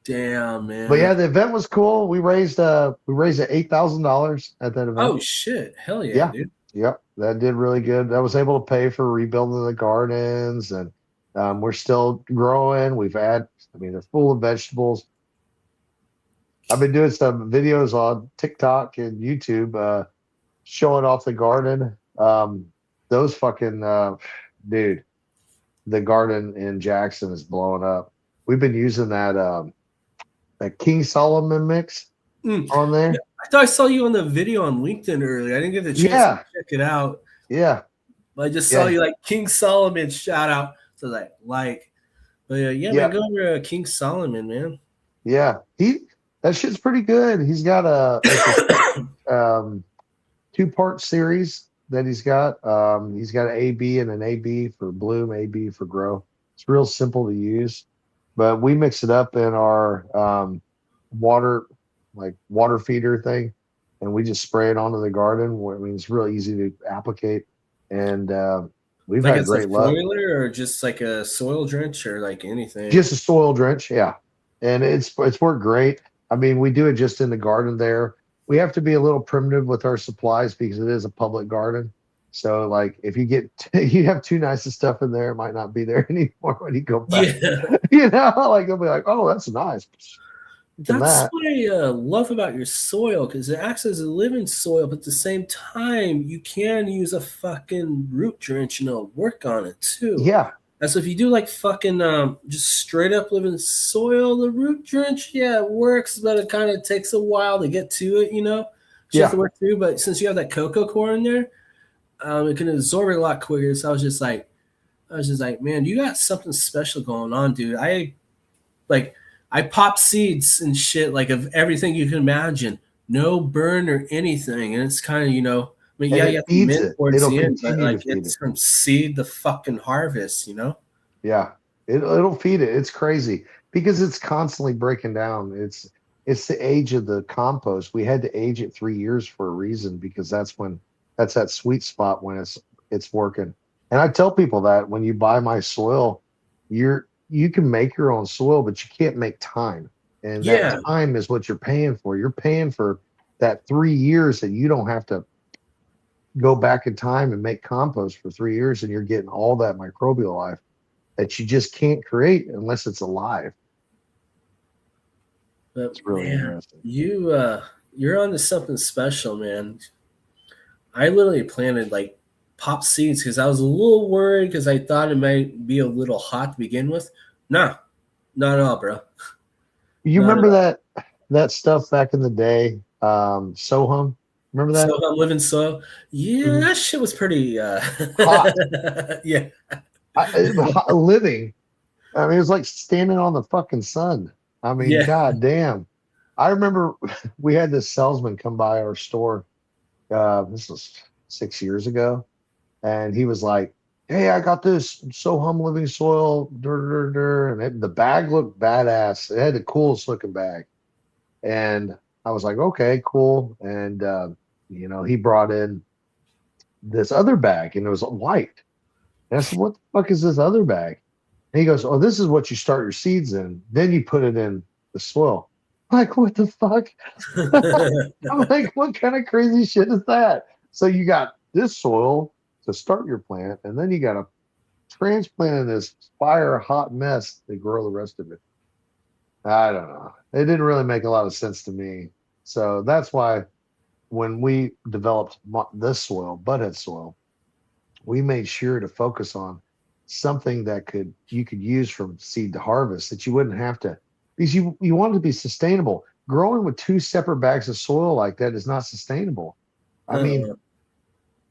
Damn, But man. yeah, the event was cool. We raised $8,000 at that event. Oh shit. Hell yeah, Yeah, dude. yep, that did really good. I was able to pay for rebuilding the gardens, and we're still growing. I mean, they're full of vegetables. I've been doing some videos on TikTok and YouTube, showing off the garden. Those fucking dude, the garden in Jackson is blowing up. We've been using that King Solomon mix Mm. on Yeah, there. I thought I saw you on the video on LinkedIn earlier. I didn't get the chance to Yeah, check it out. yeah, But I just saw yeah, you like King Solomon shout out. So like, but yeah, man, yeah, go over to King Solomon, man. yeah. That shit's pretty good. He's got um, two-part series that he's got. He's got an AB and an AB for bloom, AB for grow. It's real simple to use, but we mix it up in our water, like water feeder thing, and we just spray it onto the garden. I mean, it's real easy to applicate, and we've Like had it's a great luck. foiler or just like a soil drench or like anything. Just a soil drench, yeah, and it's worked great. I mean, we do it just in the garden there. We have to be a little primitive with our supplies because it is a public garden. So, like, if you get you have too nice of stuff in there, it might not be there anymore when you go back. Yeah. Like they'll be like, "Oh, that's nice." From That's that, what I love about your soil because it acts as a living soil, but at the same time, you can use a fucking root drench and it'll work on it too. yeah, And so if you do like fucking just straight up living soil, the root drench, yeah, it works, but it kind of takes a while to get to it, you know? 'Cause you have to yeah. work through, but since you have that cocoa core in there, it can absorb it a lot quicker. So I was just like, man, you got something special going on, dude. Like I pop seeds and shit like of everything you can imagine. No burn or anything. And it's kind of, I mean, And yeah, you it have to feeds mint it. towards It'll the end, but continue to like feed it. it's from seed to fucking harvest. Yeah, it'll feed it. It's crazy because it's constantly breaking down. It's the age of the compost. We had to age it 3 years for a reason because that's that sweet spot when it's working. And I tell people that when you buy my soil, you can make your own soil, but you can't make time. And that Yeah. time is what you're paying for. You're paying for that 3 years that you don't have to go back in time and make compost for 3 years, and you're getting all that microbial life that you just can't create unless it's alive. But It's really man, interesting. you're onto something special, man. I literally planted like pop seeds because I was a little worried because I thought it might be a little hot to begin with. Nah, not at all, bro. You Not at remember all. that stuff back in the day? Sohum, remember So that? I'm living soil. Yeah, Mhm. that shit was pretty Hot, yeah. living. I mean, it was like standing on the fucking sun. I mean, Yeah. god damn. I remember we had this salesman come by our store. This was 6 years ago, and he was like, "Hey, I got this Sohum living soil, and the bag looked badass. It had the coolest looking bag." And I was like, "Okay, cool." And he brought in this other bag, and it was white. And I said, "What the fuck is this other bag?" And he goes, "Oh, this is what you start your seeds in. Then you put it in the soil." I'm like, what the fuck? I'm like, what kind of crazy shit is that? So you got this soil to start your plant, and then you got to transplant in this fire hot mess to grow the rest of it. I don't know. It didn't really make a lot of sense to me. So that's why when we developed this soil, Butthead soil, we made sure to focus on something that you could use from seed to harvest that you wouldn't have to, because you want it to be sustainable. Growing with two separate bags of soil like that is not sustainable. I mean,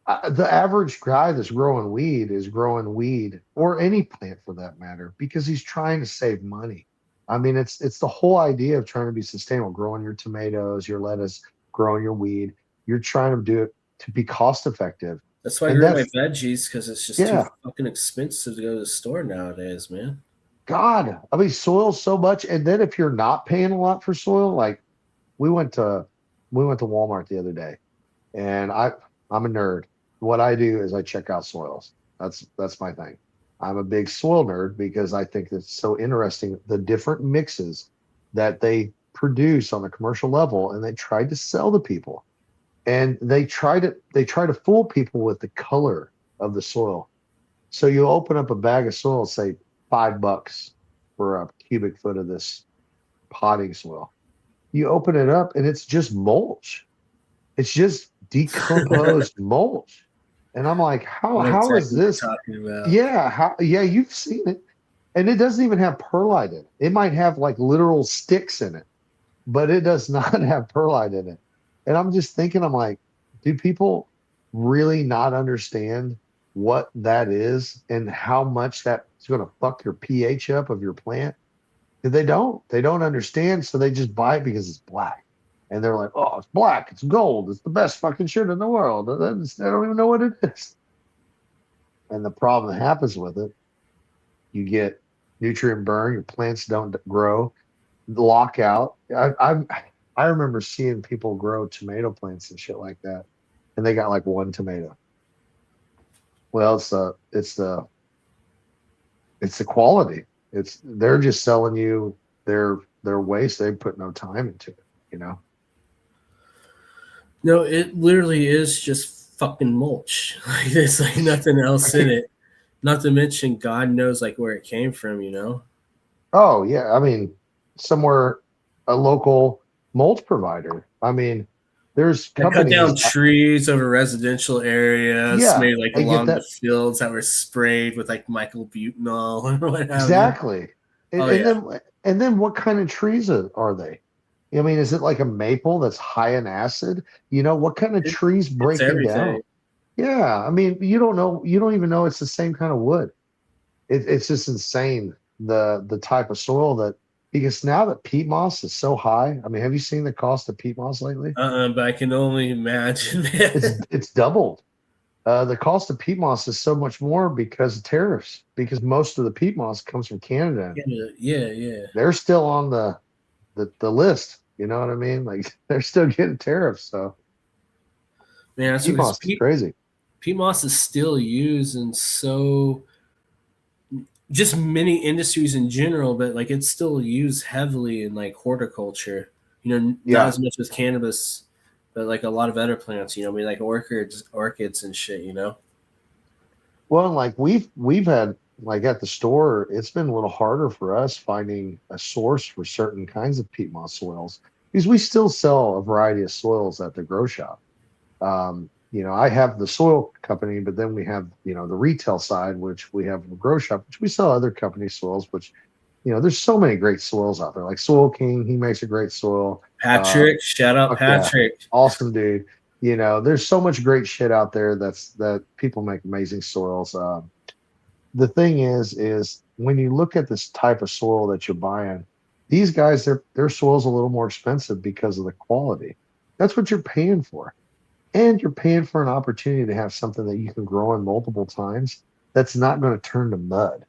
Uh, the average guy that's growing weed is growing weed, or any plant for that matter, because he's trying to save money. I mean, it's the whole idea of trying to be sustainable. Growing your tomatoes, your lettuce, growing your weed. You're trying to do it to be cost effective, that's why I and grew my that's veggies because it's just too yeah. fucking expensive to go to the store nowadays, man. God, I mean, soil so much, and then if you're not paying a lot for soil, like we went to we went to Walmart the other day, and I'm a nerd. What I do is I check out soils. That's my thing. I'm a big soil nerd because I think it's so interesting the different mixes that they produce on a commercial level, and they tried to sell to people. And they try to fool people with the color of the soil. So you open up a bag of soil, say $5 for a cubic foot of this potting soil. You open it up and it's just mulch. It's just decomposed mulch. And I'm like, how is this? Talking about. Yeah, you've seen it. And it doesn't even have perlite in it. It might have like literal sticks in it, but it does not have perlite in it. And I'm just thinking, I'm like, do people really not understand what that is and how much that's going to fuck your pH up of your plant? They don't understand. So they just buy it because it's black. And they're like, oh, it's black, it's gold, it's the best fucking shit in the world. They don't even know what it is. And the problem that happens with it, you get nutrient burn, your plants don't grow, lockout. I remember seeing people grow tomato plants and shit like that, and they got like one tomato. Well, it's the quality. They're just selling you their waste. They put no time into it, you know. No, it literally is just fucking mulch. Like there's like nothing else in it. Not to mention, God knows like where it came from, you know. Oh yeah, I mean, somewhere a local mulch provider. I mean, there's companies. They cut down trees over residential areas, maybe like along the fields that were sprayed with like myclobutanol or whatever. Exactly. And then what kind of trees are they? I mean, is it like a maple that's high in acid? You know, what kind of trees break it down? Yeah, I mean, you don't even know it's the same kind of wood. It's just insane the type of soil that, because now that peat moss is so high. I mean, have you seen the cost of peat moss lately? But I can only imagine. It's doubled. The cost of peat moss is so much more because of tariffs, because most of the peat moss comes from Canada. Yeah. They're still on the list. You know what I mean? Like they're still getting tariffs. So man, that's peat moss is crazy. Peat moss is still used in so just many industries in general, but like it's still used heavily in like horticulture. You know, not as much as cannabis, but like a lot of other plants. You know, we like orchids and shit. You know. Well, like we've had like at the store, it's been a little harder for us finding a source for certain kinds of peat moss soils because we still sell a variety of soils at the grow shop. You know, I have the soil company, but then we have, you know, the retail side, which we have a grow shop, which we sell other company soils, which, you know, there's so many great soils out there. Like Soil King, he makes a great soil. Patrick, shout out Patrick. Yeah, awesome dude. You know, there's so much great shit out there that people make amazing soils. The thing is when you look at this type of soil that you're buying, these guys, their soil's a little more expensive because of the quality. That's what you're paying for. And you're paying for an opportunity to have something that you can grow in multiple times that's not going to turn to mud.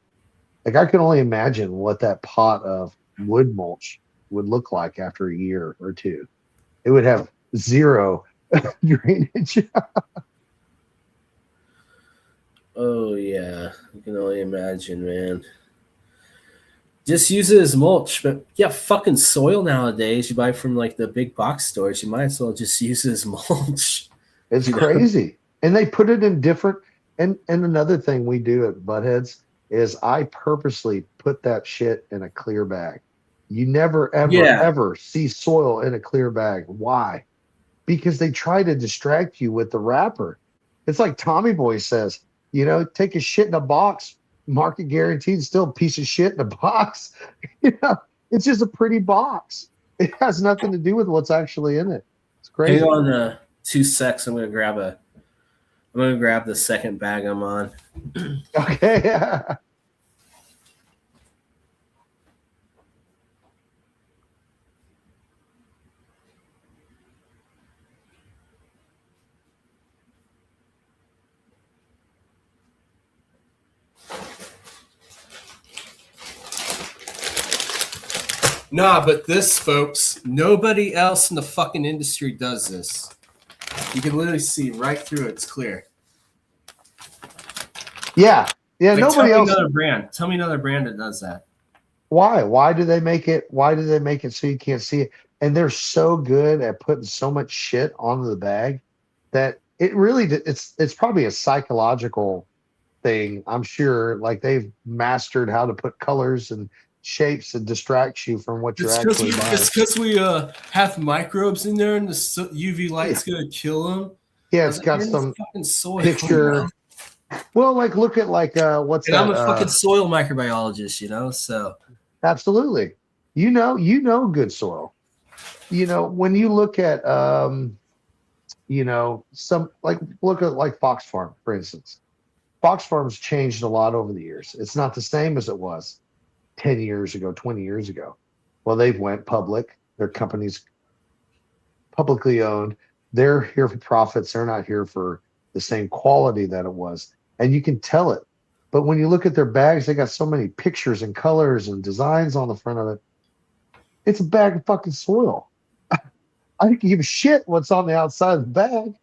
Like I can only imagine what that pot of wood mulch would look like after a year or two. It would have zero drainage. Oh yeah, I can only imagine, man. Just use it as mulch, but yeah, fucking soil nowadays you buy from like the big box stores. You might as well just use it as mulch. It's crazy. And they put it in different, and another thing we do at Buttheadz is I purposely put that shit in a clear bag. You never, ever see soil in a clear bag. Why? Because they try to distract you with the wrapper. It's like Tommy Boy says, you know, take a shit in a box, market guaranteed, still a piece of shit in a box. You know, it's just a pretty box. It has nothing to do with what's actually in it. It's crazy. Hang on 2 secs. I'm gonna grab the second bag I'm on. Okay. Nah, but this, folks, nobody else in the fucking industry does this. You can literally see right through it. It's clear. Yeah. Like, nobody else. Tell me another brand that does that. Why? Why do they make it? Why do they make it so you can't see it? And they're so good at putting so much shit onto the bag that it really it's probably a psychological thing. I'm sure, like they've mastered how to put colors and shapes and distract you from what you're actually buying. It's because we have microbes in there, and the UV light's Yeah, gonna kill them. yeah, I it's was like, got man, it's some fucking soil. picture. Well, like look at like what's And that? I'm a fucking soil microbiologist, you know. So Absolutely. You know good soil. You know, when you look at you know, some like look at like Fox Farm, for instance. Fox Farm's changed a lot over the years. It's not the same as it was 10 years ago, 20 years ago. Well, they've went public. Their company's publicly owned. They're here for profits. They're not here for the same quality that it was. And you can tell it. But when you look at their bags, they got so many pictures and colors and designs on the front of it. It's a bag of fucking soil. I don't give a shit what's on the outside of the bag.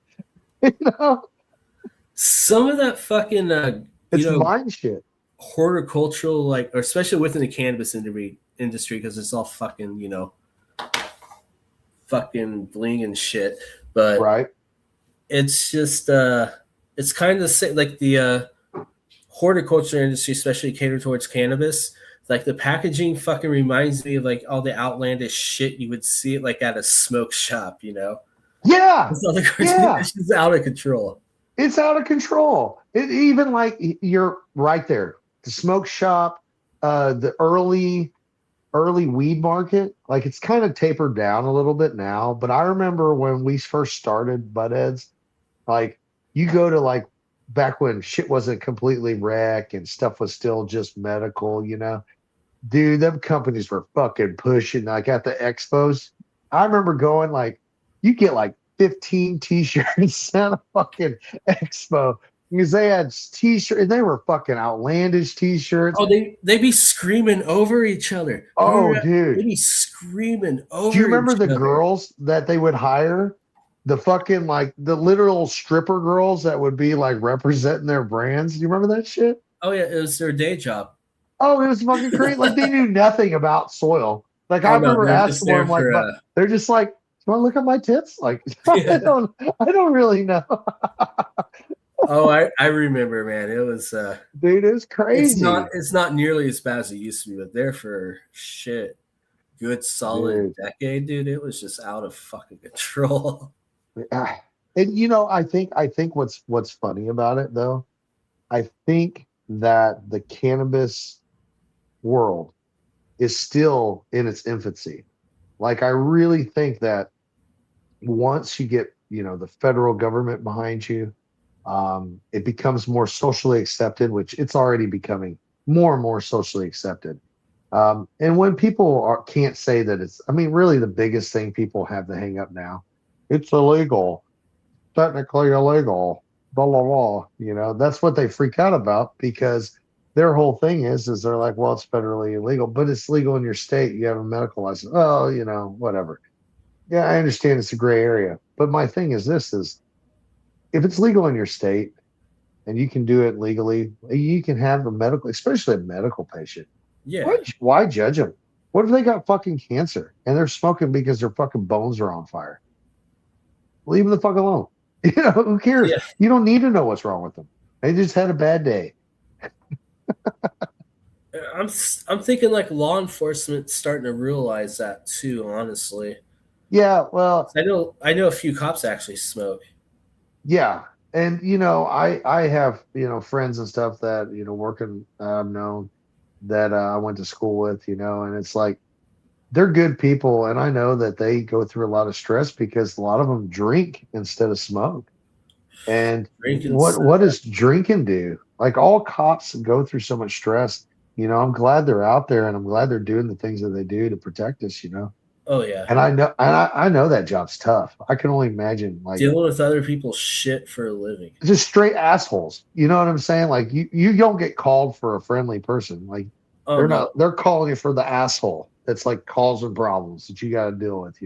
You know, some of that fucking it's mind shit. horticultural, like, or especially within the cannabis industry, because it's all fucking, fucking bling and shit. But Right. it's just it's kind of the same, like the horticulture industry, especially catered towards cannabis. Like the packaging fucking reminds me of like all the outlandish shit you would see it like at a smoke shop, Yeah. It's all the Yeah. it's just out of control. It's out of control. It even like you're right there. The smoke shop, the early weed market, like it's kind of tapered down a little bit now. But I remember when we first started Buttheadz, like you go to like back when shit wasn't completely rec and stuff was still just medical, dude, them companies were fucking pushing like at the expos. I remember going like you get like 15 t-shirts at a fucking expo because they had t-shirts and they were fucking outlandish t-shirts. Oh, they be screaming over each other. Oh, They dude. be screaming over Do you remember each the other. girls that they would hire? The fucking like the literal stripper girls that would be like representing their brands. Do you remember that shit? Oh yeah, it was their day job. Oh, it was fucking crazy. Like they knew nothing about soil. Like I Oh no, remember they're just asking one, there I'm like, for but they're just like, you want to look at my tits? Like Yeah. I don't really know. Oh, I remember, man. It was Dude, it was crazy. it's not nearly as bad as it used to be, but there for shit. Good solid Dude. decade, dude. It was just out of fucking control. Ah. And I think what's funny about it though, I think that the cannabis world is still in its infancy. Like I really think that once you get, the federal government behind you, it becomes more socially accepted, which it's already becoming more and more socially accepted. And when people can't say that really the biggest thing people have to hang up now, it's illegal, technically illegal, blah, blah, blah. That's what they freak out about because their whole thing is they're like, well, it's federally illegal, but it's legal in your state. You have a medical license. Oh, whatever. Yeah, I understand it's a gray area. But my thing is this is if it's legal in your state and you can do it legally, you can have a medical, especially a medical patient. Yeah. Why judge them? What if they got fucking cancer and they're smoking because their fucking bones are on fire? Leave them the fuck alone. Who cares? Yeah. You don't need to know what's wrong with them. They just had a bad day. I'm thinking like law enforcement starting to realize that too, honestly. Yeah, well, I know a few cops actually smoke. yeah. And I have, friends and stuff that, working known that I went to school with, and it's like they're good people and I know that they go through a lot of stress because a lot of them drink instead of smoke. And what does drinking do? Like all cops go through so much stress. I'm glad they're out there and I'm glad they're doing the things that they do to protect us, Oh yeah. And I know that job's tough. I can only imagine like dealing with other people's shit for a living. Just straight assholes. You know what I'm saying? Like you don't get called for a friendly person. Like they're calling you for the asshole that's like causing problems that you got to deal with,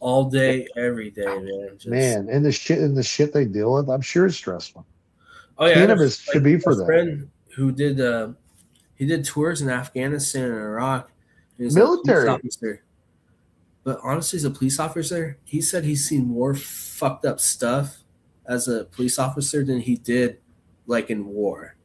all day, every day, man. Man, and the shit they deal with, I'm sure it's stressful. Oh yeah, Cannabis should be for that. Friend who did He did tours in Afghanistan and Iraq. And he's a police Military. officer. But honestly, as a police officer, he said he's seen more fucked up stuff as a police officer than he did like in war.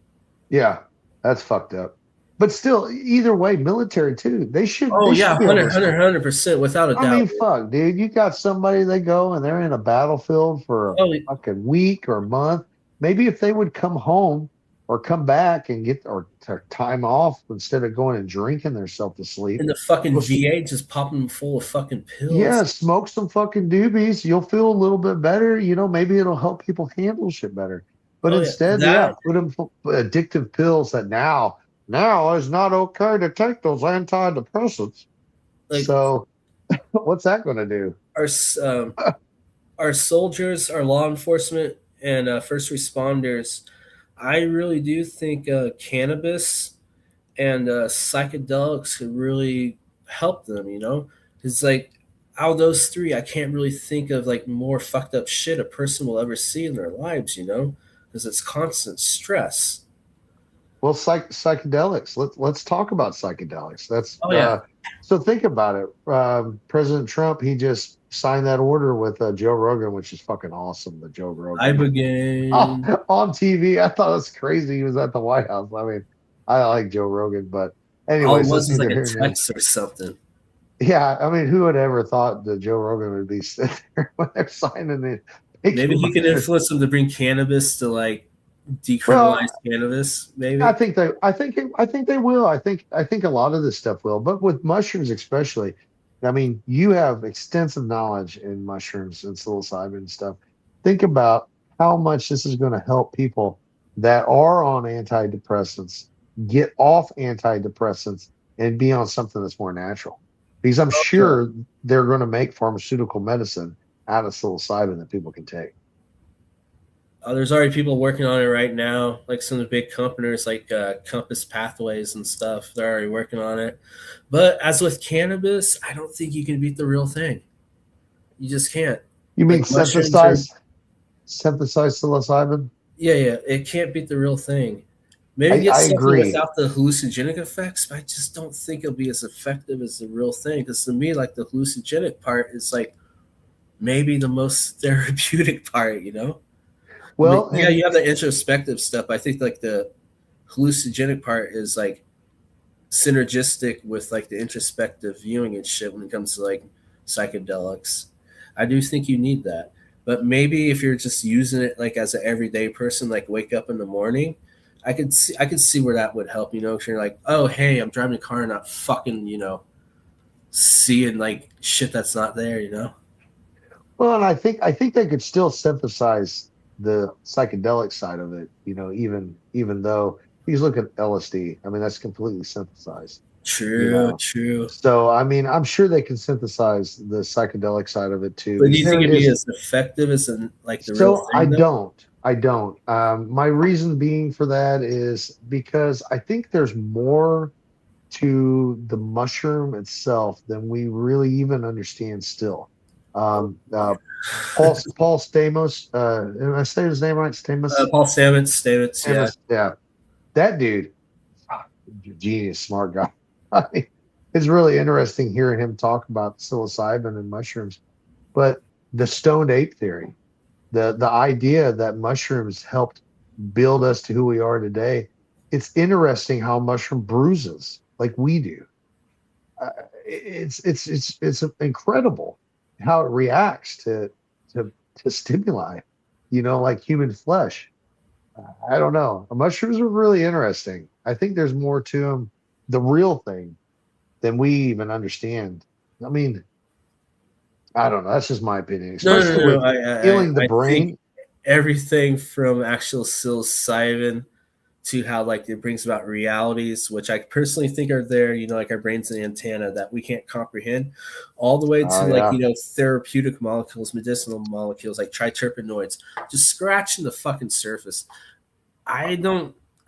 Yeah, that's fucked up. But still, either way, military too. Oh They yeah, should be able to. 100%, without a I doubt. mean, fuck, dude. You got somebody, they go and they're in a battlefield for a Oh, fucking week or a month. Maybe if they would come home or come back and get or time off instead of going and drinking themselves to sleep. and the fucking Well, VA just popping them full of fucking yeah, pills. smoke some fucking doobies. You'll feel a little bit better. Maybe it'll help people handle shit better. But Oh yeah, instead, yeah, that put them addictive pills that now is not okay to take those antidepressants. like So what's that going to do? our our soldiers, our law enforcement, and first responders. I really do think cannabis and psychedelics could really help them. It's like out of those three, I can't really think of like more fucked up shit a person will ever see in their lives. Because it's constant stress. Well, psychedelics. Let's talk about psychedelics. That's Oh yeah, so think about it. President Trump, he just signed that order with Joe Rogan, which is fucking awesome. The Joe Rogan ibogaine. on TV. I thought it was crazy. He was at the White House. I mean, I like Joe Rogan, but All it anyways, that's was like neither a here nor there. text or something. Yeah, I mean, who would ever thought that Joe Rogan would be sitting there when they're signing it? Maybe he can influence them to bring cannabis to like Well, decriminalize cannabis. I Maybe. think I think they will. I think a lot of this stuff will, but with mushrooms especially. I mean, you have extensive knowledge in mushrooms and psilocybin and stuff. Think about how much this is going to help people that are on antidepressants get off antidepressants and be on something that's more natural. Because I'm sure they're going to make pharmaceutical medicine out of psilocybin that people can take. There's already people working on it right now, like some of the big companies like Compass Pathways and stuff. They're already working on it. But as with cannabis, I don't think you can beat the real thing. You just can't. You mean Like mushrooms are, synthesized psilocybin? yeah, it can't beat the real thing. Maybe get I something agree. without the hallucinogenic effects, but I just don't think it'll be as effective as the real thing. Because to me, like the hallucinogenic part is like maybe the most therapeutic part. But Well, yeah, and you have the introspective stuff. I think like the hallucinogenic part is like synergistic with like the introspective viewing and shit when it comes to like psychedelics. I do think you need that. But maybe if you're just using it like as an everyday person, like wake up in the morning, I could see where that would help, if you're like, oh hey, I'm driving a car and not fucking, seeing like shit that's not there. well, and I think they could still synthesize the psychedelic side of it. Even though he's looking at LSD, I mean that's completely synthesized. You True, know, true. so I mean I'm sure they can synthesize the psychedelic side of it too. But do Because you think there it'd be is. as effective as like the real So I thing though? don't. I don't. My reason being for that is because I think there's more to the mushroom itself than we really even understand still. Um, uh, Paul Stamos, am I saying his name right? Stamos? Paul Stamets, yeah. Stamos, yeah. That dude, genius, smart guy. I mean, it's really interesting hearing him talk about psilocybin and mushrooms. But the stoned ape theory, the idea that mushrooms helped build us to who we are today, it's interesting how mushroom bruises like we do. It's incredible how it reacts to stimuli, like human flesh. I don't know. Mushrooms are really interesting. I think there's more to them, the real thing, than we even understand. I mean, I don't know. That's just my opinion, No, no, especially no, no. with I, healing the I think brain. everything from actual psilocybin to how like it brings about realities, which I personally think are there, like our brain's an antenna that we can't comprehend, all the way to Oh like, yeah. therapeutic molecules, medicinal molecules like triterpenoids, just scratching the fucking surface. I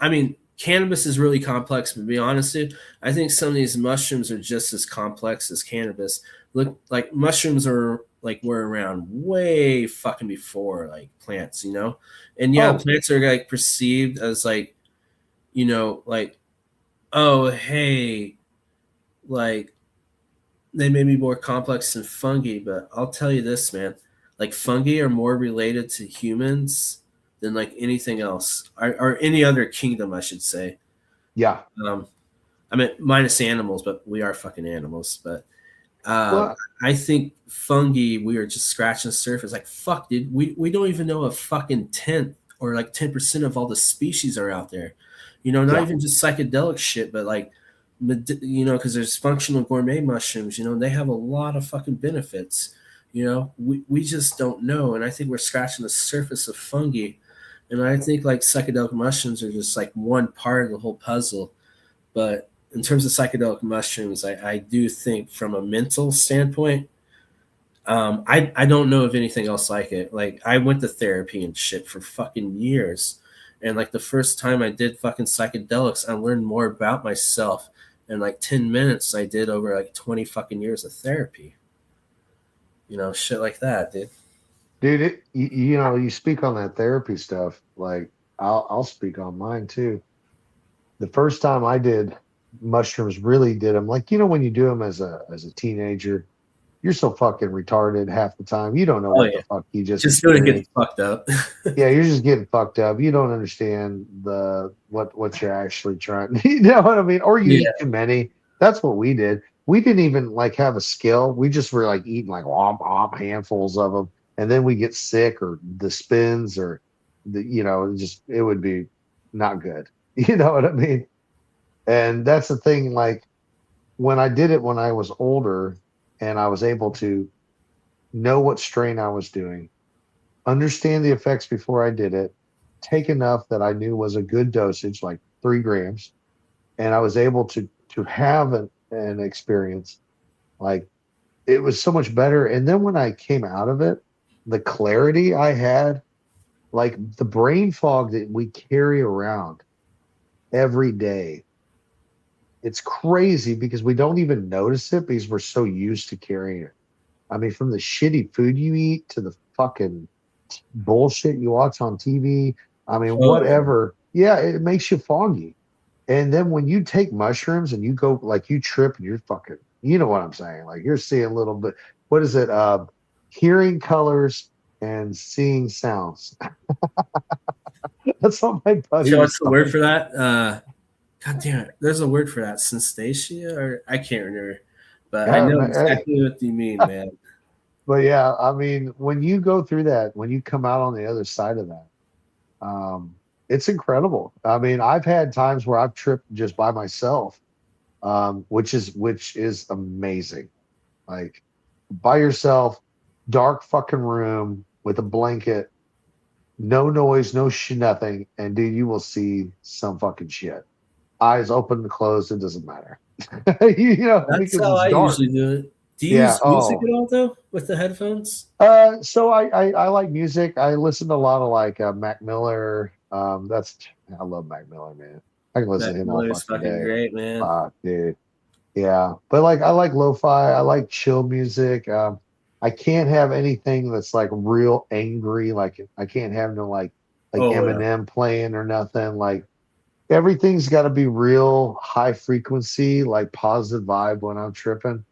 mean, cannabis is really complex, but to be honest, dude, I think some of these mushrooms are just as complex as cannabis. Look, like mushrooms are like were around way fucking before like plants. And yeah, Oh plants are like perceived as like, like Oh, hey, like they may be more complex than fungi, but I'll tell you this, man. Like fungi are more related to humans than like anything else, or any other kingdom, I should say. Yeah. Um, I mean, minus animals, but we are fucking animals. But uh, Well, I think fungi, we are just scratching the surface. Like, fuck, dude, we don't even know a fucking tenth or like 10% of all the species are out there. You know, not yeah. even just psychedelic shit, but like, you know, because there's functional gourmet mushrooms, you know, and they have a lot of fucking benefits. You know, we just don't know. And I think we're scratching the surface of fungi. And I think like psychedelic mushrooms are just like one part of the whole puzzle. But in terms of psychedelic mushrooms, I do think from a mental standpoint, I don't know of anything else like it. Like I went to therapy and shit for fucking years. And like the first time I did fucking psychedelics, I learned more about myself in like 10 minutes I did over like 20 fucking years of therapy. You know, shit like that, dude. Dude, you know, you speak on that therapy stuff. Like, I'll speak on mine too. The first time I did mushrooms, really did them. Like, you know, when you do them as a teenager, you're so fucking retarded half the time. You don't know Oh what yeah. the fuck you just Just doing it getting experienced. fucked up. Yeah, you're just getting fucked up. You don't understand what you're actually trying. You know what I mean? Or you Yeah. eat too many. That's what we did. We didn't even like have a skill. We just were like eating like womp womp handfuls of them, and then we get sick or the spins or the you know just it would be not good. You know what I mean? And that's the thing. Like when I did it when I was older, and I was able to know what strain I was doing, understand the effects before I did it, take enough that I knew was a good dosage, like 3 grams, and I was able to have an experience. Like it was so much better. And then when I came out of it, the clarity I had, like the brain fog that we carry around every day, it's crazy because we don't even notice it because we're so used to carrying it. I mean, from the shitty food you eat to the fucking bullshit you watch on TV. I mean, Oh yeah. whatever. Yeah, it makes you foggy. And then when you take mushrooms and you go like you trip and you're fucking, you know what I'm saying? Like you're seeing a little bit. What is it? Hearing colors and seeing sounds. That's what my buddy So was what's the word talking. for that? God damn it. There's a word for that. Synesthesia, or I can't remember. But I Yeah, know man, exactly what you mean, man. but yeah, I mean, when you go through that, when you come out on the other side of that, it's incredible. I mean, I've had times where I've tripped just by myself, which is amazing. Like by yourself, dark fucking room with a blanket, no noise, no nothing, and dude, you will see some fucking shit. Eyes open and closed, it doesn't matter. You know, That's because how it's I dark. usually do it. Do you Yeah. use music Oh, at all though with the headphones? so I like music. I listen to a lot of like Mac Miller. That's I love Mac Miller, man. I can listen Mac to him all Miller's fucking fucking day. great, man. Fuck, dude. Yeah, but like I like lo-fi. I like chill music. I can't have anything that's like real angry. Like I can't have no like Oh yeah. Eminem playing or nothing. Like everything's got to be real high frequency, like positive vibe when I'm tripping.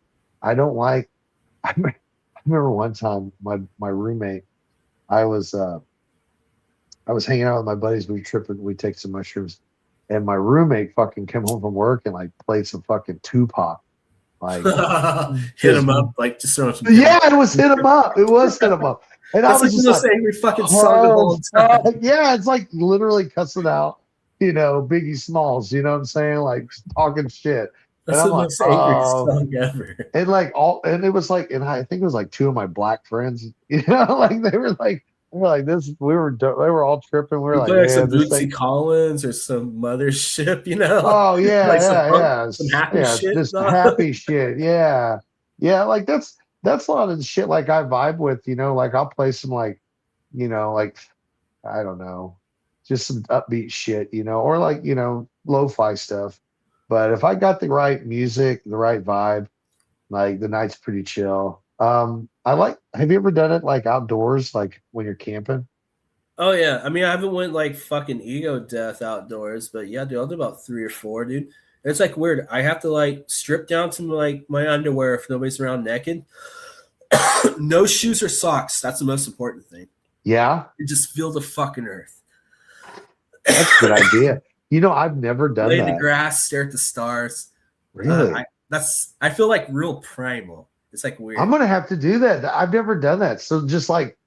I don't like. I remember one time my roommate. I was uh I was hanging out with my buddies. We were tripping. We take some mushrooms, and my roommate fucking came home from work and like played some fucking Tupac. Like Hit just him up, like just throwing some hip yeah, hop. it was hit him up. It was hit him up. And I That's like was the just most like, angry fucking song of oh, all fuck. time. Yeah, it's like literally cussing out, Biggie Smalls, you know what I'm saying? Like talking shit. And That's I'm the like, most angry oh, song ever. and like and it was like, and I think it was like two of my black friends, like they were like this, they were all tripping. We were You like, play like some man, this thing. Bootsy Collins or some mothership, you know, Oh like yeah, some yeah, punk, yeah, some happy yeah. shit. Just happy shit. Yeah, yeah. Like that's a lot of the shit. Like I vibe with, like I'll play some like I don't know, just some upbeat shit, or like lo-fi stuff. But if I got the right music, the right vibe, like the night's pretty chill. I like. Have you ever done it like outdoors, like when you're camping? Oh yeah, I mean I haven't went like fucking ego death outdoors, but yeah, dude, I'll do about three or four, dude. It's like weird. I have to like strip down to like my underwear if nobody's around naked. No shoes or socks. That's the most important thing. Yeah, You just feel the fucking earth. that's a good idea. You know, I've never done Lay in the that. grass, stare at the stars. Really? I feel like real primal. It's like weird. I'm gonna have to do that. I've never done that. So just like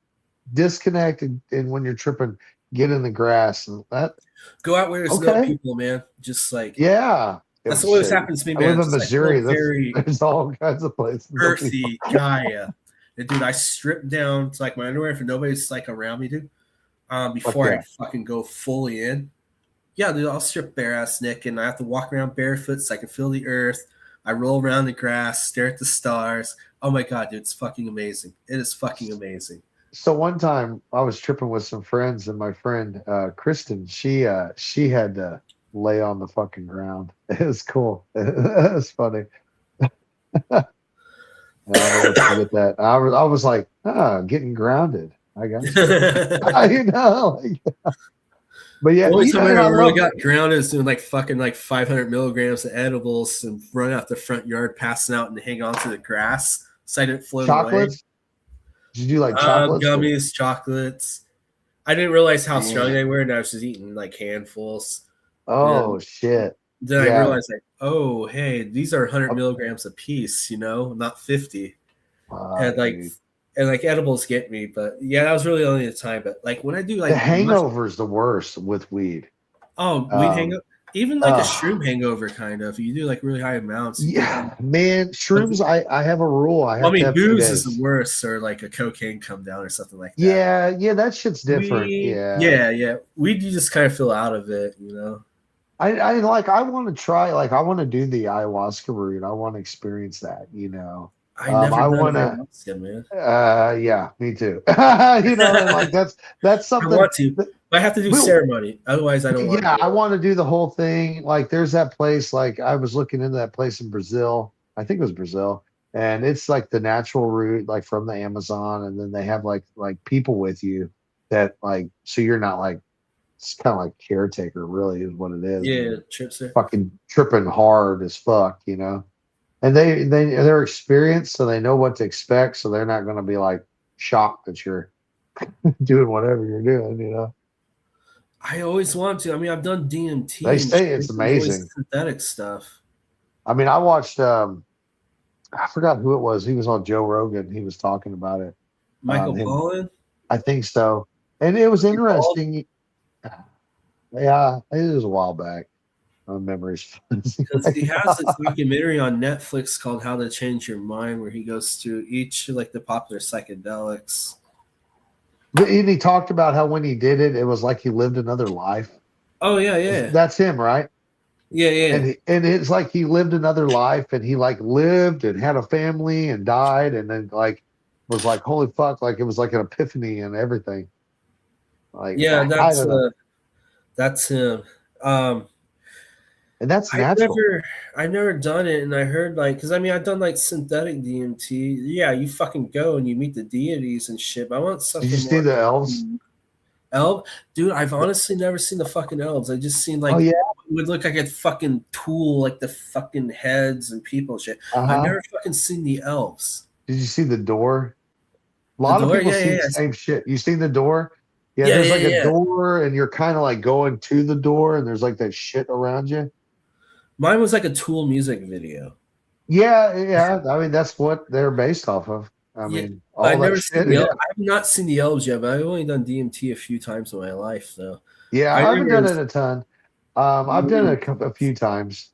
disconnect and when you're tripping, get in the grass and that. Go out where there's no Okay. people, man. Just like Yeah. that's Oh, always shit. happens to me, I man. live in Just, Missouri. like, very There's all kinds of places. earthy Gaia. And, dude, I strip down to like my underwear for nobody's like around me, dude. Before yeah. I fucking go fully in. Yeah, dude, I'll strip bare ass naked and I have to walk around barefoot so I can feel the earth. I roll around the grass, stare at the stars. Oh my god, dude, it's fucking amazing. It is fucking amazing. So one time I was tripping with some friends, and my friend Kristen, she had to lay on the fucking ground. It was cool. It was funny. I never forget that. I was like, getting grounded. I got you know. But yeah, The only you time know, I and I ever really love got grounded is doing like fucking like 500 milligrams of edibles and running out the front yard, passing out and hang on to the grass so I didn't float chocolates. Did you do like chocolates? Gummies, chocolates. I didn't realize how strong Man. they were, and I was just eating like handfuls. Oh And shit. then Yeah. I realized like, oh hey, these are 100 milligrams a piece, you know, not 50. And like Dude. and like edibles get me, but yeah, that was really only the time. But like when I do like The hangover is the worst with weed. weed hangover, even like a shroom hangover, kind of. You do like really high amounts. Yeah, man, shrooms. I have a rule. I have to have 2 booze days. is the worst, or like a cocaine come down or something like that. Yeah, that shit's different. Yeah. Weed, you just kind of feel out of it, you know. I want to try. Like, I want to do the ayahuasca route. I want to experience that. You know. I never I done want ayahuasca, man. Yeah, me too. You know, and like that's something. I want to. I have to do ceremony, otherwise I don't want. Yeah, I want to do the whole thing. Like, there's that place. Like, I was looking into that place in Brazil. I think it was Brazil, and it's like the natural route, like from the Amazon, and then they have like people with you that like, so you're not like, it's kind of like caretaker, really, is what it is. Yeah, trips are fucking tripping hard as fuck, you know. And they're experienced, so they know what to expect, so they're not going to be like shocked that you're doing whatever you're doing, you know. I always want to. I mean, I've done DMT. They say it's amazing. Synthetic stuff. I mean, I watched. I forgot who it was. He was on Joe Rogan. He was talking about it. Michael Pollan? I think so. And it was interesting. Yeah, it was a while back. My memories. Because he has this documentary on Netflix called "How to Change Your Mind," where he goes through each like the popular psychedelics. And he talked about how when he did it, it was like he lived another life. Oh yeah. That's him, right? Yeah. And it's like he lived another life, and he like lived and had a family and died, and then like was like, holy fuck, like it was like an epiphany and everything. Like, yeah, that's him. And that's natural. I've never done it, and I heard like, because I mean, I've done like synthetic DMT. Yeah, you fucking go and you meet the deities and shit. But I want something. Did you see the elves? Dude, I've honestly never seen the fucking elves. I just seen like, it would look like a fucking tool, like the fucking heads and people and shit. I've never fucking seen the elves. Did you see the door? A lot of people see the same shit. You seen the door? Yeah, there's like a door, and you're kind of like going to the door, and there's like that shit around you. Mine was like a Tool music video. Yeah. I mean, that's what they're based off of. I mean, all that shit. I have not seen the elves yet, but I've only done DMT a few times in my life, though. Yeah, I haven't done it a ton. I've done it a few times.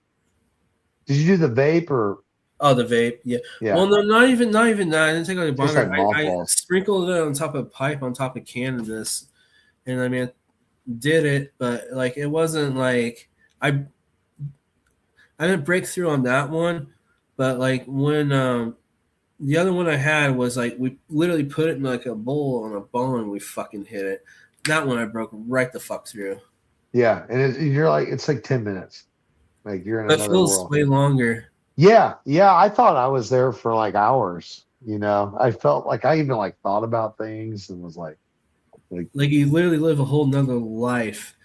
Did you do the vape or? Oh, the vape, yeah. Well, no, not even that. I didn't take like a bong. I sprinkled it on top of a pipe, on top of cannabis, and I mean, did it, but like it wasn't like I didn't break through on that one, but like when the other one I had was like we literally put it in like a bowl on a bone and we fucking hit it. That one I broke right the fuck through. Yeah, and you're like, it's like 10 minutes. Like you're in another world. It feels way longer. Yeah. I thought I was there for like hours. You know, I felt like I even like thought about things and was like you literally live a whole nother life.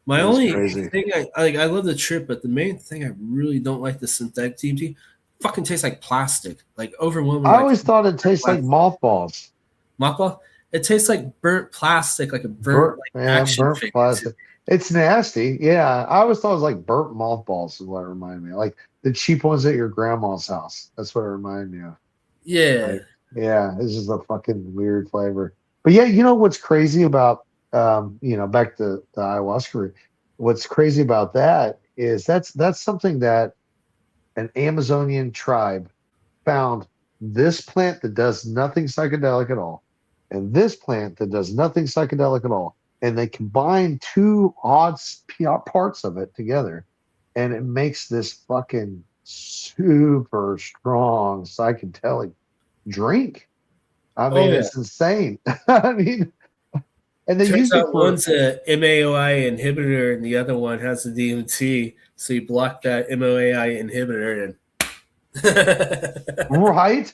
My It was only crazy. thing I love the trip, but the main thing I really don't like the synthetic DMT fucking tastes like plastic, like overwhelming, I like always thought it tastes like plastic. mothballs. Mothball. It tastes like burnt plastic, like a burnt like action Burnt figure to plastic. It's nasty. Yeah, I always thought it was like burnt mothballs is what it reminded me of. Like the cheap ones at your grandma's house. That's what it reminded me of. yeah. Like, yeah, it's just a fucking weird flavor. But yeah, you know what's crazy about back to the ayahuasca. What's crazy about that is that's something that an Amazonian tribe found this plant that does nothing psychedelic at all, and this plant that does nothing psychedelic at all. And they combine two odd parts of it together, and it makes this fucking super strong psychedelic drink. I Oh mean, yeah. it's insane. I mean, and they Turns used it out for one's a MAOI inhibitor and the other one has a DMT. So you block that MAOI inhibitor and right.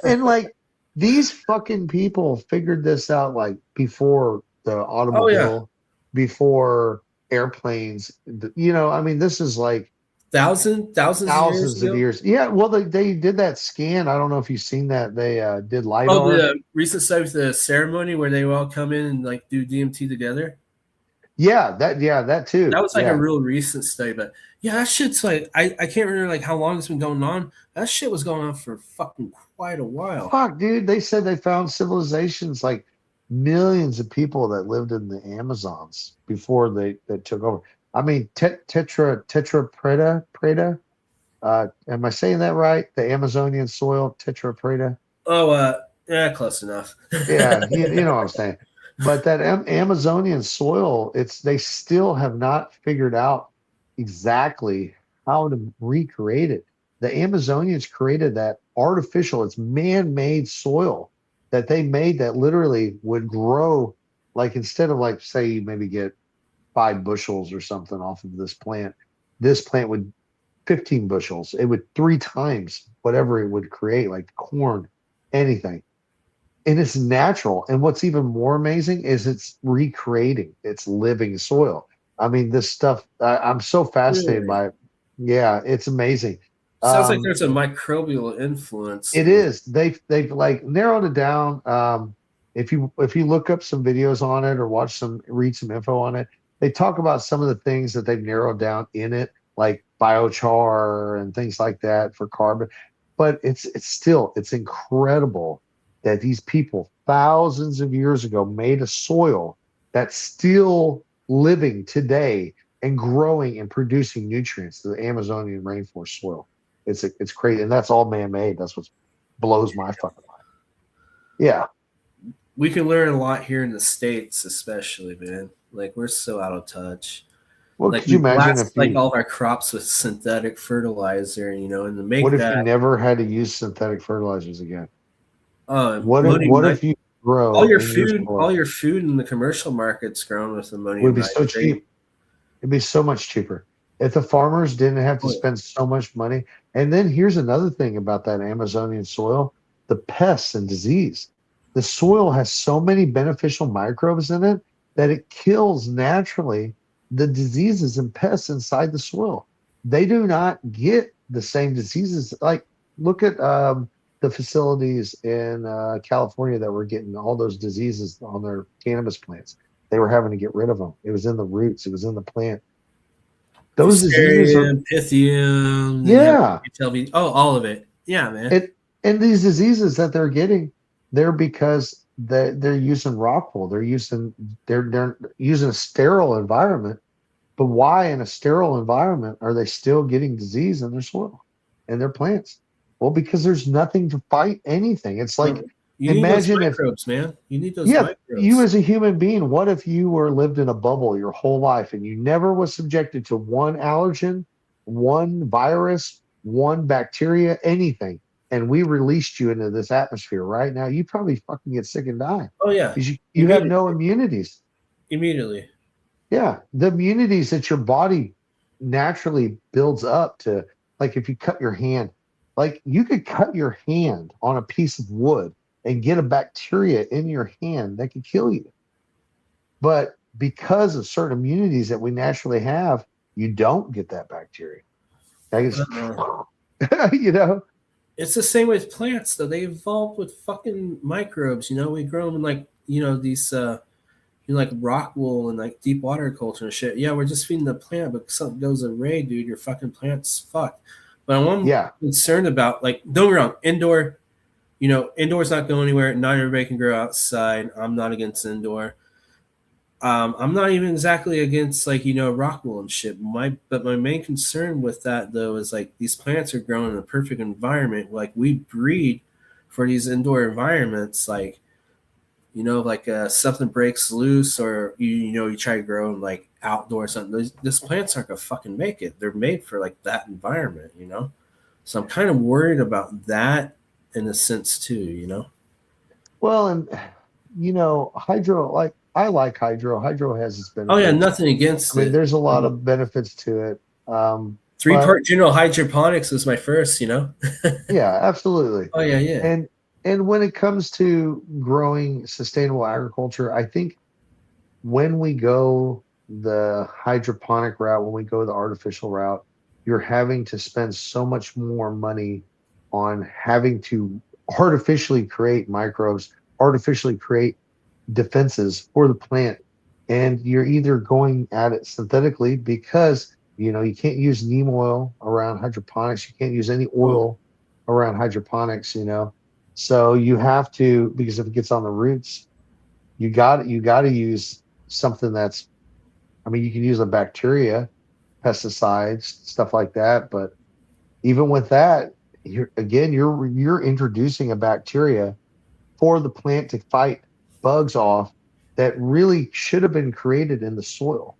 And like these fucking people figured this out like before the oh yeah. automobile, before airplanes. I mean, this is like Thousands of years thousands of ago. years. Yeah, well, they did that scan. I don't know if you've seen that. They did Oh, LiDAR. the recent study with the ceremony where they all come in and like do DMT together. That That too. was like a Yeah. real recent study, but yeah, that shit's like I can't remember like how long it's been going on. That shit was going on for fucking quite a while. Fuck, dude. They said they found civilizations like millions of people that lived in the Amazons before they took over. I mean, tetra preta. Am I saying that right? The Amazonian soil, tetra preta. Oh, yeah, close enough. Yeah, you know what I'm saying. But that Amazonian soil, they still have not figured out exactly how to recreate it. The Amazonians created that artificial, it's man-made soil that they made that literally would grow like instead of like say you maybe get 5 bushels or something off of this plant would 15 bushels. It would 3 times whatever it would create, like corn, anything, and it's natural. And what's even more amazing is it's recreating its living soil. I mean, this stuff, I'm so fascinated Really? by it. Yeah, it's amazing. Sounds like Um, there's a microbial influence. it is. They've like narrowed it down. If you look up some videos on it or read some info on it, they talk about some of the things that they've narrowed down in it, like biochar and things like that for carbon. But it's incredible that these people thousands of years ago made a soil that's still living today and growing and producing nutrients, the Amazonian rainforest soil. It's crazy, and that's all man-made. That's what blows my fucking mind. Yeah. We can learn a lot here in the States, especially, man. Like we're so out of touch. Well, Like could you we imagine blast like all of our crops with synthetic fertilizer, and to what make if you that never had to use synthetic fertilizers again? ammonium What nitrate. if you grow in your All soil? your food in the commercial market's grown with Would ammonium be so nitrate. cheap. It'd be so much cheaper if the farmers didn't have to Oh, yeah. spend so much money. And then here's another thing about that Amazonian soil, the pests and disease. The soil has so many beneficial microbes in it that it kills naturally the diseases and pests inside the soil. They do not get the same diseases. Like, look at the facilities in California that were getting all those diseases on their cannabis plants. They were having to get rid of them. It was in the roots, it was in the plant. Those diseases are, Fusarium, Pythium, then you have yeah. HLV. Oh, all of it. Yeah, man. It and these diseases that they're getting, they're because they're using rock wool. They're using a sterile environment. But why in a sterile environment are they still getting disease in their soil and their plants? Well, because there's nothing to fight anything. It's like You need those imagine if microbes, man. You need those yeah, you microbes. as a human being, what if you were lived in a bubble your whole life and you never was subjected to one allergen, one virus, one bacteria, anything, and we released you into this atmosphere right now, you probably fucking get sick and die Oh yeah, because you have immediately. no immunities. Immediately. Yeah, the immunities that your body naturally builds up to, like if you cut your hand, like you could cut your hand on a piece of wood and get a bacteria in your hand that could kill you. But because of certain immunities that we naturally have, you don't get that bacteria. That is, Uh, you know, it's the same with plants, though. They evolved with fucking microbes. We grow them in like these like rock wool and like deep water culture and shit. Yeah, we're just feeding the plant, but something goes awry, dude. Your fucking plant's fucked. But I'm yeah. concerned about, like, don't get me wrong, indoor. Indoor's not going anywhere. Not everybody can grow outside. I'm not against indoor. I'm not even exactly against, like, rock wool and shit. But my main concern with that, though, is like these plants are growing in a perfect environment. Like, we breed for these indoor environments. Like, like something breaks loose, or you try to grow them like outdoor or something. These plants aren't gonna fucking make it. They're made for like that environment. So I'm kind of worried about that in a sense too. Well, and hydro, like I like hydro. Hydro has its Oh yeah, benefits. nothing I against mean, it. there's a lot of benefits to it. Three But part general hydroponics was my first. yeah, absolutely. Oh yeah, yeah. And when it comes to growing sustainable agriculture, I think when we go the hydroponic route, when we go the artificial route, you're having to spend so much more money on having to artificially create microbes, artificially create defenses for the plant. And you're either going at it synthetically because you can't use neem oil around hydroponics, you can't use any oil around hydroponics. So you have to, because if it gets on the roots, you got to use something that's, I mean, you can use a bacteria, pesticides, stuff like that, but even with that, you're introducing a bacteria for the plant to fight bugs off that really should have been created in the soil.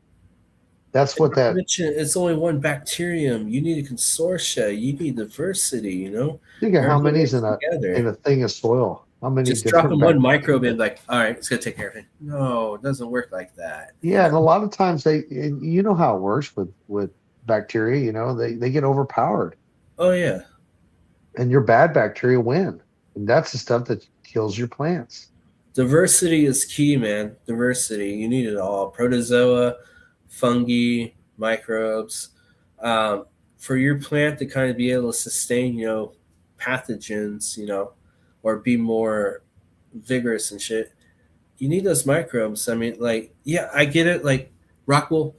That's And what not to that, mention, it's only one bacterium. You need a consortia. You need diversity. think of how Everything many's works in together. a thing of soil. How many Just different dropping one bacteria? microbe in, like, all right, it's gonna take care of it. No, it doesn't work like that. Yeah, and a lot of times and you know how it works with bacteria, they get overpowered Oh yeah, and your bad bacteria win. And that's the stuff that kills your plants. diversity is key, man. Diversity. You need it all. Protozoa, fungi, microbes. Um, for your plant to kind of be able to sustain, pathogens, or be more vigorous and shit. You need those microbes. I mean, like, yeah, I get it. Like, Rockwool,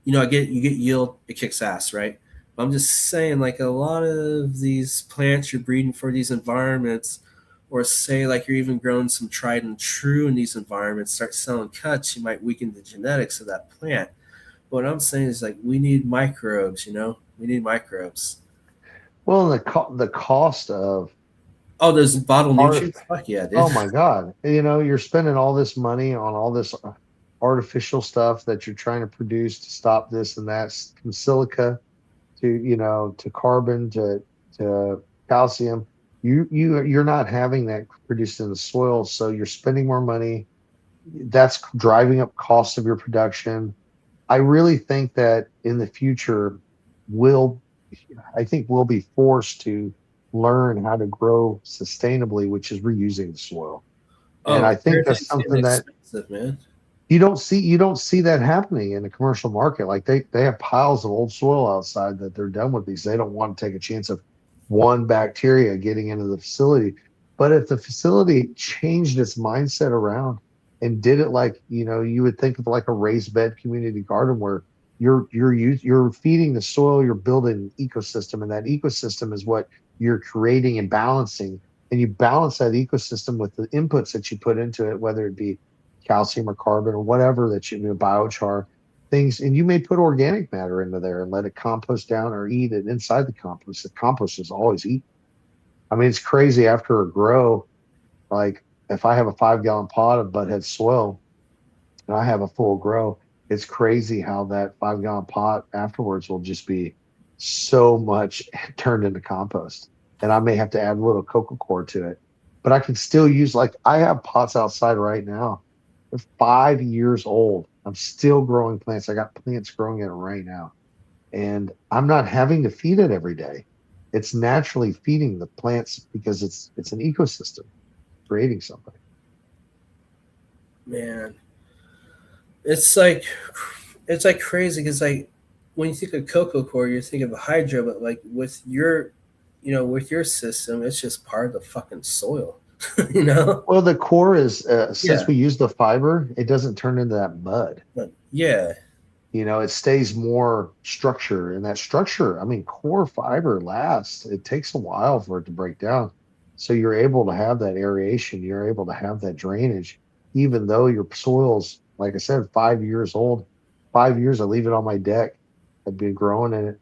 I get it. You get yield, it kicks ass, right? But I'm just saying, like, a lot of these plants you're breeding for these environments, or say like you're even growing some tried and true in these environments, start selling cuts, you might weaken the genetics of that plant. But what I'm saying is, like, we need microbes. We need microbes. Well, the cost of Oh, those bottle art. nutrients? Fuck yeah, dude. Oh my God. You're spending all this money on all this artificial stuff that you're trying to produce to stop this and that, from silica to carbon to calcium. You're not having that produced in the soil, so you're spending more money. That's driving up costs of your production. I really think that in the future, we'll I think we'll be forced to learn how to grow sustainably, which is reusing the soil. And I Oh, think that's everything's getting something that expensive, man. you don't see that happening in the commercial market. Like they have piles of old soil outside that they're done with these. They don't want to take a chance of one bacteria getting into the facility. But if the facility changed its mindset around and did it like, you would think of like a raised bed community garden where you're feeding the soil, you're building an ecosystem, and that ecosystem is what you're creating and balancing. And you balance that ecosystem with the inputs that you put into it, whether it be calcium or carbon or whatever that biochar things, and you may put organic matter into there and let it compost down or eat it inside the compost. The compost is always eaten. I mean, it's crazy after a grow. Like if I have a 5 gallon pot of Buttheadz soil and I have a full grow, it's crazy how that 5 gallon pot afterwards will just be so much turned into compost. And I may have to add a little coco coir to it, but I can still use, like, I have pots outside right now. They're 5 years old. I'm still growing plants. I got plants growing in it right now. And I'm not having to feed it every day. It's naturally feeding the plants because it's an ecosystem creating something. Man, it's like it's like crazy because like when you think of cocoa core, you think of a hydro, but like with your, with your system, it's just part of the fucking soil, you know? Well, the core is since Yeah, we use the fiber, it doesn't turn into that mud. but yeah, It stays more structure, and that structure, I mean, core fiber lasts. It takes a while for it to break down. So you're able to have that aeration, you're able to have that drainage, even though your soil's, like I said, 5 years old. 5 years, I leave it on my deck. I've been growing in it,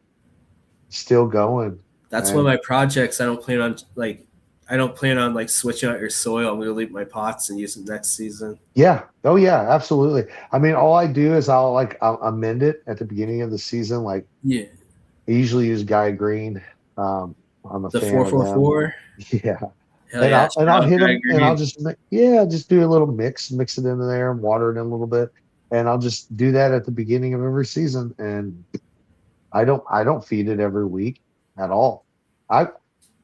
still going. that's one of And my projects. I don't plan on like switching out your soil. I'm gonna leave my pots and use it next season. yeah, oh yeah, absolutely. I mean, all I do is I'll amend it at the beginning of the season. Like Yeah, I usually use Guy Green. I'm a the fan of them. 444. Yeah. Hell and yeah, I'll strong hit guy them, and I'll green. just do a little mix it into there, and water it in a little bit, and I'll just do that at the beginning of every season. And I don't feed it every week at all. I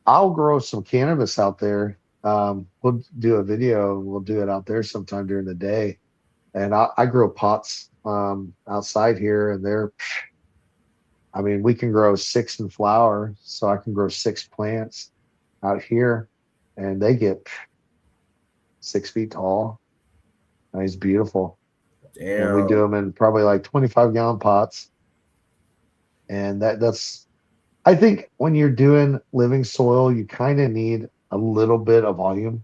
I'll grow some cannabis out there. We'll do a video, and we'll do it out there sometime during the day. And I grow pots outside here, and I mean, we can grow 6 in flower, so I can grow 6 plants out here, and they get 6 feet tall. And it's beautiful. And we do Damn. them in probably like 25-gallon pots. And that's, I think when you're doing living soil, you kind of need a little bit of volume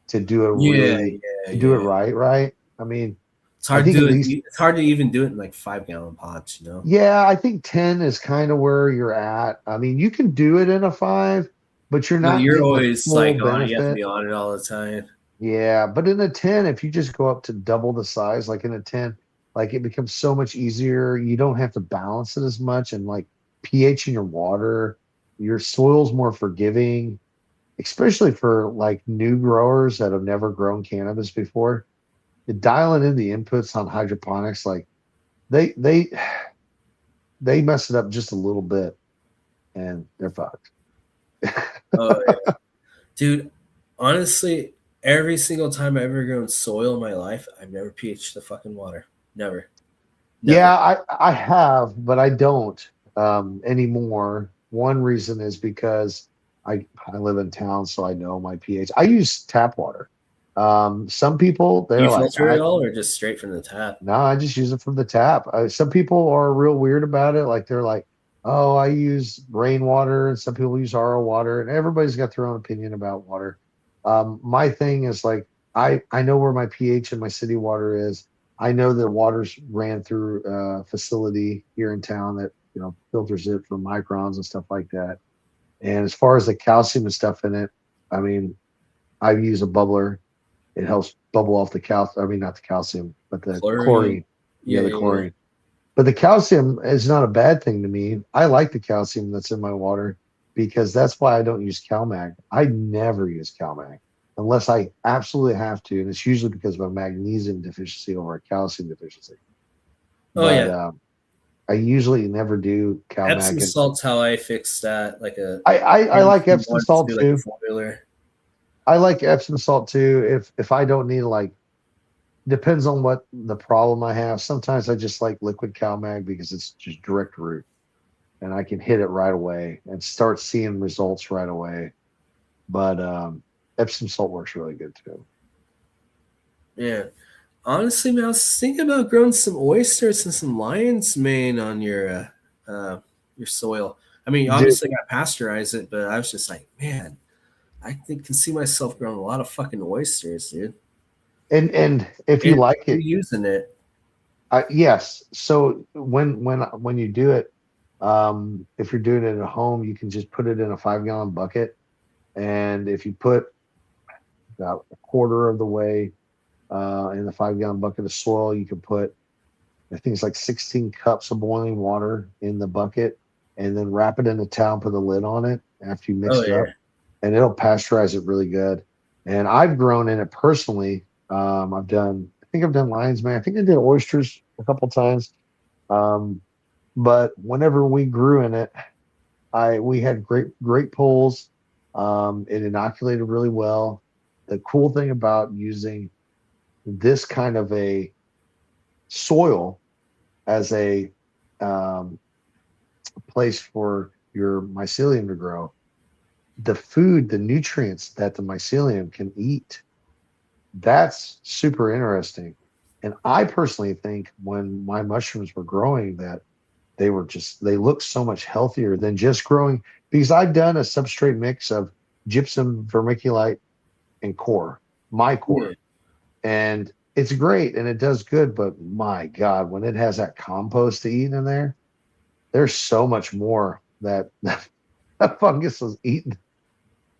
to do it Yeah, really, yeah, to do it yeah. right, right? I mean, It's I hard to think at do it. least, It's hard to even do it in like 5 gallon pots. yeah, I think 10 is kind of where you're at. I mean, you can do it in a 5, but you're But not you're getting the always full like on. You have to benefit. be on it all the time. Yeah, but in a 10, if you just go up to double the size, like in a 10, like it becomes so much easier. You don't have to balance it as much, and like pH in your water, your soil's more forgiving, especially for like new growers that have never grown cannabis before. Dialing in the inputs on hydroponics, like they they they mess it up just a little bit, and they're fucked. Oh yeah, dude. Honestly, every single time I ever grown soil in my life, I've never pH the fucking water. Never, never. Yeah, I have, but I don't anymore. One reason is because I live in town, so I know my pH. I use tap water. Some people Do you they're like, filter it all or just straight from the tap? no, I just use it from the tap. Some people are real weird about it. Like they're like, oh, I use rainwater, and some people use RO water, and everybody's got their own opinion about water. My thing is like, I know where my pH in my city water is. I know that water's ran through a facility here in town that filters it for microns and stuff like that. And as far as the calcium and stuff in it, I mean, I use a bubbler. It helps bubble off the calcium. I mean, not the calcium, but the Chlorine. chlorine. Yeah, Yeah, the yeah, yeah. chlorine. But the calcium is not a bad thing to me. I like the calcium that's in my water because that's why I don't use CalMag. I never use CalMag unless I absolutely have to, and it's usually because of a magnesium deficiency or a calcium deficiency. Oh But yeah. I usually never do Epsom CalMag. And salt's how I fix that. Like a I like Epsom one salt to like a too. formula. I like Epsom salt too. If I don't need like, depends on what the problem I have. Sometimes I just like liquid CalMag because it's just direct root, and I can hit it right away and start seeing results right away. But Epsom salt works really good too. Yeah. Honestly, man, I was thinking about growing some oysters and some lion's mane on your soil. I mean, Dude, obviously, I got pasteurize it, but I was just like, man, I think can see myself growing a lot of fucking oysters, dude. and if you And like you're it, using it. yes. So when you do it, if you're doing it at home, you can just put it in a 5-gallon bucket, and if you put about a quarter of the way in the 5-gallon bucket of soil, you can put, I think it's like 16 cups of boiling water in the bucket, and then wrap it in a towel and put the lid on it after you Oh mix it yeah. up, and it'll pasteurize it really good. And I've grown in it personally. I think I've done lion's mane. I think I did oysters a couple times. Um, but whenever we grew in it, we had great poles. It inoculated really well. The cool thing about using this kind of a soil as a place for your mycelium to grow, the food, the nutrients that the mycelium can eat, that's super interesting. And I personally think when my mushrooms were growing that they look so much healthier than just growing, because I've done a substrate mix of gypsum, vermiculite, and core, my Yeah. core. And it's great and it does good, but my God, when it has that compost to eat in there, there's so much more that that fungus was eating.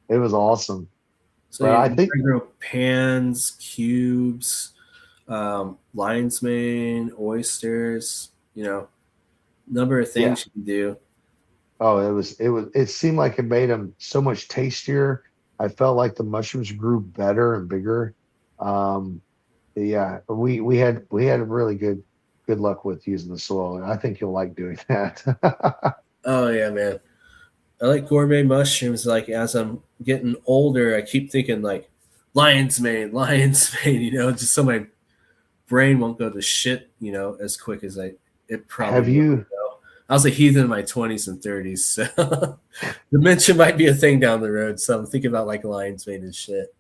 It was awesome. So But I you think, can grow pans, cubes, lion's mane, oysters, number of yeah. things you can do. Oh, it seemed like it made them so much tastier. I felt like the mushrooms grew better and bigger. Um, yeah, we had really good luck with using the soil, and I think you'll like doing that. Oh yeah, man. I like gourmet mushrooms. Like as I'm getting older, I keep thinking like lion's mane, lion's mane. Just so my brain won't go to shit. As quick as it probably Have would. you I was a heathen in my 20s and 30s, so dementia might be a thing down the road. So I'm thinking about like lion's mane and shit.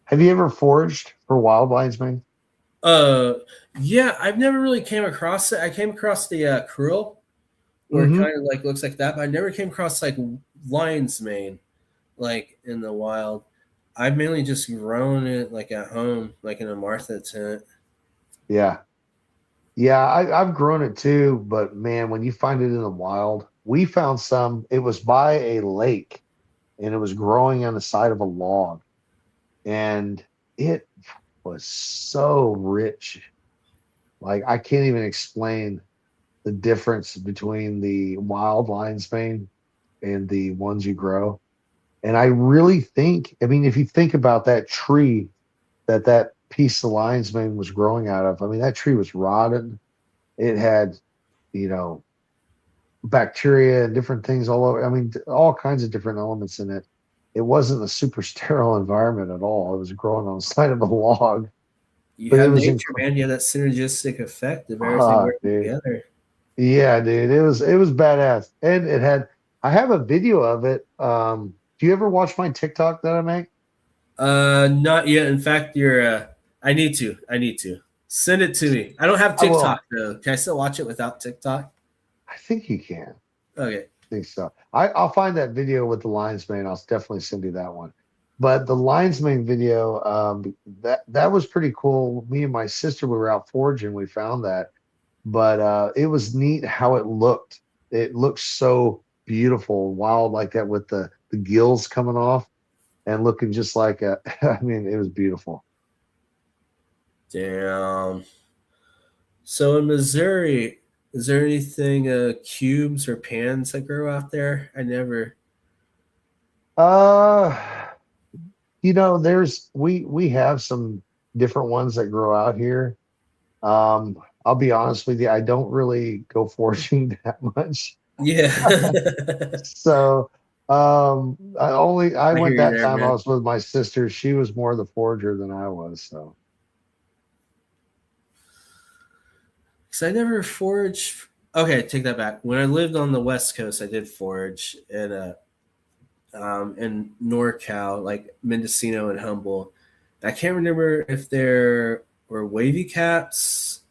have you ever foraged for wild lion's mane? Uh, yeah, I've never really came across it. I came across the krill, where it Mm-hmm. kind of like looks like that, but I never came across like lion's mane, like in the wild. I've mainly just grown it like at home, like in a Martha tent. Yeah. Yeah, I've grown it too, but man, when you find it in the wild, we found some. It was by a lake and it was growing on the side of a log, and it was so rich. Like I can't even explain the difference between the wild lion's mane and the ones you grow. And I really think, I mean, if you think about that tree that piece of lion's mane was growing out of, I mean, that tree was rotted. It had, you know, bacteria and different things all over. I mean, all kinds of different elements in it. It wasn't a super sterile environment at all. It was growing on the side of a log, You but it have was nature, incredible. man. You have that synergistic effect of everything Ah, working dude. together. Yeah, dude. It was badass. And it had I have a video of it. Do you ever watch my TikTok that I make? Not yet. In fact, you're. I need to. I need to send it to me. I don't have I will. TikTok though. Can I still watch it without TikTok? I think you can. Okay. I think so. I'll find that video with the lion's mane. I'll definitely send you that one. But the lion's mane video, that was pretty cool. Me and my sister, we were out foraging. We found that, but it was neat how it looked. It looked so beautiful, wild like that, with the gills coming off and looking just like a. I mean, it was beautiful. Damn. So in Missouri, is there anything cubes or pans that grow out there? I never. Uh, we have some different ones that grow out here. I'll be honest with you, I don't really go foraging that much. Yeah. So I I hear went you that there, time I man. was with my sister. She was more the forager than I was. So Because I never foraged. Okay, take that back. When I lived on the West Coast, I did forage in NorCal, like Mendocino and Humboldt. I can't remember if there were wavy caps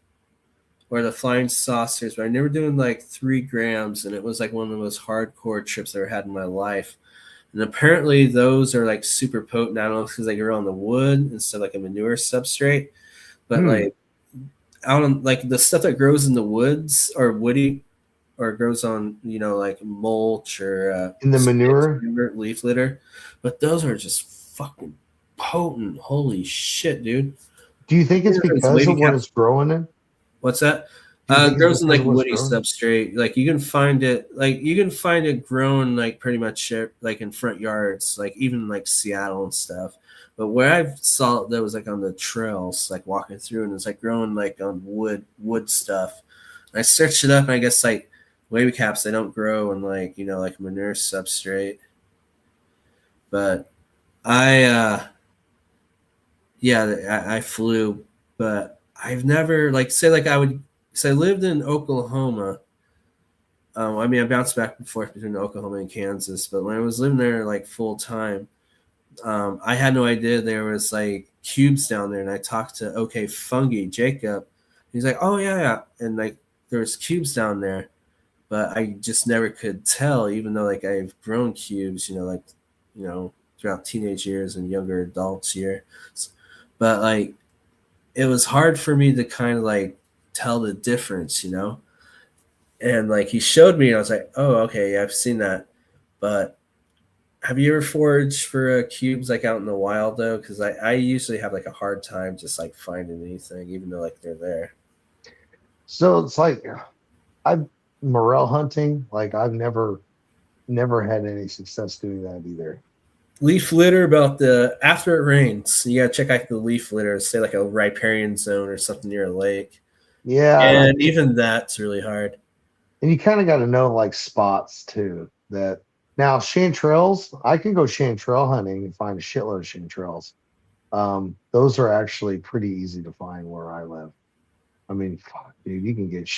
or the flying saucers, but I remember doing like 3 grams, and it was like one of the most hardcore trips I ever had in my life. And apparently, those are like super potent. I don't know because they grow on the wood instead of like a manure substrate, but hmm, like I don't like the stuff that grows in the woods or woody or grows on like mulch or in the manure, leaf litter, but those are just fucking potent. Holy shit, dude! do you think it's Those because wavy of what caps. it's growing in? What's that? Do you think It it's grows in because like of what it's woody growing? substrate. Like you can find it grown like pretty much like in front yards, like even like Seattle and stuff. But where I saw it, that was like on the trails, like walking through, and it's like growing like on wood stuff. And I searched it up, and I guess like wavy caps they don't grow in like like manure substrate. But I yeah, I flew, but I've never like say like I would say I lived in Oklahoma. I mean, I bounced back and forth between Oklahoma and Kansas, but when I was living there like full time, I had no idea there was like cubes down there. And I talked to OK Fungi Jacob. He's like, "Oh yeah, yeah," and like there's cubes down there, but I just never could tell, even though like I've grown cubes, like throughout teenage years and younger adults years, but like it was hard for me to kind of like tell the difference. And like he showed me, and I was like, "Oh, okay, yeah, I've seen that." But have you ever foraged for cubes like out in the wild though? Because I usually have like a hard time just like finding anything, even though like they're there. So it's like I've morel hunting. Like I've never had any success doing that either. Leaf litter about the after it rains. You gotta check out the leaf litter, say like a riparian zone or something near a lake. Yeah, And even that's really hard. and you kind of got to know like spots too. That now chanterelles, I can go chanterelle hunting and find a shitload of chanterelles. Those are actually pretty easy to find where I live. I mean, fuck, dude, you can get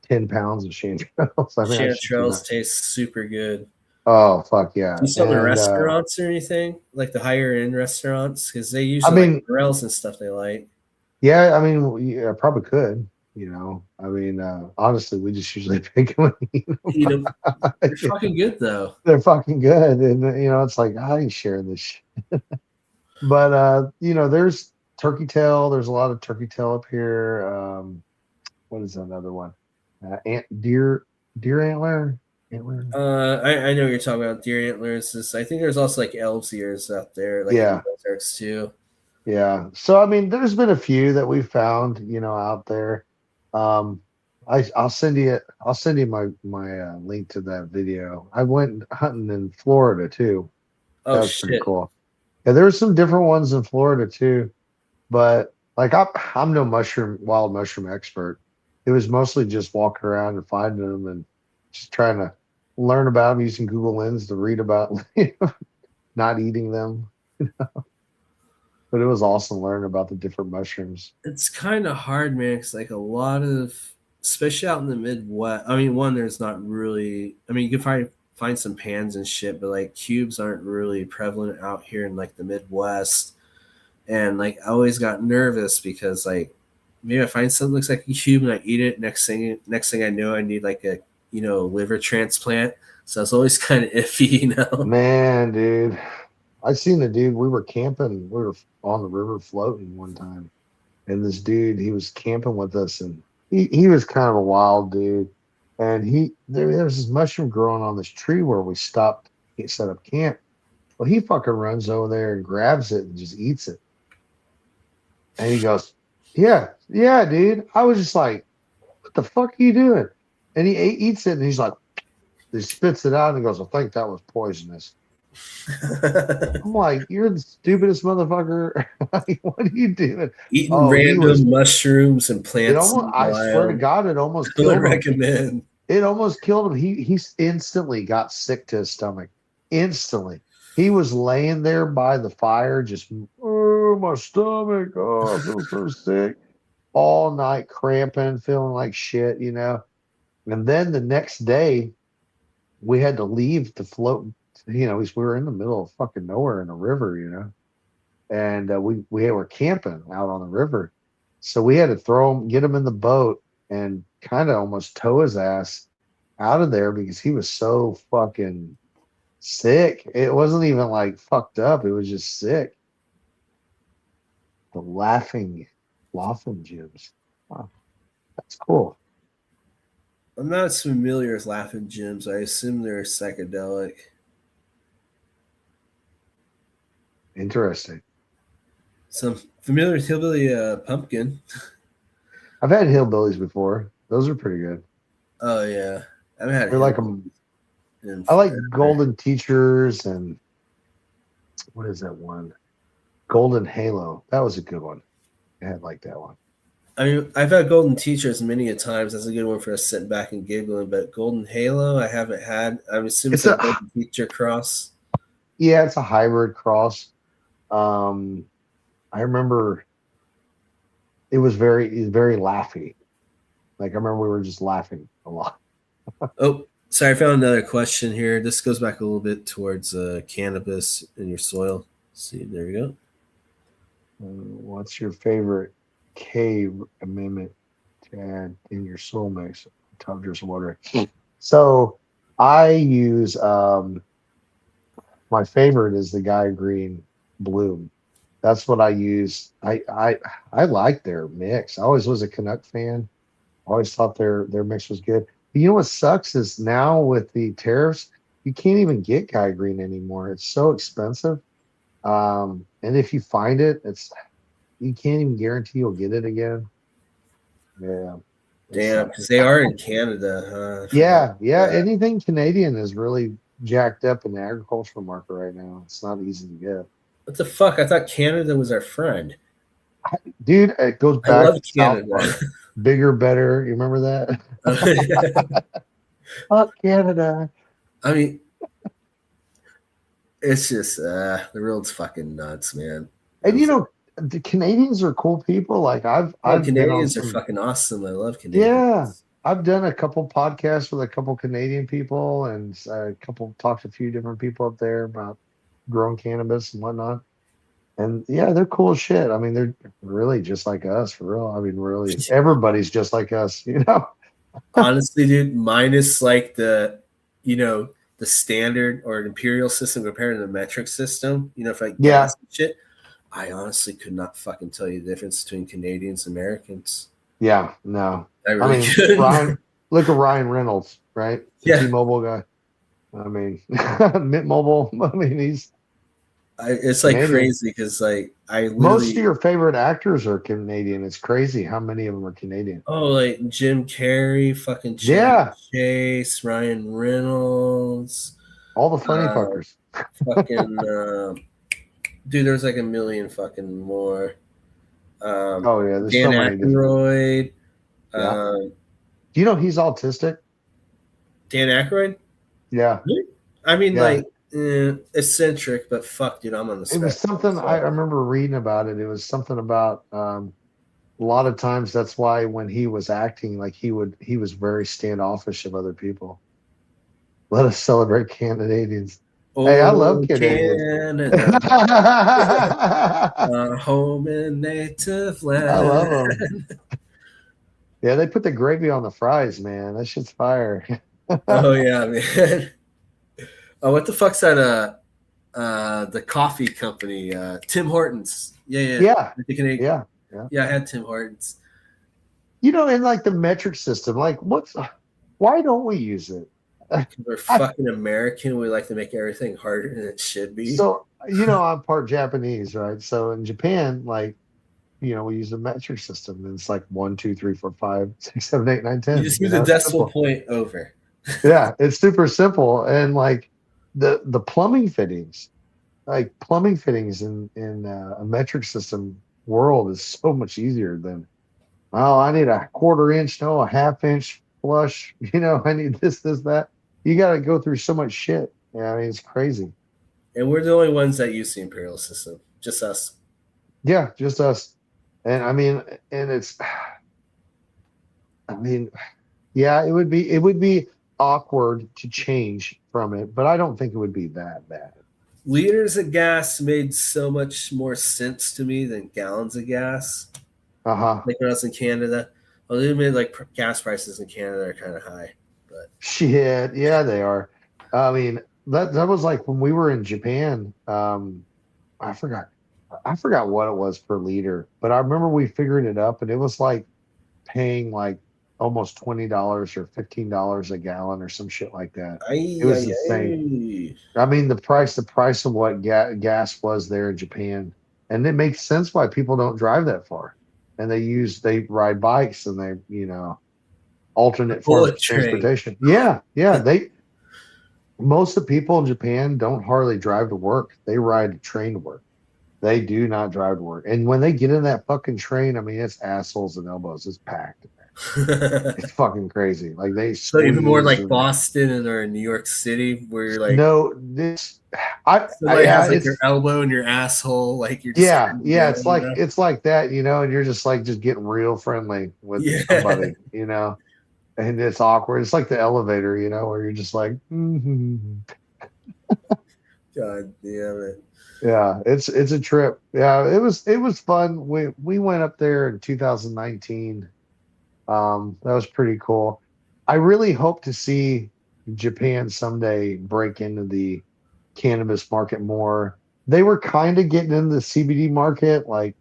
10 pounds of chanterelles. I mean, I should do Chanterelles that. taste super good. Oh, fuck yeah. Do you sell in And restaurants or anything? Like the higher end restaurants? Because they I usually like mean, morels and stuff they like. yeah, I mean, yeah, I probably could. I mean, honestly, we just usually pick them and eat Eat them. They're them. fucking good though. They're fucking good. And, it's like, I ain't sharing this shit. But, there's turkey tail. There's a lot of turkey tail up here. What is another one? Deer antler. I know what you're talking about. Deer antlers. I think there's also like elves ears out there, like in Yeah. the deserts too. Yeah. So I mean, there's been a few that we found, out there. Um, I'll send you my link to that video. I went hunting in Florida too. That Oh was pretty shit! cool. Yeah, there were some different ones in Florida too, but like I'm no wild mushroom expert. It was mostly just walking around and finding them and just trying to learn about them using Google Lens to read about not eating them. But it was awesome learning about the different mushrooms. It's kind of hard, man. Cause like a lot of, especially out in the Midwest. I mean, one there's not really. I mean, you can find some pans and shit, but like cubes aren't really prevalent out here in like the Midwest. And like I always got nervous because like maybe I find something that looks like a cube and I eat it. Next thing I know, I need like a liver transplant. So it's always kind of iffy. Man, dude, I seen a dude. We were camping. We were on the river floating one time, and this dude, he was camping with us, and he was kind of a wild dude. And there was this mushroom growing on this tree where we stopped, set up camp. Well, he fucking runs over there and grabs it and just eats it. And he goes, "Yeah, yeah, dude." I was just like, "What the fuck are you doing?" And he eats it, and he's like, he spits it out, and he goes, "I think that was poisonous." I'm like, "You're the stupidest motherfucker." What are you doing? Eating Oh, random mushrooms and it plants. almost, I swear to God, it almost I would killed him. recommend. It almost killed him. He instantly got sick to his stomach. Instantly. He was laying there by the fire, just, oh, my stomach. Oh, I feel so sick. All night cramping, feeling like shit. And then the next day, we had to leave to float. We were in the middle of fucking nowhere in a river. And we were camping out on the river. So we had to get him in the boat and kind of almost tow his ass out of there because he was so fucking sick. It wasn't even like fucked up. It was just sick. The laughing gyms. Wow, that's cool. I'm not as familiar with laughing gyms. I assume they're psychedelic. Interesting. Some familiar with hillbilly pumpkin. I've had hillbillies before. Those are pretty good. Oh yeah, I've had. They're like them. I like golden teachers and what is that one? Golden Halo. That was a good one. I had like that one. I mean, I've had golden teachers many a times. That's a good one for us sitting back and giggling. But golden halo, I haven't had. I'm assuming it's a golden teacher cross. Yeah, it's a hybrid cross. I remember it was very laughy. Like I remember we were just laughing a lot. Oh, sorry, I found another question here. This goes back a little bit towards cannabis in your soil. See, there we go. What's your favorite K amendment to add in your soil mix? Tom just wondering. So I use my favorite is the Guy Green Bloom. That's what I use. I like their mix. I always was a Canuck fan. Always thought their mix was good. But you know what sucks is now with the tariffs, you can't even get Guy Green anymore. It's so expensive. And if you find it, you can't even guarantee you'll get it again. Yeah. Damn, because they are in Canada. Yeah. Anything Canadian is really jacked up in the agricultural market right now. It's not easy to get. What the fuck? I thought Canada was our friend. Dude, it goes I back love to South Canada. Park. Bigger, better. You remember that? Fuck Canada. I mean, it's just the world's fucking nuts, man. And you know, the Canadians are cool people. Like I've Canadians are fucking awesome. I love Canadians. Yeah, I've done a couple podcasts with a couple Canadian people, and talked to a few different people up there about growing cannabis and whatnot. And yeah, they're cool as shit. I mean, they're really just like us, for real. I mean, really, everybody's just like us, you know. Honestly, dude, minus like the standard or imperial system compared to the metric system, if I gas and shit, I honestly could not fucking tell you the difference between Canadians and Americans. Yeah, no. I mean, look at Ryan Reynolds, right? The T-Mobile guy. I mean, Mint Mobile. I mean, it's like Canadian. Crazy because like most of your favorite actors are Canadian. It's crazy how many of them are Canadian. Oh, like Jim Carrey, fucking Chase, Ryan Reynolds, all the funny fuckers. Fucking dude, there's like a million fucking more. There's Dan Aykroyd. Do you know he's autistic? Dan Aykroyd? Yeah. I mean, like eccentric, but fuck, dude, I'm on the spectrum. It was something I remember reading about it. It was something about a lot of times that's why when he was acting, like he was very standoffish of other people. Let us celebrate Canadians. Hey, I love Canadians. Our home and native land. I love them. Yeah, they put the gravy on the fries, man. That shit's fire. Oh yeah, man. Oh, what the fuck's that? The coffee company, Tim Hortons. Yeah. I had Tim Hortons. You know, in like the metric system, like why don't we use it? We're fucking American. We like to make everything harder than it should be. So, I'm part Japanese, right? So in Japan, like, we use a metric system, and it's like 1, 2, 3, 4, 5, 6, 7, 8, 9, 10. You just use a decimal point over. Yeah, it's super simple. And like the plumbing fittings, in a metric system world is so much easier than, I need a 1/4 inch, no, a 1/2 inch flush. I need this, that. You got to go through so much shit. Yeah, I mean, it's crazy. And we're the only ones that use the imperial system. Just us. Yeah, just us. And I mean, it would be awkward to change from it, but I don't think it would be that bad. Liters of gas made so much more sense to me than gallons of gas. Like when I was in Canada. Well, they made like gas prices in Canada are kind of high, but shit, yeah, they are. I mean, that was like when we were in Japan. I forgot what it was per liter, but I remember we figured it up, and it was like paying like almost $20 or $15 a gallon or some shit like that. It was insane. I mean, the price of what gas was there in Japan, and it makes sense why people don't drive that far. And they ride bikes, and they, alternate forms of transportation. Yeah. Most of the people in Japan don't hardly drive to work. They ride a train to work. They do not drive to work. And when they get in that fucking train, I mean, it's assholes and elbows. It's packed. It's fucking crazy. Like they So even more squeeze like and Boston or New York City, where you're like no, this I somebody yeah, has like your elbow in your asshole, like you're just getting yeah, grilled, you know? it's like that, you know, and you're just like just getting real friendly with Yeah. somebody, you know, and it's awkward. It's like the elevator, you know, where you're just like, God damn it. yeah, it's a trip. Yeah, it was fun. We went up there in 2019. That was pretty cool. I really hope to see Japan someday break into the cannabis market more. They were kind of getting into the CBD market like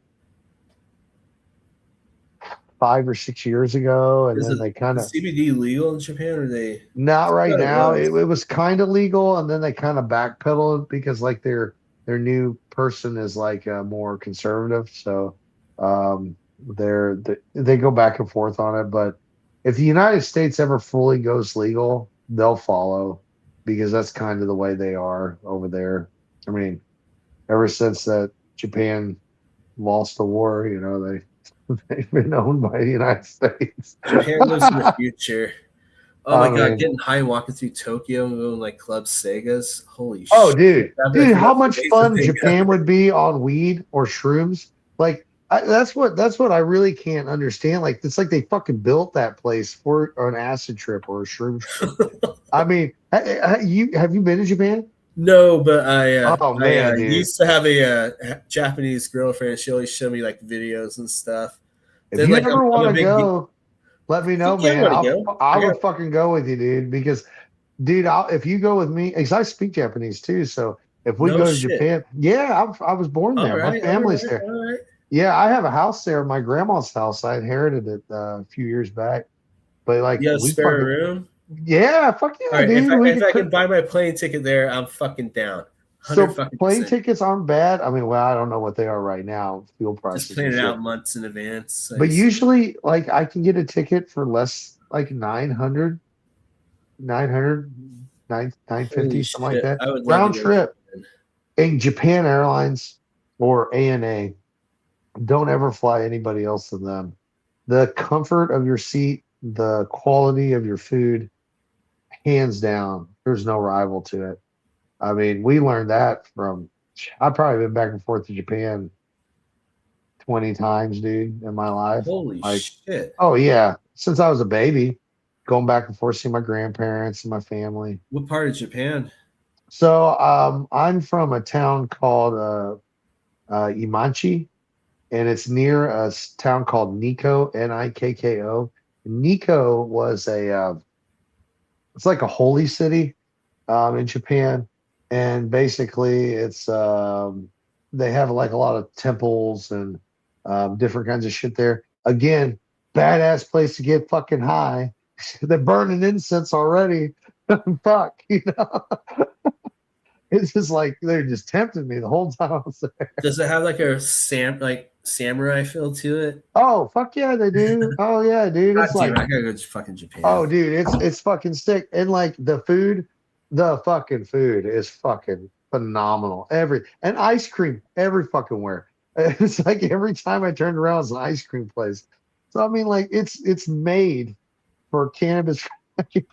5 or 6 years ago, and Is then it they kind is of CBD legal in Japan or they not I right thought it now. It was. was kind of legal, and then they kind of backpedaled because like their new person is like more conservative, so they go back and forth on it. But if the United States ever fully goes legal, they'll follow because that's kind of the way they are over there. I mean, ever since that Japan lost the war, you know, they've been owned by the United States. Japan lives in the future. Oh my I god, mean, getting high walking through Tokyo and going like Club Segas. Holy oh, shit. That'd be like dude, the how most much amazing fun thing Japan ever. would be on weed or shrooms? Like, that's what I really can't understand. Like, it's like they fucking built that place for an acid trip or a shroom trip. I mean, you have you been to Japan? No, but Oh man, dude, used to have a Japanese girlfriend. She always showed me like videos and stuff. if Then you like ever I'm want a to big go, let me fuck know, yeah, I man. want to go. I I got would fucking go with you, dude. Because, if you go with me, because I speak Japanese too, so if we no go to shit. Japan, yeah, I was born All there. My right, all family's right, there. all right. Yeah, I have a house there, my grandma's house. I inherited it a few years back. But like You have a we spare fucking room? yeah, fuck All yeah, right, dude. We if could I cook. can buy my plane ticket there, I'm fucking down. 100 So fucking plane percent. tickets aren't bad. I mean, well, I don't know what they are right now, fuel Just prices plan and it shit. out months in advance, I But assume. usually like I can get a ticket for less like 900, 900, 950, Holy something like shit. that. I would love to Round go to trip. Japan. And Japan Airlines or ANA, don't ever fly anybody else than them. The comfort of your seat, the quality of your food, hands down, there's no rival to it. I mean, we learned that from, I've probably been back and forth to Japan 20 times, dude, in my life. Holy Like, shit. oh, yeah, since I was a baby, going back and forth, seeing my grandparents and my family. What part of Japan? So, I'm from a town called Imanchi, and it's near a town called Nikko, Nikko. Nikko was it's like a holy city in Japan, and basically they have like a lot of temples and different kinds of shit there. Again, badass place to get fucking high. They're burning incense already. Fuck, you know. It's just like they're just tempting me the whole time I was there. Does it have like a samurai feel to it? Oh fuck yeah, they do. Oh yeah, dude. God It's damn it, like I gotta go to fucking Japan. oh, dude, it's fucking sick. And like the fucking food is fucking phenomenal. And ice cream every fucking where. It's like every time I turned around, it's an ice cream place. So I mean, like it's made for cannabis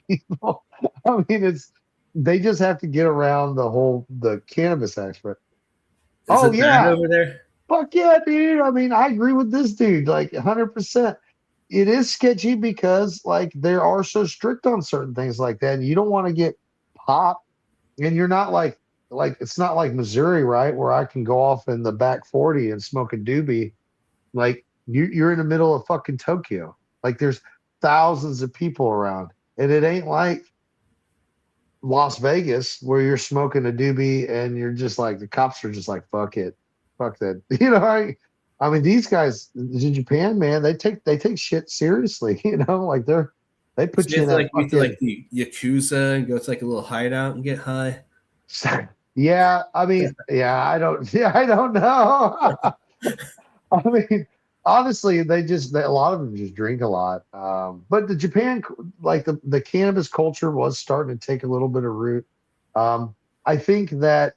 people. I mean, it's they just have to get around the cannabis aspect. Is Oh it bad yeah, over there? fuck yeah, dude. I mean, I agree with this dude like 100%. It is sketchy because like they are so strict on certain things like that, and you don't want to get popped. And you're not like it's not like Missouri, right, where I can go off in the back 40 and smoke a doobie. Like you're in the middle of fucking Tokyo. Like there's thousands of people around, and it ain't like Las Vegas where you're smoking a doobie and you're just like the cops are just like fuck it, fuck that. You know, I mean these guys in Japan, man, they take shit seriously. You know, like they So put you you have in to that like meet to fucking like the Yakuza and go to like a little hideout and get high. yeah. I mean, yeah, I don't yeah, I don't know. I mean, honestly, a lot of them just drink a lot. But the Japan, like the cannabis culture was starting to take a little bit of root. Um, I think that,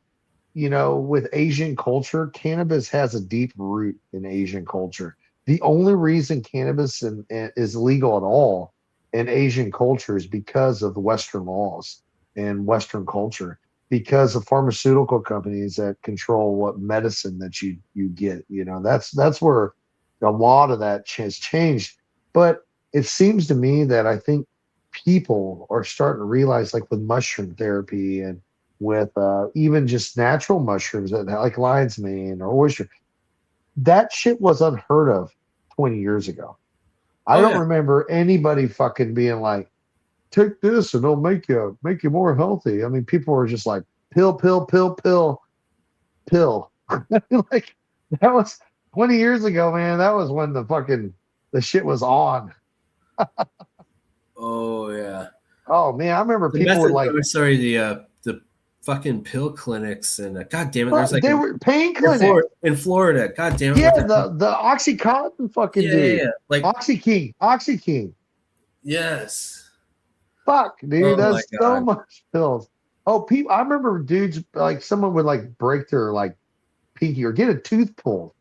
you know, with Asian culture, cannabis has a deep root in Asian culture. The only reason cannabis is legal at all in Asian culture is because of the Western laws and Western culture, because of pharmaceutical companies that control what medicine that you get. You know, that's where a lot of that has changed. But it seems to me that I think people are starting to realize, like with mushroom therapy and with even just natural mushrooms like lion's mane or oyster, that shit was unheard of 20 years ago. I Oh don't yeah. remember anybody fucking being like, take this and it'll make you more healthy. I mean, people were just like pill, pill, pill, pill, pill. Like that was 20 years ago, man. That was when the shit was on. Oh yeah. Oh man, I remember The people were method, like, or sorry, the fucking pill clinics and god damn it, there's fuck, like they a were pain clinic. In Florida. God damn it, Yeah, what the the Oxycontin fucking dude. like Oxy King. Oxy King. yes. Fuck, dude, Oh my that's so god. much pills. Oh, people, I remember dudes like someone would like break their like pinky or get a tooth pulled,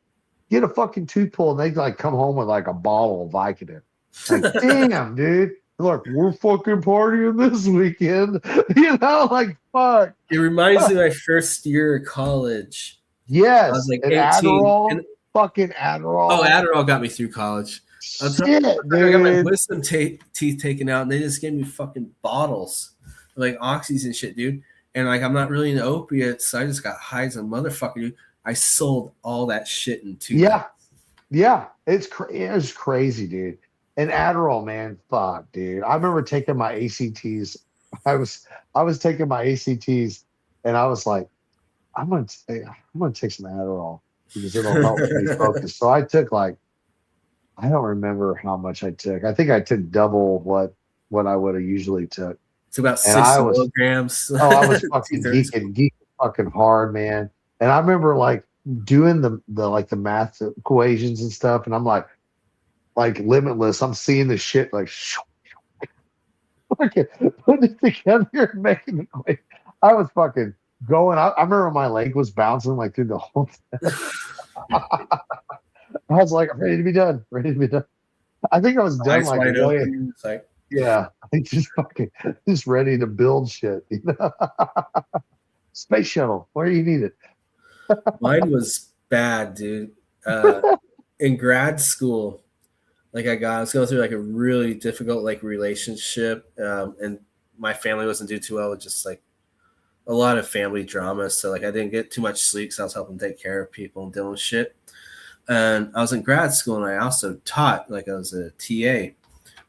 get a fucking tooth pulled, and they'd like come home with like a bottle of Vicodin. Like, damn, dude. Look, we're fucking partying this weekend. You know, like fuck. It reminds me of my first year of college. I was Yes, like and 18, Adderall, and fucking oh, Adderall. Adderall got me through college. Shit, I got my dude. wisdom teeth taken out, and they just gave me fucking bottles, like oxys and shit, dude. And like, I'm not really into opiates, so I just got high as a motherfucker, dude. I sold all that shit in 2 days. Yeah, yeah, it's crazy, dude. And Adderall, man, fuck, dude. I remember taking my ACTs. I was taking my ACTs, and I was like, I'm gonna take some Adderall because it'll help me focus. So I took like I don't remember how much I took. I think I took double what I would have usually took. It's about And I 60 was milligrams. I was Two fucking thirds. geeking fucking hard, man. And I remember like doing the like the math equations and stuff, and I'm like limitless. I'm seeing the shit like fucking putting it together and making it quick. I was fucking going. I remember my leg was bouncing like through the whole. I was like, I'm ready to be done. Ready to be done. I think I was done Eyes like wide way. open. It's like Yeah, I just fucking just ready to build shit. You know? Space shuttle, where you need it. mine was bad, dude. In grad school, like I was going through like a really difficult like relationship, and my family wasn't doing too well with just like a lot of family drama. So like I didn't get too much sleep because I was helping take care of people and dealing with shit. And I was in grad school and I also taught, like I was a TA.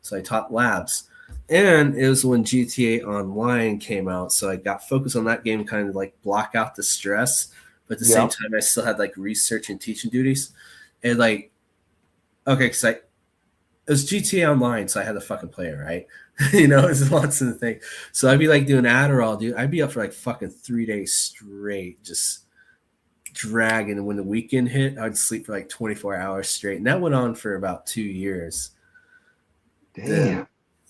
So I taught labs. And it was when GTA Online came out. So I got focused on that game, kind of like block out the stress. But at the same Yeah, time, I still had like research and teaching duties. And like, okay, because it was GTA Online, so I had to fucking play it, right? You know, it's lots of the thing. So I'd be like doing Adderall, dude. I'd be up for like fucking 3 days straight, just dragging. And when the weekend hit, I'd sleep for like 24 hours straight. And that went on for about 2 years. And damn,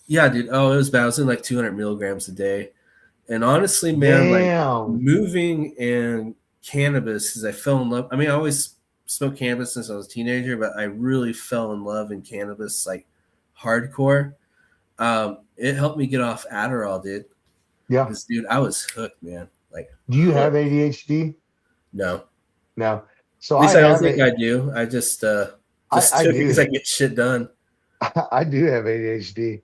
yeah, dude. Oh, it was bad. I was in like 200 milligrams a day. And honestly, man, like damn, moving and cannabis, because I fell in love. I mean, I always smoked cannabis since I was a teenager, but I really fell in love in cannabis like hardcore. It helped me get off Adderall, dude. yeah. Because, dude, I was hooked, man. Like, Do you have hooked. ADHD? No. No. So At I least I don't have think it. I do. I just I took it because do. I get shit done. I do have ADHD.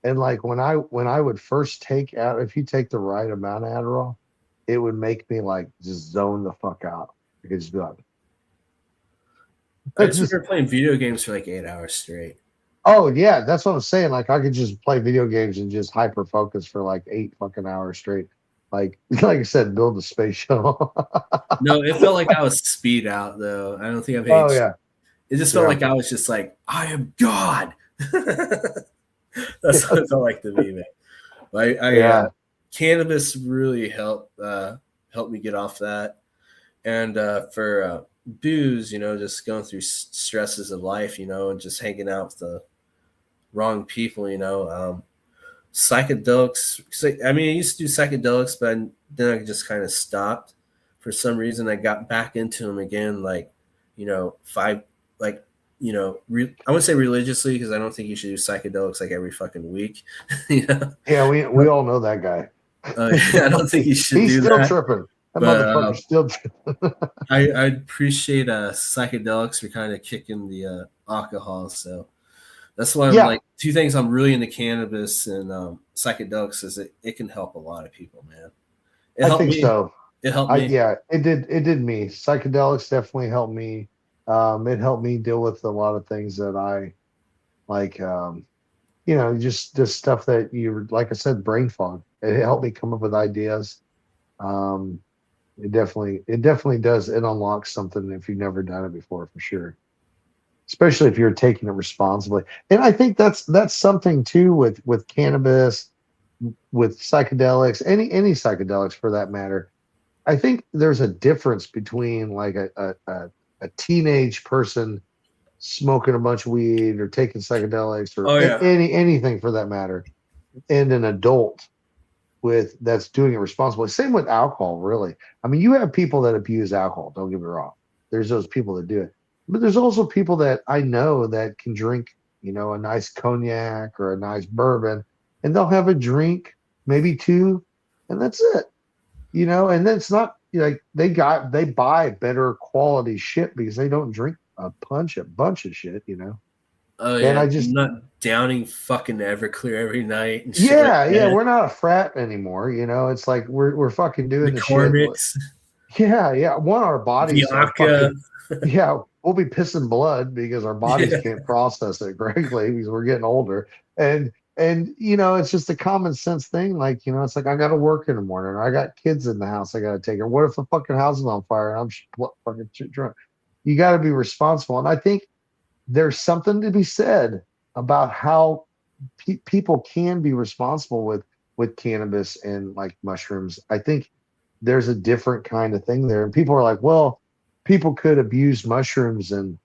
And like when I would first take out, if you take the right amount of Adderall, it would make me like just zone the fuck out. I could just be like, I just just remember playing video games for like 8 hours straight. oh yeah, that's what I'm saying. Like I could just play video games and just hyper focus for like 8 fucking hours straight. Like I said, build a space shuttle. No, it felt like I was speed out though. I don't think I've Oh aged. yeah, It just felt yeah, like I was just like, I am God. That's what it felt like to me, man. yeah, Cannabis really helped me get off that, and for booze, you know, just going through stresses of life, you know, and just hanging out with the wrong people, you know. Psychedelics. I mean, I used to do psychedelics, but then I just kind of stopped. For some reason, I got back into them again, like, you know, like you know, I wouldn't say religiously because I don't think you should do psychedelics like every fucking week. You know, Yeah, we all know that guy. I don't think you should He's do still that. tripping. That But motherfucker's still tripping. I appreciate psychedelics for kind of kicking the alcohol. So that's why I'm Yeah, like two things I'm really into cannabis and psychedelics is it can help a lot of people, man. It I helped think me. so. It helped me. Yeah, it did me. Psychedelics definitely helped me. It helped me deal with a lot of things that I like. Just stuff that you, like I said, brain fog. It helped me come up with ideas. Um, it definitely does. It unlocks something if you've never done it before, for sure. Especially if you're taking it responsibly. And I think that's something too with cannabis, with psychedelics, any psychedelics for that matter. I think there's a difference between like a teenage person smoking a bunch of weed or taking psychedelics or Oh yeah. anything for that matter, and an adult with that's doing it responsibly. Same with alcohol, really. I mean, you have people that abuse alcohol. Don't get me wrong. There's those people that do it, but there's also people that I know that can drink, a nice cognac or a nice bourbon, and they'll have a drink, maybe two, and that's it. And then it's not like they buy better quality shit because they don't drink a bunch of shit. Oh And yeah. I I'm just not downing fucking Everclear every night and shit like yeah, that. we're not a frat anymore. It's like we're fucking doing the shit. McCormick's, Yeah. One, our bodies are Bianca. fucking, yeah, we'll be pissing blood because our bodies Yeah. can't process it correctly because we're getting older. And it's just a common sense thing. Like, it's like I got to work in the morning. Or I got kids in the house I got to take care. What if the fucking house is on fire and I'm fucking drunk? You got to be responsible. And I think there's something to be said about how people can be responsible with cannabis and like mushrooms. I think there's a different kind of thing there, and people are like, well, people could abuse mushrooms and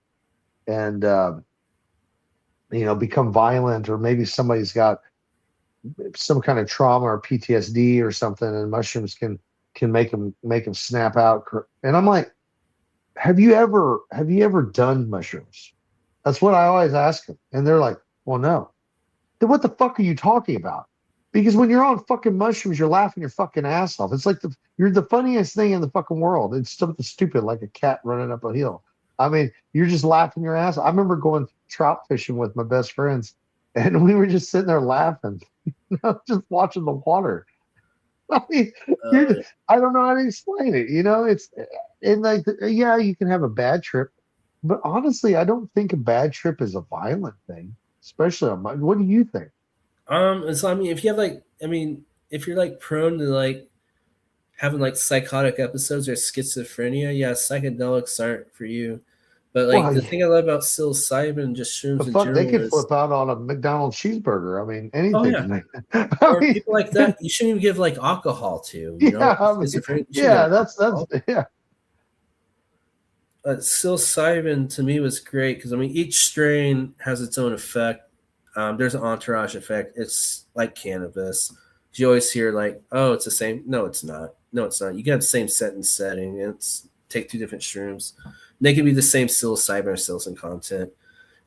become violent, or maybe somebody's got some kind of trauma or PTSD or something, and mushrooms can make them snap out. And I'm like, have you ever done mushrooms? That's what I always ask them, and they're like, well, no. Then what the fuck are you talking about? Because when you're on fucking mushrooms, you're laughing your fucking ass off. It's like you're the funniest thing in the fucking world. It's something stupid like a cat running up a hill. I mean, you're just laughing your ass. I remember going trout fishing with my best friends, and we were just sitting there laughing, just watching the water. I mean, Uh, I don't know how to explain it. It's and like, yeah, you can have a bad trip, but honestly, I don't think a bad trip is a violent thing, especially on my. What do you think? so I mean, if you have like, I mean, if you're like prone to like having like psychotic episodes or schizophrenia, yeah, psychedelics aren't for you. But like Well, the yeah, thing I love about psilocybin and just the shrooms in fuck, they general could is, flip out on a McDonald's cheeseburger. I mean, oh anything yeah, can make. I or mean, people like that, you shouldn't even give like alcohol to, you know, yeah, I mean, schizophrenia, you shouldn't yeah, give that's alcohol. yeah. Psilocybin to me was great because I mean each strain has its own effect. There's an entourage effect. It's like cannabis. You always hear like, oh, it's the same. No, it's not. No, it's not. You can have the same set and setting. It's take two different shrooms. They can be the same psilocybin or psilocin content,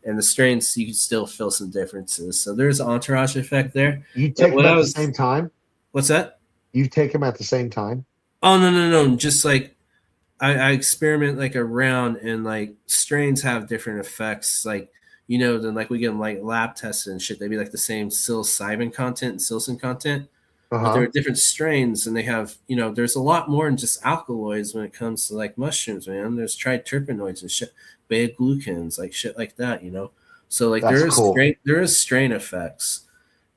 and the strains you can still feel some differences. So there's an entourage effect there. You But take what them I at the was, same time. what's that? You take them at the same time. Oh no, just like I experiment like around and like strains have different effects. Like, you know, then like we get them like lab tested and shit. They'd be like the same psilocybin content and psilocin content, Uh but there huh. are different strains and they have, you know, there's a lot more than just alkaloids when it comes to like mushrooms, man. There's triterpenoids and shit, beta glucans, like shit like that, you know. So like That's cool. there is strain effects,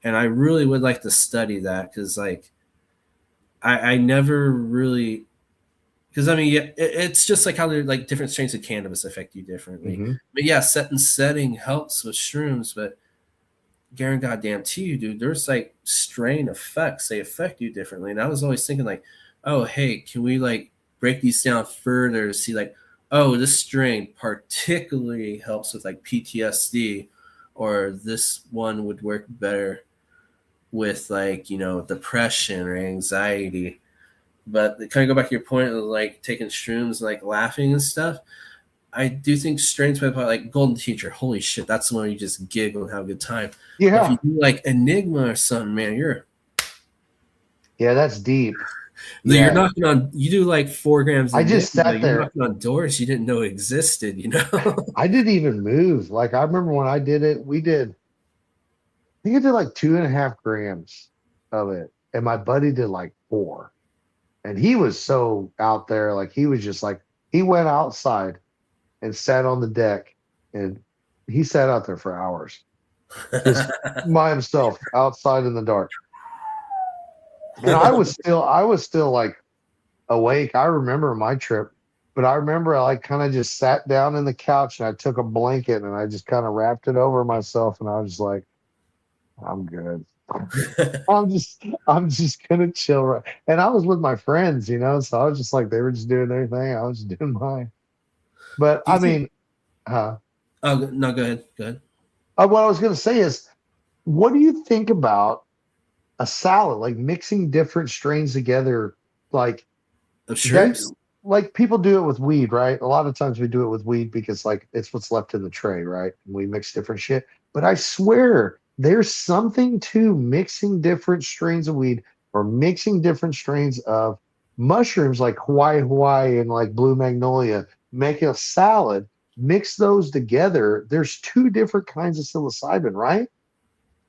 and I really would like to study that because like I never really because I mean, yeah, it's just like how they're like different strains of cannabis affect you differently. Hmm. But yeah, set and setting helps with shrooms, but guarantee goddamn to you, dude, there's like strain effects. They affect you differently. And I was always thinking like, oh, hey, can we like break these down further to see like, oh, this strain particularly helps with like PTSD, or this one would work better with like, you know, depression or anxiety. But kind of go back to your point of like taking shrooms, like laughing and stuff. I do think strains by like Golden Teacher. Holy shit, that's the one you just giggle and have a good time. But if you Yeah. do like Enigma or something, man, Yeah, that's deep. you're Yeah. knocking on. You do like 4 grams I of just Enigma, sat you're there. knocking on doors you didn't know existed. You know. I didn't even move. Like I remember when I did it, I think I did like 2.5 grams of it. And my buddy did like 4. And he was so out there, like he was just like he went outside and sat on the deck and he sat out there for hours just by himself outside in the dark. And I was still like awake. I remember my trip, but I remember I like kind of just sat down in the couch and I took a blanket and I just kind of wrapped it over myself and I was just like, I'm good. I'm just gonna chill right. And I was with my friends, so I was just like they were just doing their thing. I was just doing mine. But Do I you think? mean, uh, Oh no, go ahead. Go ahead. what I was gonna say is, what do you think about a salad, like mixing different strains together, like Of that shrooms? like people do it with weed, right? A lot of times we do it with weed because like it's what's left in the tray, right? And we mix different shit. But I swear there's something to mixing different strains of weed or mixing different strains of mushrooms like Hawaii and like blue magnolia, make a salad, mix those together. There's two different kinds of psilocybin, right?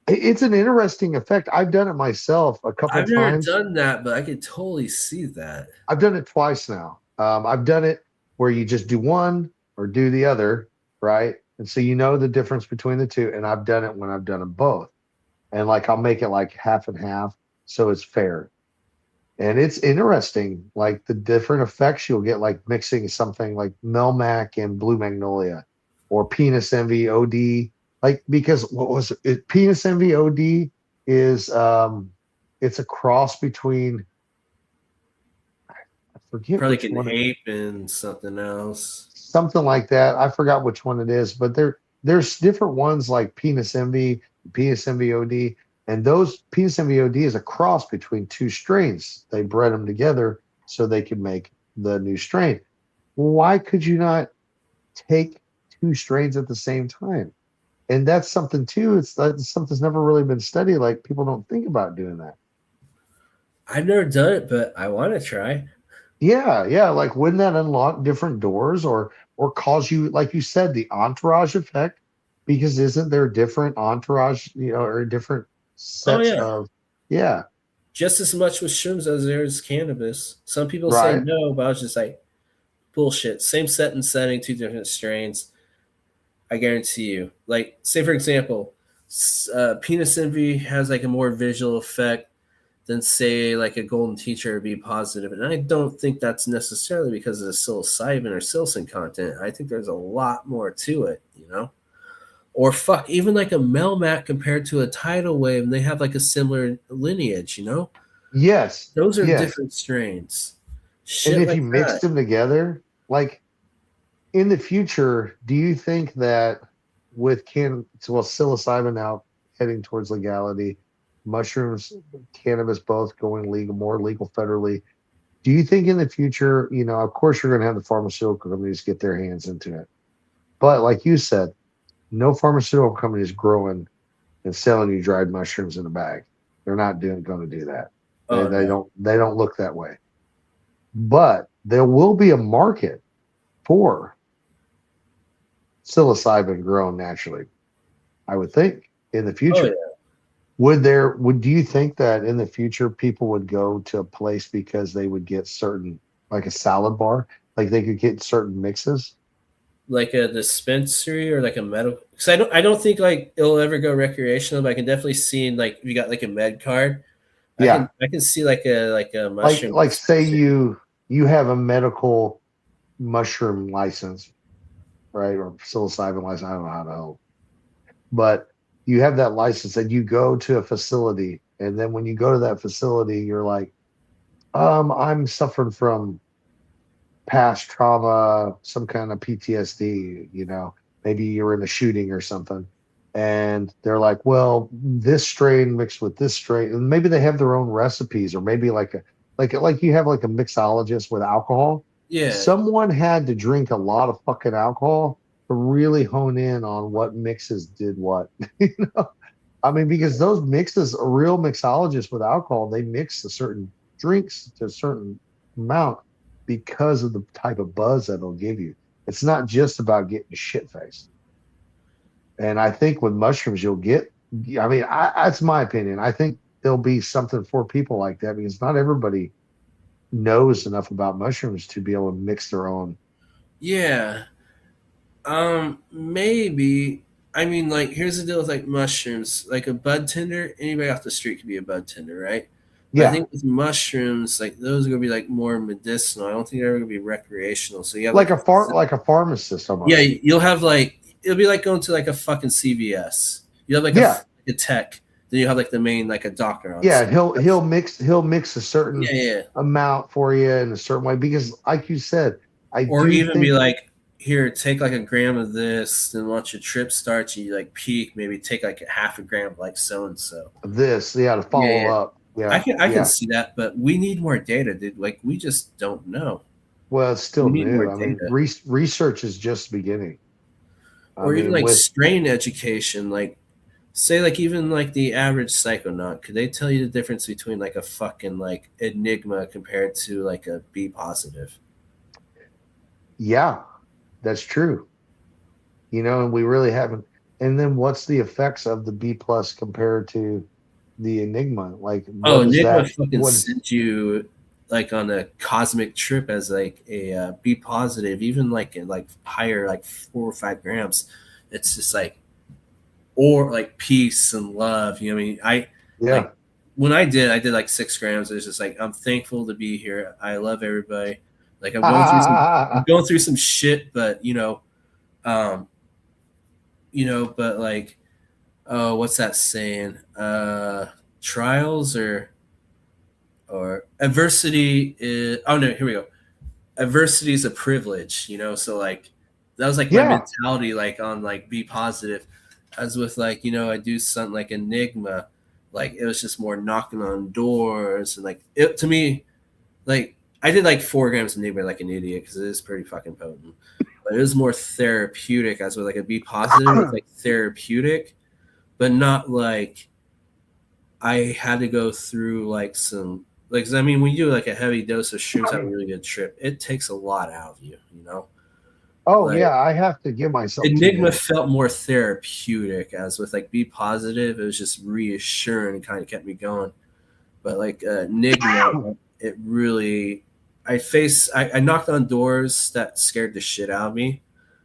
It's an interesting effect. I've done it myself a couple I've never times. done that, but I could totally see that. I've done it twice now. I've done it where you just do one or do the other, right? And so you know the difference between the two. And I've done it when I've done them both. And like I'll make it like half and half, so it's fair. And it's interesting, like the different effects you'll get, like mixing something like Melmac and Blue Magnolia, or Penis Envy OD. Like because what was it? Penis Envy OD is it's a cross between, I forget Probably like which an one. ape and something else. Something like that. I forgot which one it is, but there's different ones like Penis Envy OD, and those Penis Envy OD is a cross between two strains. They bred them together so they could make the new strain. Why could you not take two strains at the same time? And that's something too. That's something that's never really been studied. Like people don't think about doing that. I've never done it, but I want to try. Yeah, yeah. Like, wouldn't that unlock different doors or cause you, like you said, the entourage effect? Because isn't there different entourage, or different Oh sets yeah, of, yeah, just as much with shrooms as there is cannabis. Some people say right, no, but I was just like, bullshit. Same set and setting, two different strains. I guarantee you. Like, say for example, penis envy has like a more visual effect than say like a golden teacher would be positive. And I don't think that's necessarily because of the psilocybin or psilocin content. I think there's a lot more to it, you know? Or fuck, even like a Melmac compared to a tidal wave, and they have like a similar lineage, you know? yes, Those are yes. different strains. And Shit if like you mix that. them together, like in the future, do you think that with psilocybin now heading towards legality, mushrooms, cannabis both going legal, more legal federally, do you think in the future, of course you're going to have the pharmaceutical companies get their hands into it, but like you said, no pharmaceutical company is growing and selling you dried mushrooms in a bag. They're not going to do that. They, Oh they no. don't they don't look that way. But there will be a market for psilocybin grown naturally, I would think, in the Oh future. yeah. Would do you think that in the future people would go to a place because they would get certain, like a salad bar, like they could get certain mixes? Like a dispensary or like a medical, because I don't think like it'll ever go recreational, but I can definitely see like if you got like a med card, I can Yeah. I can see like a Like mushroom like say dispensary. you have a medical mushroom license, right? Or psilocybin license. I don't know how to help. But you have that license and you go to a facility, and then when you go to that facility, you're like, I'm suffering from past trauma, some kind of PTSD, maybe you were in a shooting or something. And they're like, well, this strain mixed with this strain, and maybe they have their own recipes, or maybe like you have like a mixologist with alcohol. Yeah. Someone had to drink a lot of fucking alcohol to really hone in on what mixes did what. You know, I mean, because those mixes, a real mixologist with alcohol, they mix a certain drinks to a certain amount because of the type of buzz that it'll give you. It's not just about getting shit faced. And I think with mushrooms, you'll get, I mean, that's my opinion. I think there'll be something for people like that because not everybody knows enough about mushrooms to be able to mix their own. Yeah. Maybe. I mean, like, here's the deal with like mushrooms. Like a bud tender, anybody off the street can be a bud tender, right? But I Yeah. think with mushrooms, like those are gonna be like more medicinal. I don't think they're ever gonna be recreational. So you have like Like a pharmacist yeah, almost. you'll have like it'll be like going to like a fucking CVS. You have like Yeah. a tech, then you have like the main like a doctor on Yeah. site. He'll mix a certain Yeah, yeah. amount for you in a certain way because like you said, I Or do even be think like, here, take like a gram of this, then once your trip starts, you like peak, maybe take like a half a gram of like so and so. this, yeah, to Yeah, follow yeah. up. I Yeah. can Yeah. see that, but we need more data, dude. Like we just don't know. Well, it's We still need more new. I mean, data. research is just beginning. I Or even mean, like with strain education, like say like even like the average psychonaut, could they tell you the difference between like a fucking like enigma compared to like a B positive? yeah, that's true. And we really haven't. And then what's the effects of the B plus compared to the Enigma? Like, Oh, what is Enigma that? fucking What is, sent you like on a cosmic trip as like a B positive, even like like higher, like 4 or 5 grams. It's just like or like peace and love. You know what I mean? I yeah. like when I did like 6 grams. It was just like I'm thankful to be here. I love everybody. Like I'm going through some shit, but um, but like, oh, what's that saying? Trials or adversity is oh no, here we go. Adversity is a privilege, so like that was like my Yeah. mentality like on like be positive. As with like, I do something like Enigma, like it was just more knocking on doors and like it to me, like I did like 4 grams of Enigma like an idiot because it is pretty fucking potent. But it was more therapeutic as with like a be positive, it's like therapeutic, but not like I had to go through like some like 'cause I mean when you do like a heavy dose of shrooms have a really good trip, it takes a lot out of you. Oh, Like yeah. I have to give myself two Enigma days. felt more therapeutic as with like be positive, it was just reassuring and kind of kept me going. But like Enigma, it really I knocked on doors that scared the shit out of me,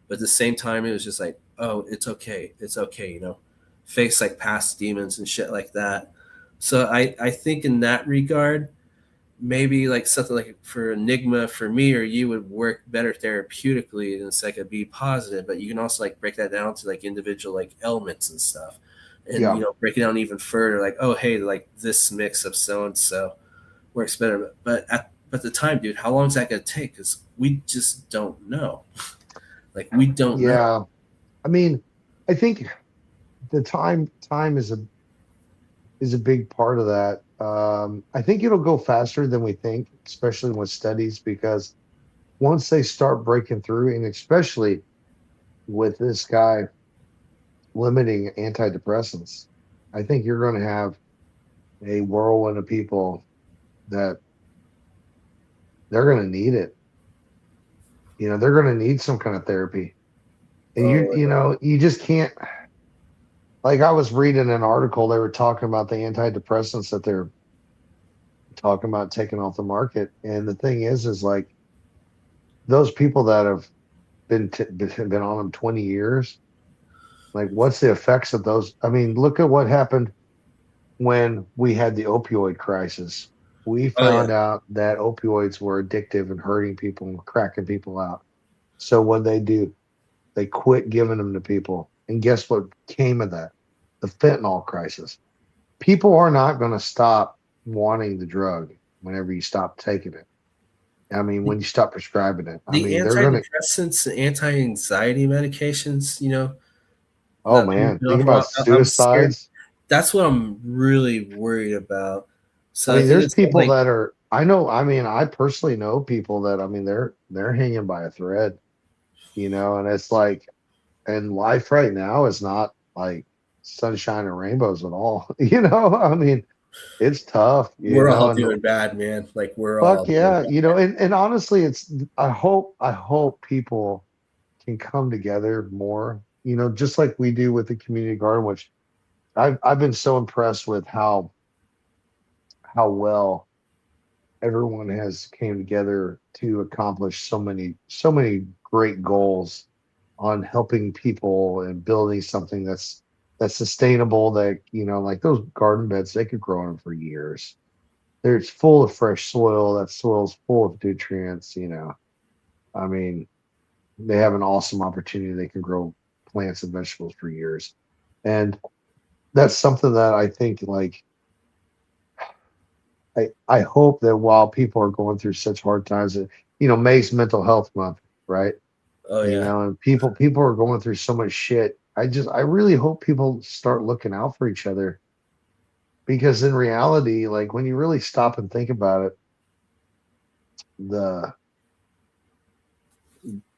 but at the same time it was just like, oh, it's okay, face like past demons and shit like that. So I think in that regard, maybe like something like for Enigma for me or you would work better therapeutically than it's like a B positive, but you can also like break that down to like individual like elements and stuff. And Yeah. break it down even further, like, oh hey, like this mix of so and so works better. But at the time, dude, how long is that gonna take? Because we just don't know. Like we don't know. Yeah. I mean, I think the time is a big part of that. I think it'll go faster than we think, especially with studies, because once they start breaking through, and especially with this guy limiting antidepressants, I think you're going to have a whirlwind of people that they're going to need it. They're going to need some kind of therapy. And Oh, you just can't, like I was reading an article, they were talking about the antidepressants that they're talking about taking off the market. And the thing is like those people that have been on them 20 years, like what's the effects of those? I mean, look at what happened when we had the opioid crisis. We oh yeah. found out that opioids were addictive and hurting people and cracking people out. So what they do, they quit giving them to people. And guess what came of that? The fentanyl crisis. People are not going to stop wanting the drug whenever you stop taking it. I mean, when you stop prescribing it. I The mean, they're going to, antidepressants, the anti-anxiety medications, oh that we've man, been on think for a about while, I'm scared. suicides. That's what I'm really worried about. I So I mean, think there's it's kind of people like that are, I know. I mean, I personally know people that, I mean, they're hanging by a thread, and it's like, and life right now is not like sunshine and rainbows at all. I mean, it's tough, We're all and doing bad, man. Like we're fuck all doing yeah, bad. and honestly, I hope people can come together more, just like we do with the community garden, which I've been so impressed with how well everyone has came together to accomplish so many great goals on helping people and building something that's sustainable, that like those garden beds, they could grow on for years. It's full of fresh soil. That soil's full of nutrients. I mean, they have an awesome opportunity. They can grow plants and vegetables for years, and that's something that I think, like, I hope that while people are going through such hard times, that May's Mental Health Month, right? Oh yeah. And people are going through so much shit. I really hope people start looking out for each other, because in reality, like, when you really stop and think about it, the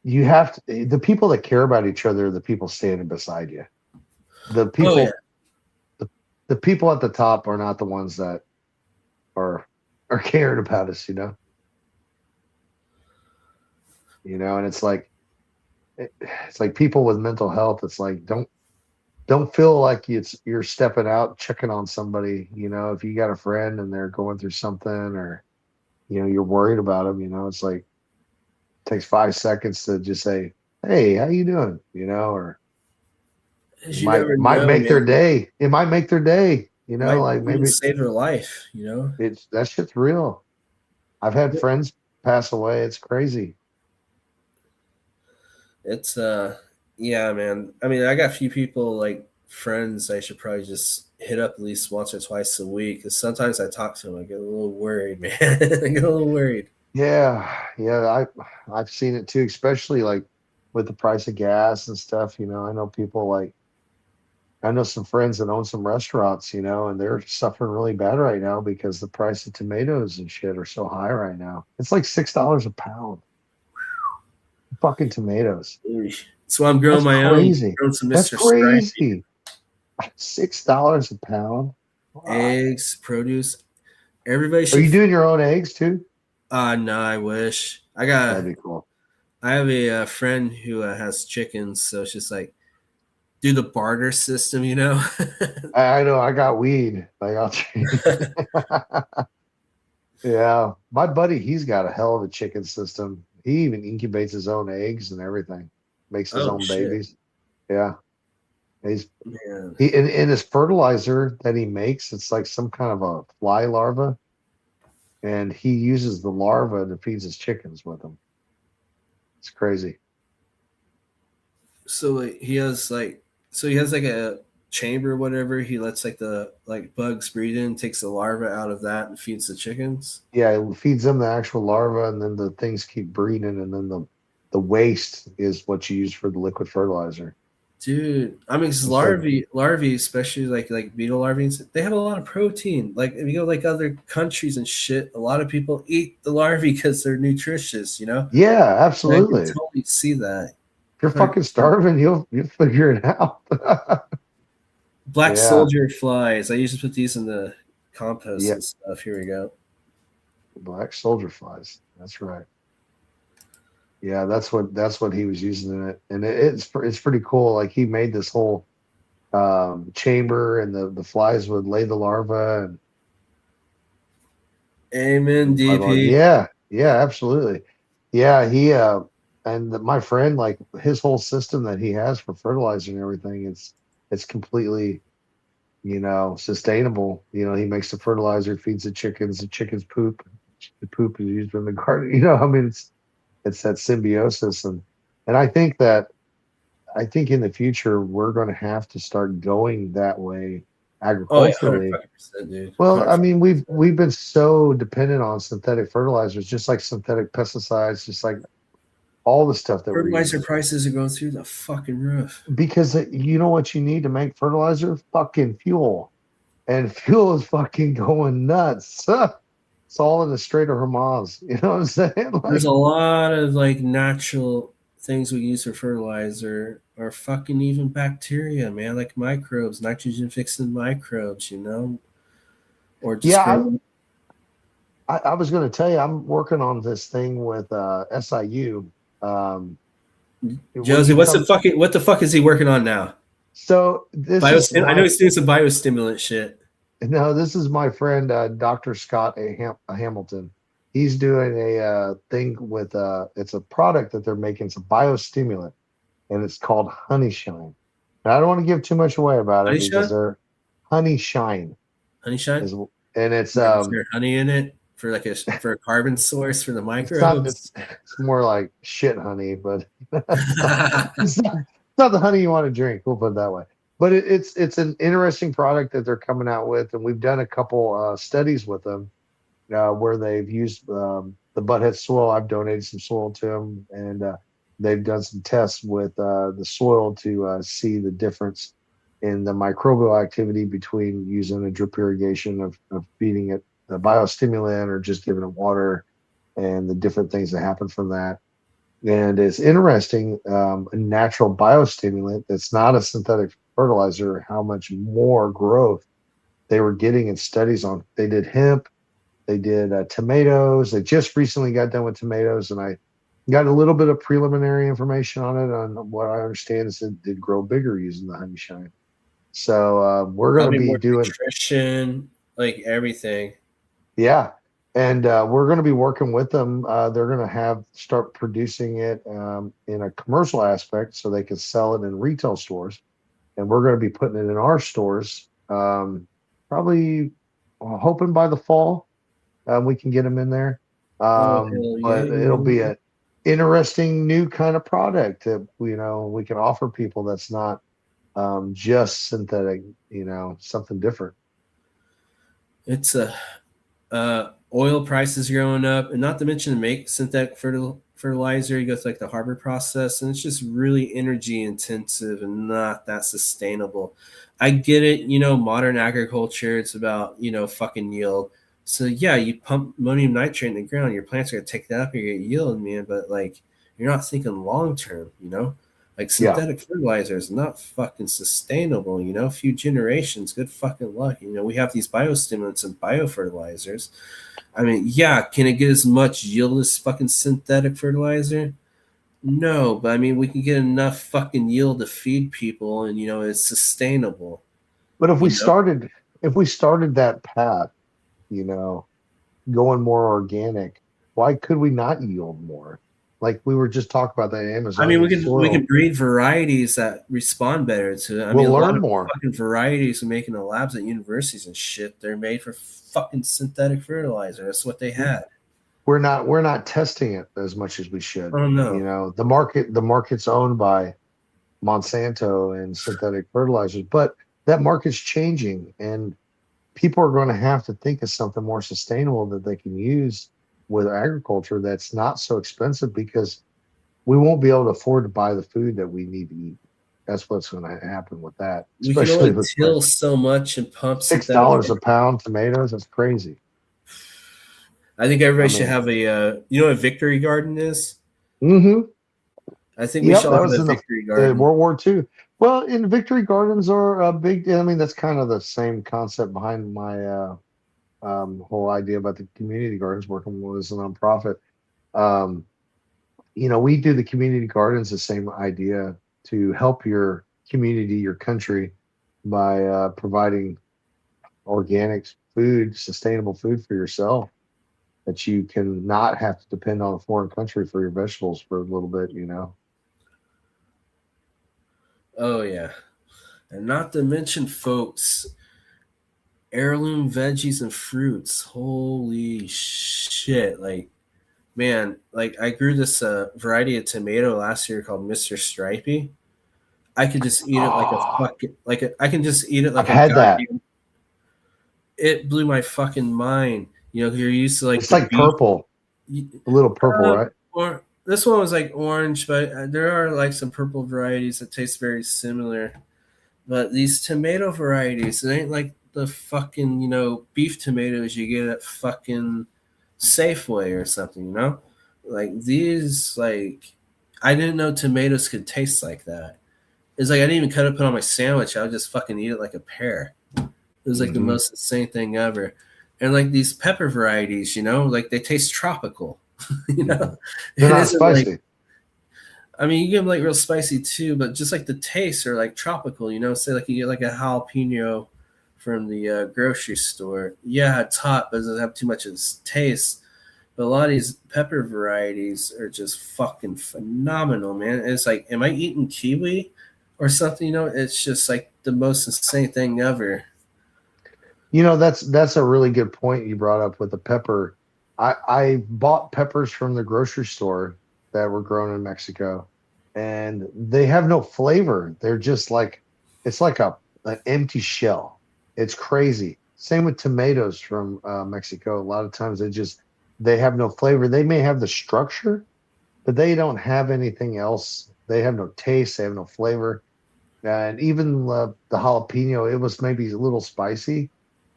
you have to, the people that care about each other are the people standing beside you. The Oh yeah. people the, the people at the top are not the ones that are caring about us, and it's like people with mental health. It's like, don't feel like you're stepping out checking on somebody. If you got a friend and they're going through something, or you're worried about them, it's like, it takes 5 seconds to just say, hey, how you doing, or it 'Cause you might never might know, make their man. day. It might make their day, Might like, even maybe save their life, it's that shit's real. I've had friends pass away. It's crazy. It's yeah, man. I mean, I got a few people like friends I should probably just hit up at least once or twice a week. Because sometimes I talk to them, I get a little worried, man. I get a little worried. Yeah, I've seen it too, especially like with the price of gas and stuff. I know people, like, I know some friends that own some restaurants, and they're suffering really bad right now because the price of tomatoes and shit are so high right now. It's like $6 a pound. Fucking tomatoes. Eesh. So I'm growing That's my own, crazy. growing some That's Mr. Stripey crazy. $6 a pound. Wow. eggs, produce. Everybody Are should. you doing your own eggs too? No, I wish. That'd be cool. I have a, friend who has chickens, so it's just like do the barter system. I know. I got weed. Like, I'll Yeah, my buddy, he's got a hell of a chicken system. He even incubates his own eggs and everything, makes his Oh own shit, babies. Yeah, he's man. he in his fertilizer that he makes, it's like some kind of a fly larva, and he uses the larva to feed his chickens with them. It's crazy. So like, he has like a chamber or whatever. He lets like the like bugs breed in, takes the larva out of that, and feeds the chickens. Yeah, it feeds them the actual larva, and then the things keep breeding, and then the waste is what you use for the liquid fertilizer. Dude, I mean, 'cause It's like, larvae, especially like beetle larvae, they have a lot of protein. Like if you go like other countries and shit, a lot of people eat the larvae because they're nutritious. yeah, And I can absolutely. If totally see that. you're fucking 100%. starving, you'll figure it out. Black Yeah, soldier flies. I usually put these in the compost yeah. and stuff. Here we go. Black soldier flies. That's right. Yeah, that's what he was using in it, and it's pretty cool. Like, he made this whole chamber, and the flies would lay the larva, and Amen, DP. yeah, yeah, absolutely. Yeah, my friend, like, his whole system that he has for fertilizer and everything, it's completely, sustainable. He makes the fertilizer, feeds the chickens poop. The poop is used in the garden. I mean, it's that symbiosis, and I think in the future we're going to have to start going that way Oh yeah, agriculturally. 100%, dude. Well, I 100%. mean, we've been so dependent on synthetic fertilizers, just like synthetic pesticides, just like all the stuff that we're Fertilizer using. prices are going through the fucking roof. Because you know what you need to make fertilizer? Fucking fuel. And fuel is fucking going nuts. It's all in the Strait of Hormuz. You know what I'm saying? There's Like, a lot of like natural things we use for fertilizer, or fucking even bacteria, man, like microbes, nitrogen fixing microbes, or just yeah, creating. I was going to tell you, I'm working on this thing with SIU. When Josie, you come, what the fuck is he working on now? so this is I know my he's doing some biostimulant shit. no, this is my friend Dr. Scott Hamilton. He's doing a thing with it's a product that they're making. It's a biostimulant, and it's called Honey Shine. Now, I don't want to give too much away about it Honey because shine? they're Honey Shine Honey shine? is, and it's Like, is there honey in it for for a carbon source for the it's not microbes? it's more like shit honey, but it's not the honey you want to drink. We'll put it that way. But it's an interesting product that they're coming out with, and we've done a couple studies with them where they've used the Buttheadz soil. I've donated some soil to them, and they've done some tests with the soil to see the difference in the microbial activity between using a drip irrigation of feeding it a biostimulant or just giving it water, and the different things that happen from that. And it's interesting, a natural biostimulant that's not a synthetic fertilizer, how much more growth they were getting in studies on. They did hemp, they did tomatoes. They just recently got done with tomatoes, and I got a little bit of preliminary information on it. On what I understand is it did grow bigger using the honey shine. So we're going to Probably be more doing, nutrition, like everything. yeah, and we're going to be working with them. They're going to start producing it in a commercial aspect, so they can sell it in retail stores, and we're going to be putting it in our stores. Probably hoping by the fall we can get them in there. Oh hell But it'll be yeah! a interesting new kind of product that we can offer people that's not just synthetic. Something different. It's a oil prices going up, and not to mention to make synthetic fertilizer, you go through like the harbor process, and it's just really energy intensive and not that sustainable. I get it, modern agriculture, it's about fucking yield. So yeah, you pump ammonium nitrate in the ground, your plants are gonna take that up, you get yield, man. But like, you're not thinking long term. Like Yeah. synthetic fertilizer is not fucking sustainable. A few generations, good fucking luck. We have these biostimulants and biofertilizers. I mean, yeah, can it get as much yield as fucking synthetic fertilizer? No, but I mean, we can get enough fucking yield to feed people, and it's sustainable. But You know, if we started that path, you know, going more organic, why could we not yield more? Like we were just talking about that I mean, Amazonian we soil. can breed varieties that respond better to it. I mean, We'll a lot learn of more. fucking varieties we make in the labs at universities and shit, they're made for fucking synthetic fertilizer. That's what they had. We're not testing it as much as we should. Oh no. The market's owned by Monsanto and synthetic fertilizers, but that market's changing, and people are going to have to think of something more sustainable that they can use with agriculture that's not so expensive, because we won't be able to afford to buy the food that we need to eat. That's what's going to happen with that, We can especially only with till so much and pump six synthetic. dollars a pound tomatoes. That's crazy. I think I everybody should mean, have you know what a victory garden is? mm-hmm. I think we Yep, should all that have was a in victory the garden. World War II. Well, in Victory Gardens are a big. I mean, that's kind of the same concept behind my whole idea about the community gardens, working with as a nonprofit. Um, we do the community gardens the same idea to help your community, your country, by providing organic food, sustainable food for yourself, that you can not have to depend on a foreign country for your vegetables for a little bit. Oh yeah. And not to mention, folks, heirloom veggies and fruits. Holy shit. Like, man, like I grew this variety of tomato last year called Mr. Stripey. I could just eat it like a Oh, fucking I can just eat it I've like a had that. goddamn. It blew my fucking mind. You're used to like It's the like beef. purple, a little purple, Uh, right? or this one was like orange, but there are like some purple varieties that taste very similar. But these tomato varieties, it ain't like the fucking beef tomatoes you get at fucking Safeway or something, you know? Like these, like I didn't know tomatoes could taste like that. It's like I didn't even cut it, put it on my sandwich. I would just fucking eat it like a pear. It was like the Hmm. most insane thing ever. And like these pepper varieties, you know, like they taste tropical. You Hmm. know, They're it not isn't like, spicy. I mean, you get them like real spicy too, but just like the tastes are like tropical. You know, say like you get like a jalapeno from the grocery store. Yeah, it's hot, but it doesn't have too much of its taste. But a lot of these pepper varieties are just fucking phenomenal, man. It's like, am I eating kiwi or something? You know, it's just like the most insane thing ever. That's a really good point you brought up with the pepper. I bought peppers from the grocery store that were grown in Mexico, and they have no flavor. They're just like it's like an empty shell. It's crazy. Same with tomatoes from Mexico. A lot of times they have no flavor. They may have the structure, but they don't have anything else. They have no taste. They have no flavor. And even the jalapeno, it was maybe a little spicy,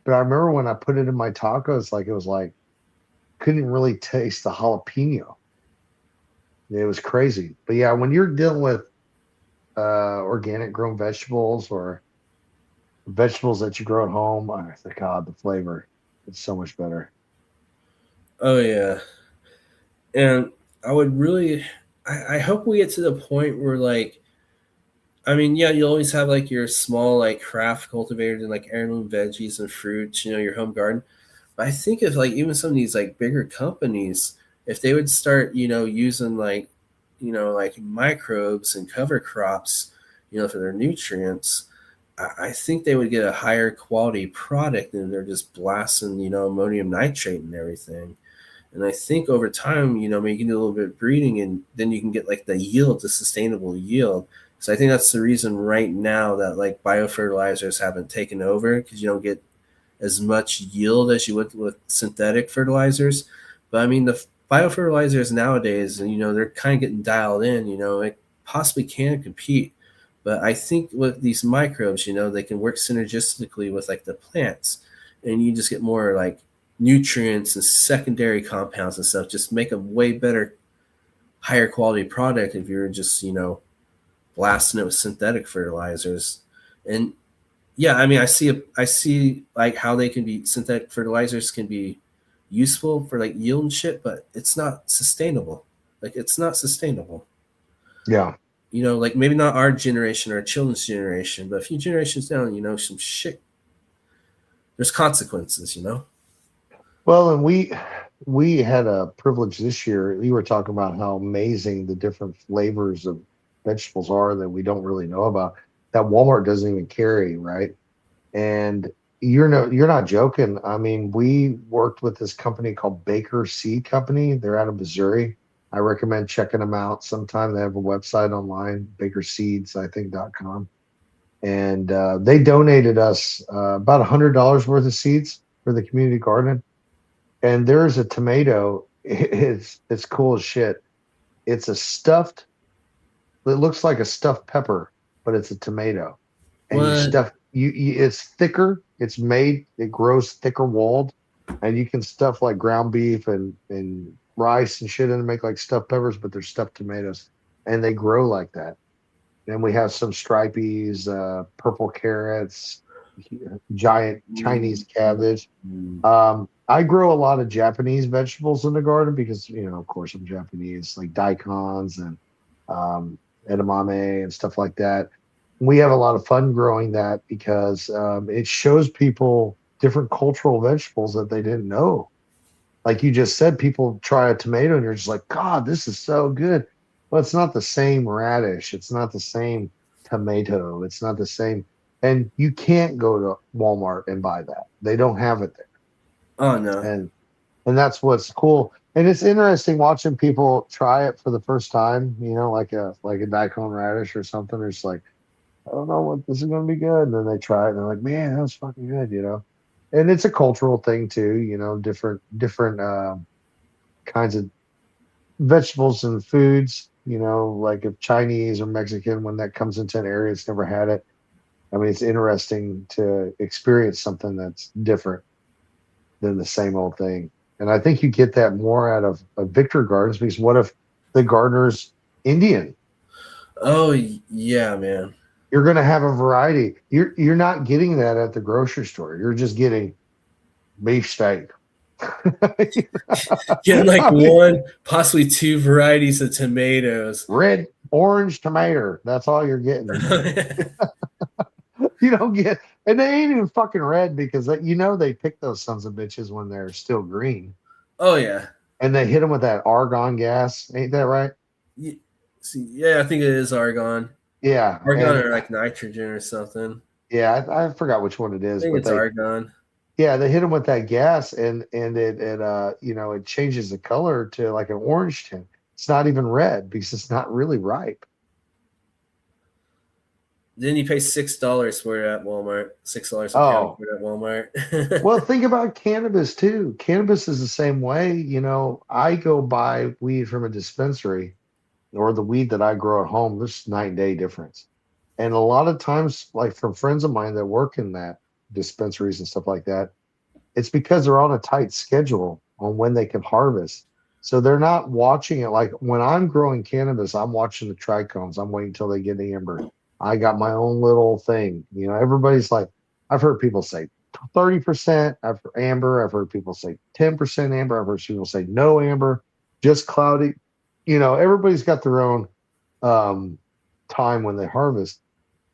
but I remember when I put it in my tacos, like it was like couldn't really taste the jalapeno. It was crazy. But yeah, when you're dealing with organic grown vegetables or vegetables that you grow at home, I think God, the flavor it's so much better. Oh yeah, and I would really, I hope we get to the point where like, I mean, yeah, you always have like your small like craft cultivators and like heirloom veggies and fruits, you know, your home garden. But I think if like even some of these like bigger companies, if they would start, you know, using like, you know, like microbes and cover crops, you know, for their nutrients, I think they would get a higher quality product than they're just blasting, you know, ammonium nitrate and everything. And I think over time, you know, maybe you can do a little bit of breeding and then you can get like the yield, the sustainable yield. So I think that's the reason right now that like biofertilizers haven't taken over because you don't get as much yield as you would with synthetic fertilizers. But I mean, the biofertilizers nowadays, you know, they're kind of getting dialed in, you know, it possibly can compete. But I think with these microbes, you know, they can work synergistically with like the plants and you just get more like nutrients and secondary compounds and stuff, just make a way better, higher quality product if you're just, you know, blasting it with synthetic fertilizers. And yeah, I mean, I see like how they can be synthetic fertilizers can be useful for like yield and shit, but it's not sustainable. Like it's not sustainable. Yeah. You know, like maybe not our generation or our children's generation, but a few generations down, you know, some shit. There's consequences, you know. Well, and we had a privilege this year. You were talking about how amazing the different flavors of vegetables are that we don't really know about that Walmart doesn't even carry, right? And you're not joking. I mean, we worked with this company called Baker Seed Company. They're out of Missouri. I recommend checking them out sometime. They have a website online, bakerseeds, I think.com. And they donated us about $100 worth of seeds for the community garden. And there's a tomato. It's cool as shit. It's a stuffed. It looks like a stuffed pepper, but it's a tomato. And you What? stuff it's thicker. It's made. It grows thicker walled, and you can stuff like ground beef and rice and shit in and make like stuffed peppers, but they're stuffed tomatoes, and they grow like that. Then we have some stripies, purple carrots, giant Chinese cabbage. I grow a lot of Japanese vegetables in the garden because, of course, I'm Japanese, like daikons and um, edamame and stuff like that. We have a lot of fun growing that because it shows people different cultural vegetables that they didn't know. Like you just said, people try a tomato and you're just like, God, this is so good. Well, it's not the same radish. It's not the same tomato. It's not the same. And you can't go to Walmart and buy that. They don't have it there. Oh no. And that's what's cool. And it's interesting watching people try it for the first time, like a daikon radish or something. It's like, I don't know what this is gonna be good. And then they try it and they're like, man, that was fucking good. And it's a cultural thing too, different kinds of vegetables and foods, like if Chinese or Mexican, when that comes into an area it's never had it. I mean, it's interesting to experience something that's different than the same old thing. And I think you get that more out of Victor Gardens, because what if the gardener's Indian? Oh yeah, man. You're going to have a variety. You're not getting that at the grocery store. You're just getting beefsteak. Getting like I mean, one, possibly two varieties of tomatoes. red, orange, tomato. That's all you're getting. You don't get, and they ain't even fucking red, because they pick those sons of bitches when they're still green, Oh yeah. and they hit them with that argon gas. Ain't that right? See, yeah, I think it is argon. Yeah, Argon and or like nitrogen or something. yeah, I forgot which one it I is, think but it's argon. they hit them with that gas, and it changes the color to like an orange tint. It's not even red because it's not really ripe. Then you pay $6 for it at Walmart. $6 a pound Oh, for it at Walmart. well, think about cannabis too. Cannabis is the same way. I go buy weed from a dispensary, or the weed that I grow at home. There's night and day difference. And a lot of times, like from friends of mine that work in that dispensaries and stuff like that, it's because they're on a tight schedule on when they can harvest. So they're not watching it. Like when I'm growing cannabis, I'm watching the trichomes. I'm waiting until they get amber. I got my own little thing. Everybody's like, I've heard people say 30% amber. I've heard people say 10% amber. I've heard people say no amber, just cloudy. Everybody's got their own um, time when they harvest.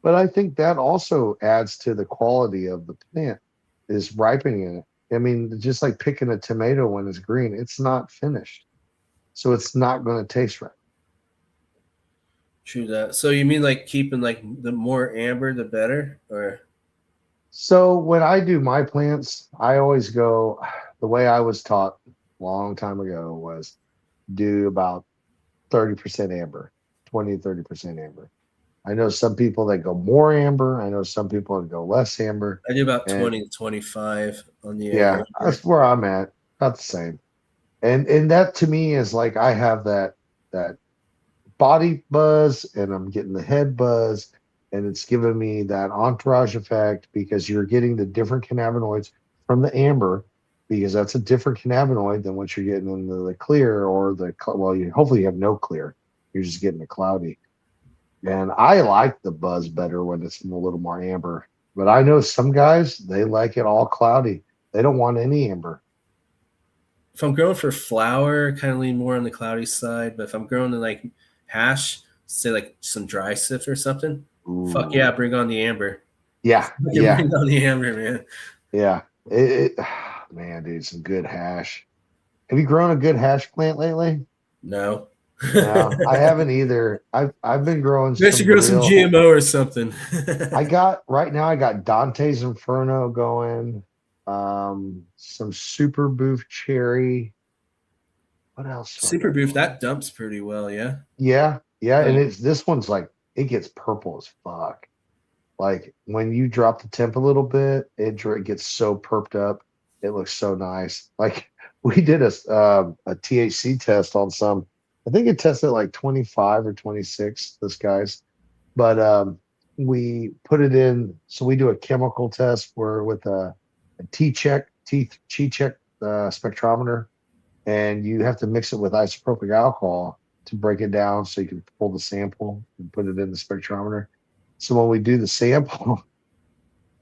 But I think that also adds to the quality of the plant, is ripening it. I mean, just like picking a tomato when it's green, it's not finished. So it's not going to taste right. True that. So you mean like keeping like the more amber the better, or So when I do my plants, I always go, the way I was taught a long time ago was do about 30% amber, 20 to 30% amber. I know some people that go more amber. I know some people that go less amber. I do about And 20 to 25 on the yeah, amber. that's where I'm at. About the same. And that to me is like I have that body buzz, and I'm getting the head buzz, and it's giving me that entourage effect, because you're getting the different cannabinoids from the amber, because that's a different cannabinoid than what you're getting in the clear, or hopefully you have no clear. You're just getting the cloudy. And I like the buzz better when it's a little more amber. But I know some guys, they like it all cloudy. They don't want any amber. If I'm growing for flower, kind of lean more on the cloudy side. But if I'm growing to like hash, say like some dry sift or something, fuck yeah, Ooh. bring on the amber. Yeah, yeah, Bring on the amber, man. yeah. Man, dude, some good hash. Have you grown a good hash plant lately? No. No, I haven't either. I've been growing Maybe I should some grow some real. GMO or something. Right now I got Dante's Inferno going, some super boof cherry. What else do I Super got boof, going? that dumps pretty well, yeah. Yeah, yeah, Oh, and this one's like, it gets purple as fuck. Like when you drop the temp a little bit, it gets so perked up. It looks so nice. Like we did a THC test on some. I think it tested like 25 or 26. This guy's, but we put it in. So we do a chemical test where with a T check spectrometer, and you have to mix it with isopropyl alcohol to break it down, so you can pull the sample and put it in the spectrometer. So when we do the sample,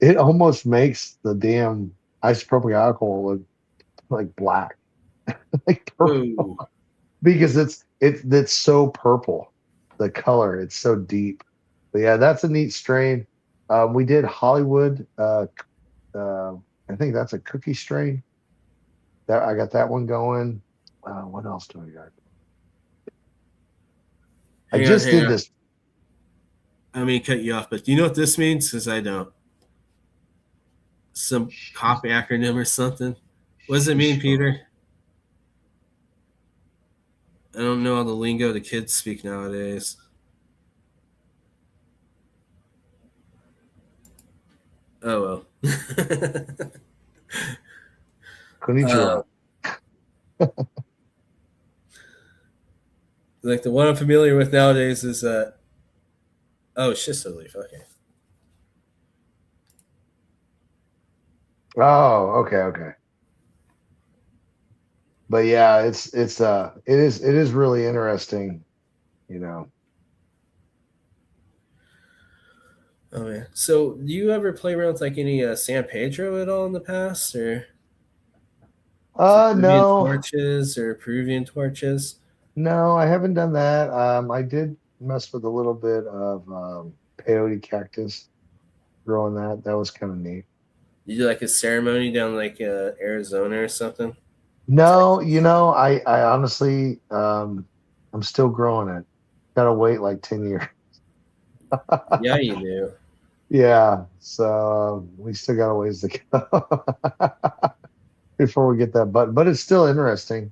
it almost makes the damn isopropyl alcohol look like black, like purple, whoa. because it's so purple. The color, it's so deep. But yeah, that's a neat strain. We did Hollywood. Uh, I think that's a cookie strain. That I got that one going. What else do I got? I Hang on, just hang did on. this. I mean, cut you off, but do you know what this means? Because I don't. Some cop acronym or something. What does it mean, Peter? I don't know all the lingo the kids speak nowadays. Oh well. uh, Konnichiwa. like the one I'm familiar with nowadays is oh, shiso leaf. Okay. Oh, okay, okay. but yeah, it is really interesting, you know. Oh yeah. So, do you ever play around with like any San Pedro at all in the past, or Peruvian No, torches or Peruvian torches? no, I haven't done that. I did mess with a little bit of peyote cactus, growing that. That was kind of neat. You do like a ceremony down like Arizona or something? No, Texas? I honestly, I'm still growing it. Gotta wait like 10 years. Yeah, you do. Yeah, so we still got a ways to go before we get that button. But it's still interesting,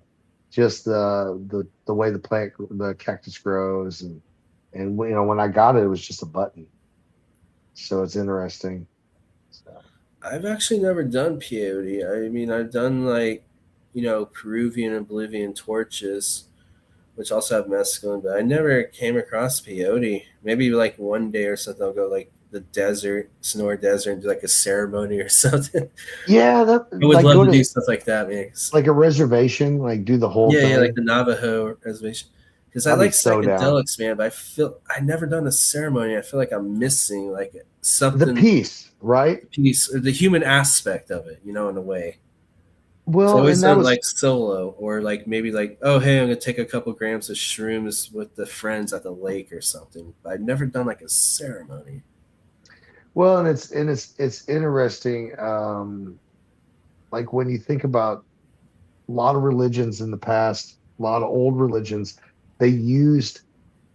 just the way the cactus grows, and when I got it, it was just a button. So it's interesting. So I've actually never done peyote. I mean, I've done like, Peruvian and Bolivian torches, which also have mescaline, but I never came across peyote. Maybe like one day or something, I'll go like the desert, Sonora Desert, and do like a ceremony or something. yeah, that I would like love go to do to stuff like that, man. 'Cause- like a reservation, like do the whole Yeah, yeah, like thing. the Navajo reservation. Because I I'd be like so down. psychedelics, man, but I never done a ceremony. I feel like I'm missing like The something, piece, right? piece, or the human aspect of it, in a way. So I Well, always and that done was like solo, or like maybe like, oh hey, I'm gonna take a couple grams of shrooms with the friends at the lake or something. But I've never done like a ceremony. well, and it's interesting. Like when you think about a lot of religions in the past, a lot of old religions, they used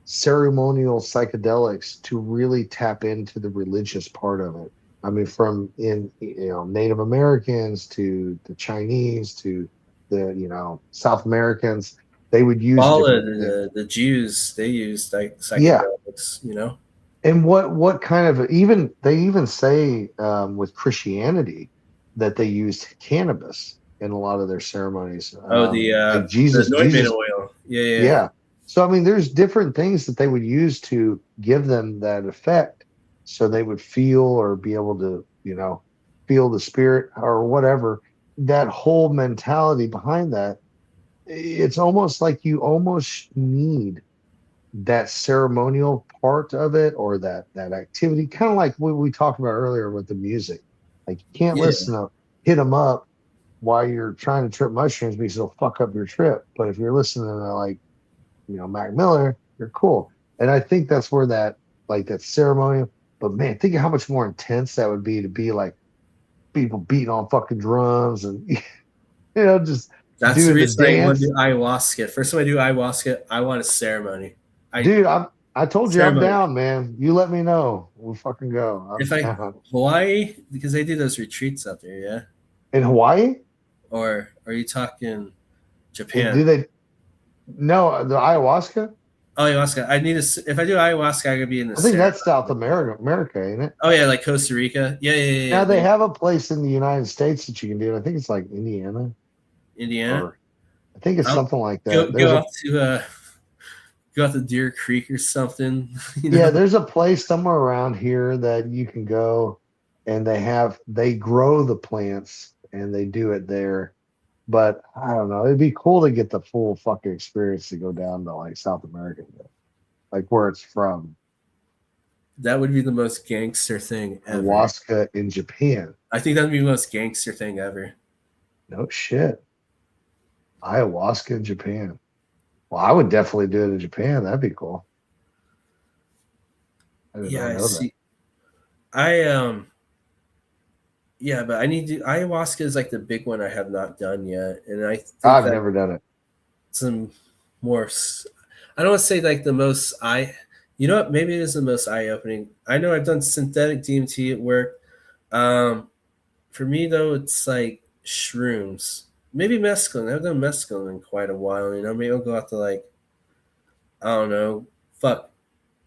ceremonial psychedelics to really tap into the religious part of it. I mean, from in Native Americans to the Chinese to the South Americans, they would use All of different things. the Jews, they used like Yeah, psychedelics. and what kind of even they even say with Christianity that they used cannabis in a lot of their ceremonies. Oh, Like the Jesus, anointment Jesus, oil. Yeah, yeah. yeah. So I mean, there's different things that they would use to give them that effect, so they would feel or be able to, feel the spirit or whatever. That whole mentality behind that, it's almost like you almost need that ceremonial part of it or that activity, kind of like what we talked about earlier with the music. Like you can't Yeah, listen to hit them up while you're trying to trip mushrooms because it'll fuck up your trip. But if you're listening to like Mac Miller, you're cool. And I think that's where that ceremonial. But man, think of how much more intense that would be to be like people beating on fucking drums and just that's the doing the reason I want to dance. do ayahuasca. First time I do ayahuasca, I want a ceremony. I Dude, I told you I'm ceremony. down, man. You let me know. We'll fucking go. I'm If I down. Hawaii, because they do those retreats out there, yeah. In Hawaii? Or are you talking Do Japan? they no the ayahuasca? Oh, ayahuasca. I need a. If I do ayahuasca, I gotta be in the I think ceremony. that's South America, ain't it? Oh yeah, like Costa Rica. Yeah, yeah, yeah, Now yeah. they have a place in the United States that you can do it. I think it's like Indiana, Indiana. or I think it's I'll something like go that. go out to go out to Deer Creek or something. You Yeah, know. there's a place somewhere around here that you can go, and they grow the plants and they do it there. But I don't know. It'd be cool to get the full fucking experience to go down to like South America, like where it's from. That would be the most gangster thing ever. Ayahuasca in Japan. I think that'd be the most gangster thing ever. No shit. Ayahuasca in Japan. Well, I would definitely do it in Japan. That'd be cool. I did Yeah, not I know that. see. I. Yeah, but I need to. Ayahuasca is like the big one I have not done yet, and I think I've that never done it. some more. I don't want to say like the most eye. You know what? Maybe it is the most eye opening. I know I've done synthetic DMT at work. Um, for me though, it's like shrooms. Maybe mescaline. I haven't done mescaline in quite a while. Maybe I'll go out to like, I don't know. Fuck.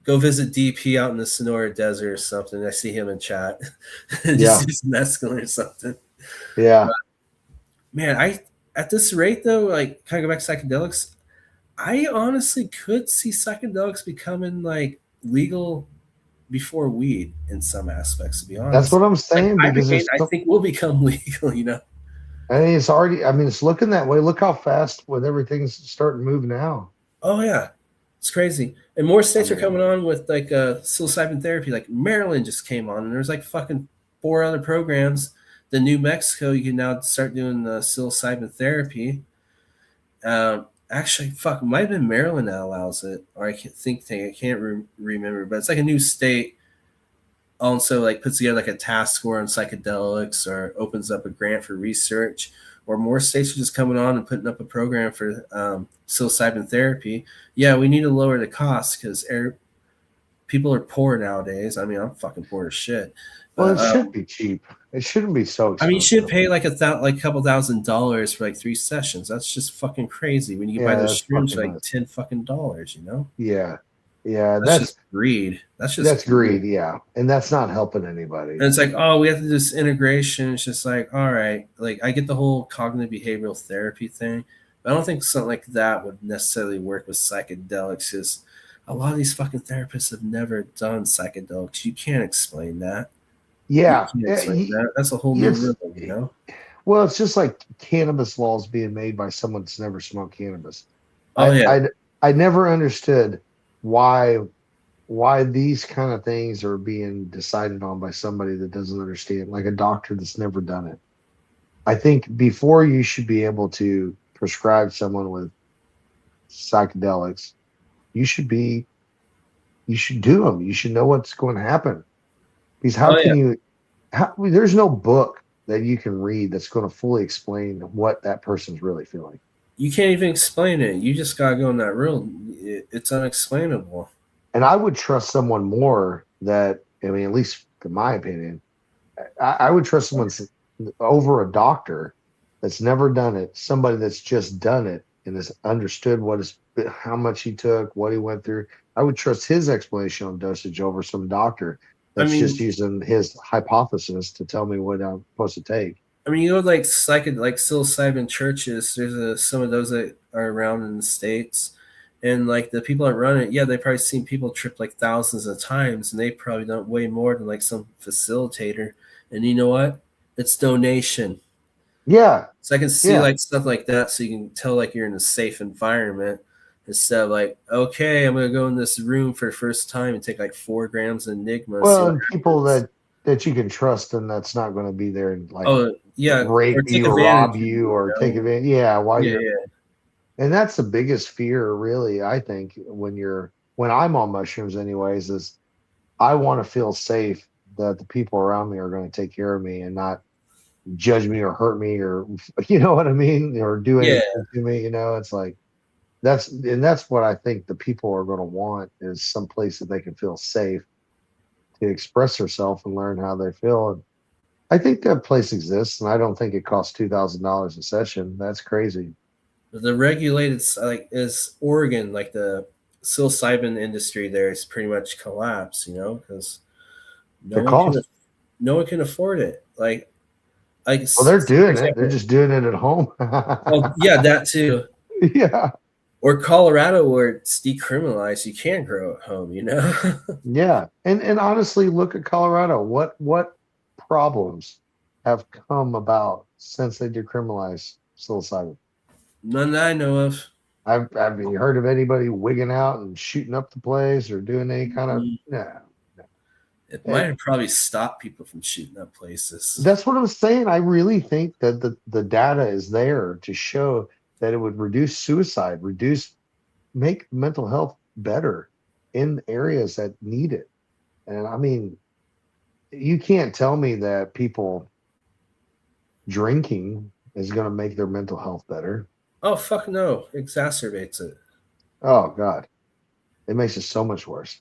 Go visit DP out in the Sonora Desert or something. I see him in chat. Just Yeah. do some mescaline or something. Yeah. Man, I at this rate though, like kind of go back to psychedelics. I honestly could see psychedelics becoming like legal before weed in some aspects. To be That's honest, what I'm like saying because ibogaine, there's I think will become legal. I mean, it's already. I mean, it's looking that way. Look how fast with everything's starting to move now. Oh yeah, it's crazy. And more I states are mean, coming on with like psilocybin therapy. Like Maryland just came on, and there's like fucking 4 other programs. The New Mexico, you can now start doing the psilocybin therapy. Actually, fuck, it might have been Maryland that allows it, or I can't I can't remember, but it's like a new state. Also, like puts together like a task force on psychedelics, or opens up a grant for research. Or more states are just coming on and putting up a program for psilocybin therapy. Yeah, we need to lower the cost because people are poor nowadays. I mean, I'm fucking poor as shit. well, it But should be cheap. It shouldn't be so I mean, you should expensive. pay like like a couple $1,000 for like 3 sessions. That's just fucking crazy. When you can buy Yeah, those that's shrooms fucking for like nuts. $10 fucking, you know? Yeah, yeah, That's just greed. That's that's just greed. greed. Yeah, and that's not helping anybody. And it's like, oh, we have to do this integration. It's just like, all right, like I get the whole cognitive behavioral therapy thing, but I don't think something like that would necessarily work with psychedelics. Because a lot of these fucking therapists have never done psychedelics. You can't explain that. You Yeah, can't explain that. That's a whole new it's rhythm, you know? well, it's just like cannabis laws being made by someone that's never smoked cannabis. Oh yeah, I never understood why these kind of things are being decided on by somebody that doesn't understand, like a doctor that's never done it. I think before you should be able to prescribe someone with psychedelics, you should be you should do them. You should know what's going to happen. Because how oh can yeah. you there's no book that you can read that's going to fully explain what that person's really feeling. You can't even explain it. You just gotta go in that room. It's unexplainable. And I would trust someone more that, I mean, at least in my opinion, I would trust someone over a doctor that's never done it, somebody that's just done it and has understood how much he took, what he went through. I would trust his explanation on dosage over some doctor I that's just mean, using his hypothesis to tell me what I'm supposed to take. you know, like like psilocybin churches. There's some of those that are around in the states, and like the people that run it, yeah, they probably seen people trip like thousands of times, and they probably done way more than like some facilitator. And you know what? It's donation. Yeah, So I can see yeah. like stuff like that, so you can tell like you're in a safe environment instead of like, okay, I'm gonna go in this room for the first time and take like 4 grams of Enigma and see Well, what and people happens. that you can trust and that's not going to be there and like Oh yeah, or rape take you or rob advantage of you you, you or take know? advantage. Yeah, while Yeah, you're, yeah. and that's the biggest fear, really. I think when I'm on mushrooms, anyways, is I want to feel safe that the people around me are going to take care of me and not judge me or hurt me or you know what I mean, or do Yeah. anything to me. You know, it's like that's what I think the people are going to want is some place that they can feel safe to express herself and learn how they feel. And I think that place exists, and I don't think it costs $2,000 a session. That's crazy. The regulated like is Oregon, like the psilocybin industry there is pretty much collapsed, you know, because no The one can cost. no one can afford it. Like Well, they're for doing it. They're example, just doing it at home. oh yeah, that too. Yeah, Or Colorado where it's decriminalized, you can grow at home, you know? yeah. And honestly, look at Colorado. What problems have come about since they decriminalized psilocybin? None that I know of. Have you heard of anybody wigging out and shooting up the place or doing any kind of Mm, no? it Eh, might have probably stopped people from shooting up places. That's what I was saying. I really think that the data is there to show that it would reduce suicide, make mental health better in areas that need it. And I mean, you can't tell me that people drinking is going to make their mental health better. Oh fuck no, exacerbates it. Oh God, it makes it so much worse.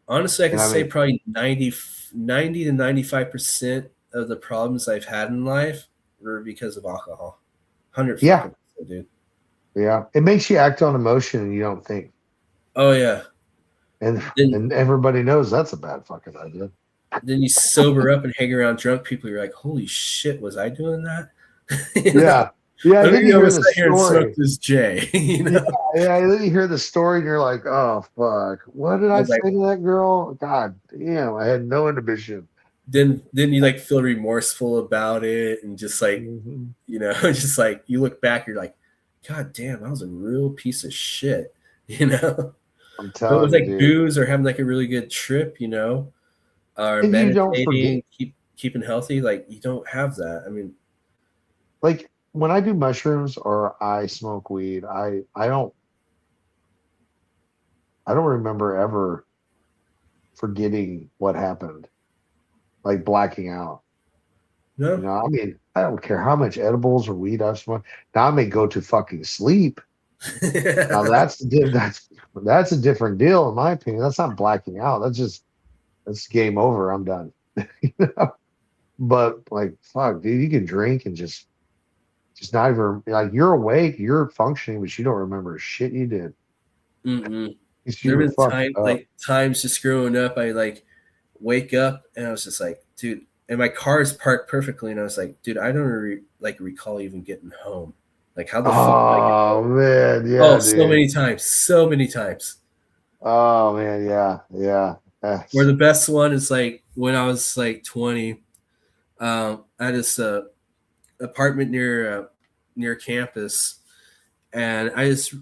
Honestly, I And could I say mean, probably 90 to 95% of the problems I've had in life were because of alcohol. 100 yeah, fucking percent, dude. yeah, it makes you act on emotion and you don't think. Oh yeah. And Then and everybody knows that's a bad fucking idea. then you sober up and hang around drunk people. You're like, holy shit, was I doing that? you know, Yeah, yeah. And let then me you go hear the sit here and smoke story. this J. you Yeah, know, yeah. And then you hear the story, and you're like, "Oh fuck, what did I I was like, say to that girl? God damn, I had no inhibition." then you like feel remorseful about it, and just like, Mhm. just like you look back, you're like, God damn, that was a real piece of shit, you know. I'm But with telling you, like dude. booze or having like a really good trip, or And you don't forget, meditating, keeping healthy, like you don't have that. I mean, like when I do mushrooms or I smoke weed, I don't remember ever forgetting what happened, like blacking out. no. I mean, I don't care how much edibles or weed I've smoked. Now I may go to fucking sleep. Now that's a different deal in my opinion. That's not blacking out. That's game over. I'm done. You know? But like fuck, dude, you can drink and just not even like you're awake, you're functioning, but you don't remember shit you did. Mm-mm. 'Cause you There were been fucked up. times just growing up, I like wake up and I was just like, dude, and my car is parked perfectly, and I was like, dude, I don't like recall even getting home. Like, how the fuck did I get home? Oh man, Oh, yeah, so dude. many times, so many times. Oh man, yeah, yeah. Where That's, the best one is like when I was like 20, I had this apartment near campus, and I just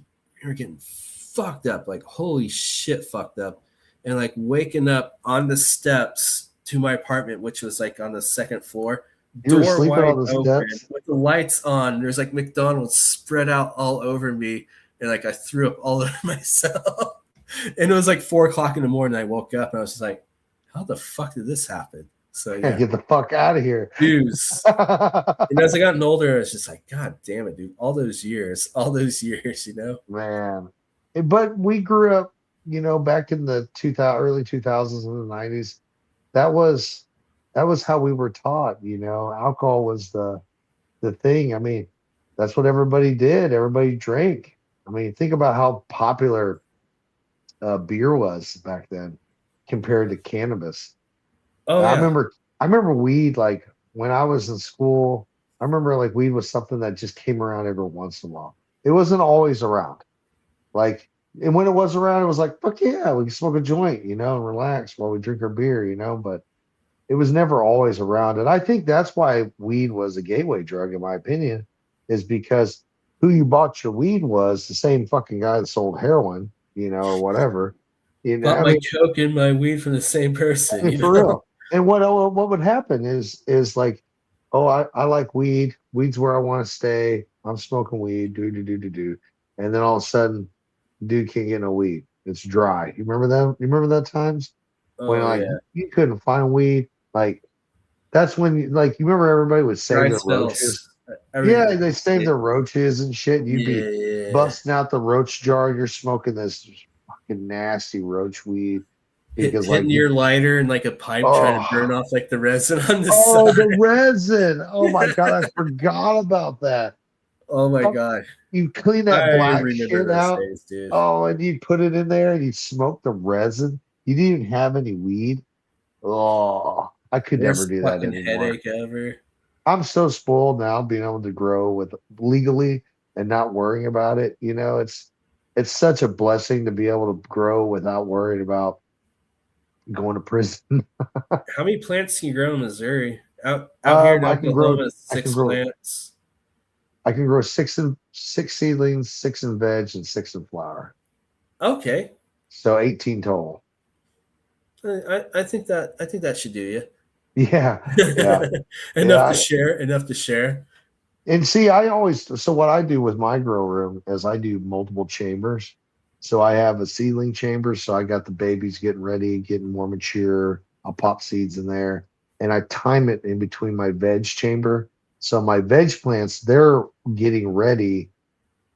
remember getting fucked up, like holy shit, fucked up, and like waking up on the steps to my apartment, which was like on the second floor, you were door sleeping wide on the open, steps. with the lights on. There's like McDonald's spread out all over me, and like I threw up all over myself. And it was like 4 o'clock in the morning. I woke up and I was just like, how the fuck did this happen? So yeah, Get the fuck out of here. dudes. And as I gotten older, I was just like, God damn it, dude! All those years. Man. But we grew up, back in the 2000 early 2000s and the 90s. That was that was how we were taught. Alcohol was the thing. I mean, that's what everybody did. Everybody drank. I mean, think about how popular beer was back then compared to cannabis. Oh I yeah. remember I remember weed like when I was in school. I remember like weed was something that just came around every once in a while. It wasn't always around. Like, and when it was around, it was like, fuck yeah, we can smoke a joint, and relax while we drink our beer. But it was never always around. And I think that's why weed was a gateway drug, in my opinion, is because who you bought your weed was the same fucking guy that sold heroin, or whatever. Bought I my mean, coke and my weed from the same I person, mean, you for know? real. And what would happen is like, oh, I like weed. Weed's where I want to stay. I'm smoking weed. Do. And then all of a sudden, dude can't get no weed. It's dry. You remember that? You remember that times when Oh like yeah. you couldn't find weed? Like that's when you remember everybody would save Dry their roaches. spells. Everything Yeah, was they saved sick. their roaches and shit. And you'd be Yeah. busting out the roach jar. And you're smoking this fucking nasty roach weed because Hitting like you, your lighter and like a pipe trying to burn oh, off like the resin on the oh, the side. resin. Oh my God, I forgot about that. Oh my Fuck, god. you clean I that black remember shit those out. days, dude. Oh, and you put it in there and you smoke the resin. You didn't even have any weed. Oh, I could never Worst do that fucking anymore. headache ever. I'm so spoiled now being able to grow with legally and not worrying about it. It's such a blessing to be able to grow without worrying about going to prison. How many plants can you grow in Missouri? Out here in I can grow Oklahoma, I can six grow plants. I can grow six seedlings, six in veg, and six in flower. Okay. So 18 total. I think that should do you. Yeah, yeah, Enough to yeah. share. Enough to share. And see, so what I do with my grow room is I do multiple chambers. So I have a seedling chamber. So I got the babies getting ready, getting more mature. I'll pop seeds in there and I time it in between my veg chamber. So my veg plants, they're getting ready,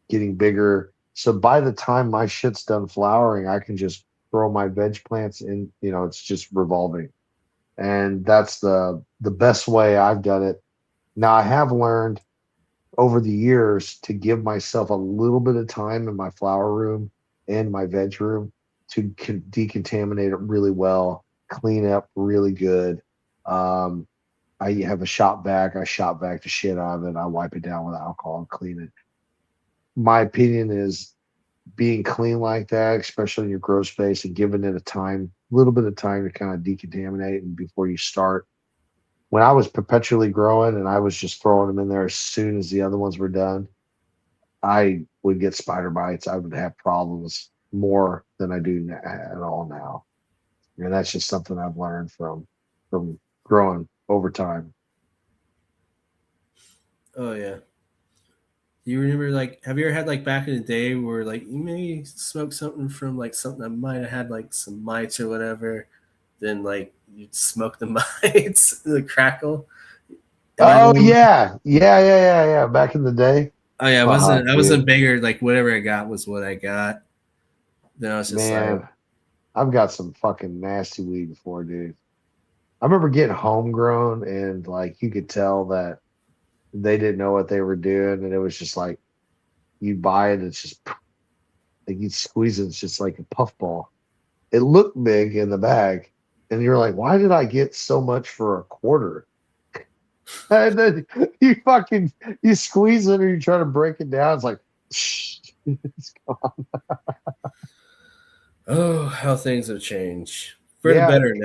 getting bigger. So by the time my shit's done flowering, I can just throw my veg plants in, it's just revolving. And that's the best way I've done it. Now I have learned over the years to give myself a little bit of time in my flower room and my veg room to decontaminate it really well, clean up really good. Um, I have a shop vac. I shop vac the shit out of it. I wipe it down with alcohol and clean it. My opinion is being clean like that, especially in your grow space, and giving it a little bit of time to kind of decontaminate and before you start. when I was perpetually growing and I was just throwing them in there as soon as the other ones were done, I would get spider bites. I would have problems more than I do at all now. And that's just something I've learned from growing over time. Oh yeah. Do you remember, like, have you ever had, like, back in the day where, like, you maybe smoked something from, like, something that might have had, like, some mites or whatever, then, like, you'd smoke the mites, the crackle? Am I the Oh one? yeah. Back in the day. Oh yeah, Fuck, I dude. wasn't bigger. Like, whatever I got was what I got. Then I was just like, Man, I've got some fucking nasty weed before, dude. I remember getting homegrown and like you could tell that they didn't know what they were doing, and it was just like you buy it, it's just like you squeeze it, it's just like a puffball. It looked big in the bag, and you're like, why did I get so much for a quarter? And then you squeeze it or you try to break it down. It's like it's gone. oh, how things have changed for the Yeah, better in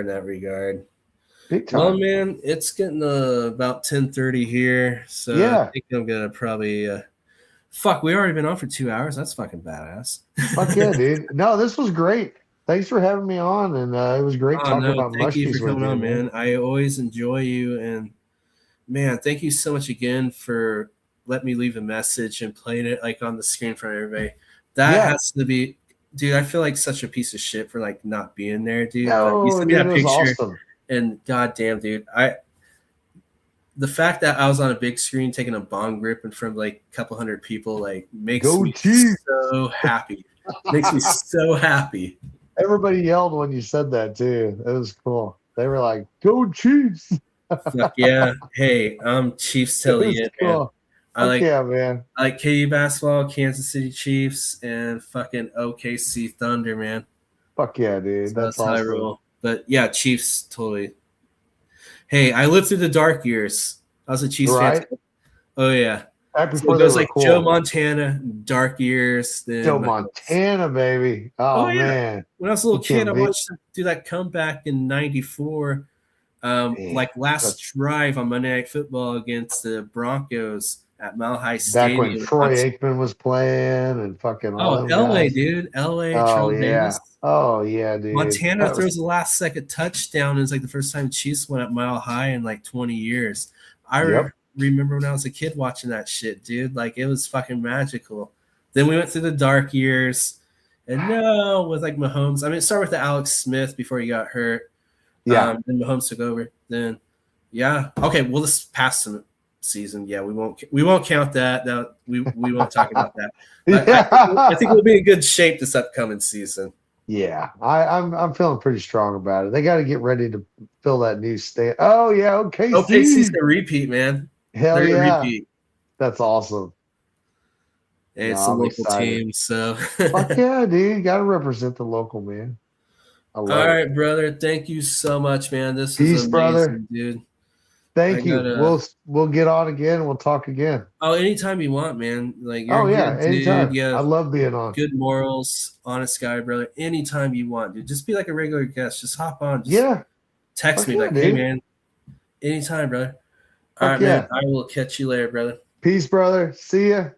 that regard. big Well, time. man, it's getting about 10:30 here, so I Yeah, think I'm gonna probably fuck. We already been on for 2 hours. That's fucking badass. fuck yeah, dude. No, this was great. Thanks for having me on, and it was great Oh talking no, about thank you for mushies with coming you, on, man. man. I always enjoy you, and man, thank you so much again for letting me leave a message and playing it like on the screen for everybody. That Yeah, has to be, dude. I feel like such a piece of shit for like not being there, dude. But you no, sent me dude, that it was picture, awesome. and goddamn, dude, the fact that I was on a big screen taking a bong rip in front of like a couple hundred people like makes Go me Chiefs! so happy. Makes me so happy. Everybody yelled when you said that too. It was cool. They were like, "Go Chiefs!" Fuck yeah. Hey, I'm Chiefs It till the was end, man. cool. I Fuck like yeah, man. I like KU basketball, Kansas City Chiefs, and fucking OKC Thunder, man. Fuck yeah, dude. So That's that's how I awesome. roll. But yeah, Chiefs totally. Hey, I lived through the dark years. I was a Chiefs fan. Right? Oh yeah. Back So it before they goes were like Joe cool. Montana, dark years, Joe then Mahomes. Montana, baby. Oh Oh yeah. man. When I was a You little kid, can't I beat watched him do that comeback in '94. man. Like last That's drive on Monday Night Football against the Broncos at Mile High back when Stadium. Troy Aikman was playing and fucking all Oh, them LA, guys. dude. LA, Oh Trail yeah. Davis. Oh yeah, dude. Montana That was throws a last second touchdown. It's like the first time Chiefs went up Mile High in like 20 years. yep. Remember when I was a kid watching that shit, dude. Like it was fucking magical. Then we went through the dark years. And no, with like Mahomes. I mean, it started with the Alex Smith before he got hurt. Yeah. Then Mahomes took over. Then, yeah. Okay, well, this past some season, yeah, we won't count that. That we won't talk about that. But I think Yeah. we'll be in good shape this upcoming season. Yeah. I'm feeling pretty strong about it. They got to get ready to fill that new stand. Oh yeah, OKC's OKC. gonna repeat, man. Hell They're gonna yeah. repeat. That's awesome. Hey, No, it's a I'm local excited. team, so. Fuck yeah, dude. Gotta represent the local, man. I All love it. right, brother. Thank you so much, man. This was Peace, brother. amazing, dude. I Thank you. gotta. We'll get on again. We'll talk again. Oh, anytime you want, man. Like you're Oh a yeah, good dude. anytime. You I have love being on. good morals, honest guy, brother. Anytime you want, dude. Just be like a regular guest. Just hop on. Just Yeah. text Fuck me yeah, like, hey, dude. man. Anytime, brother. All Fuck right, man. yeah. I will catch you later, brother. Peace, brother. See ya.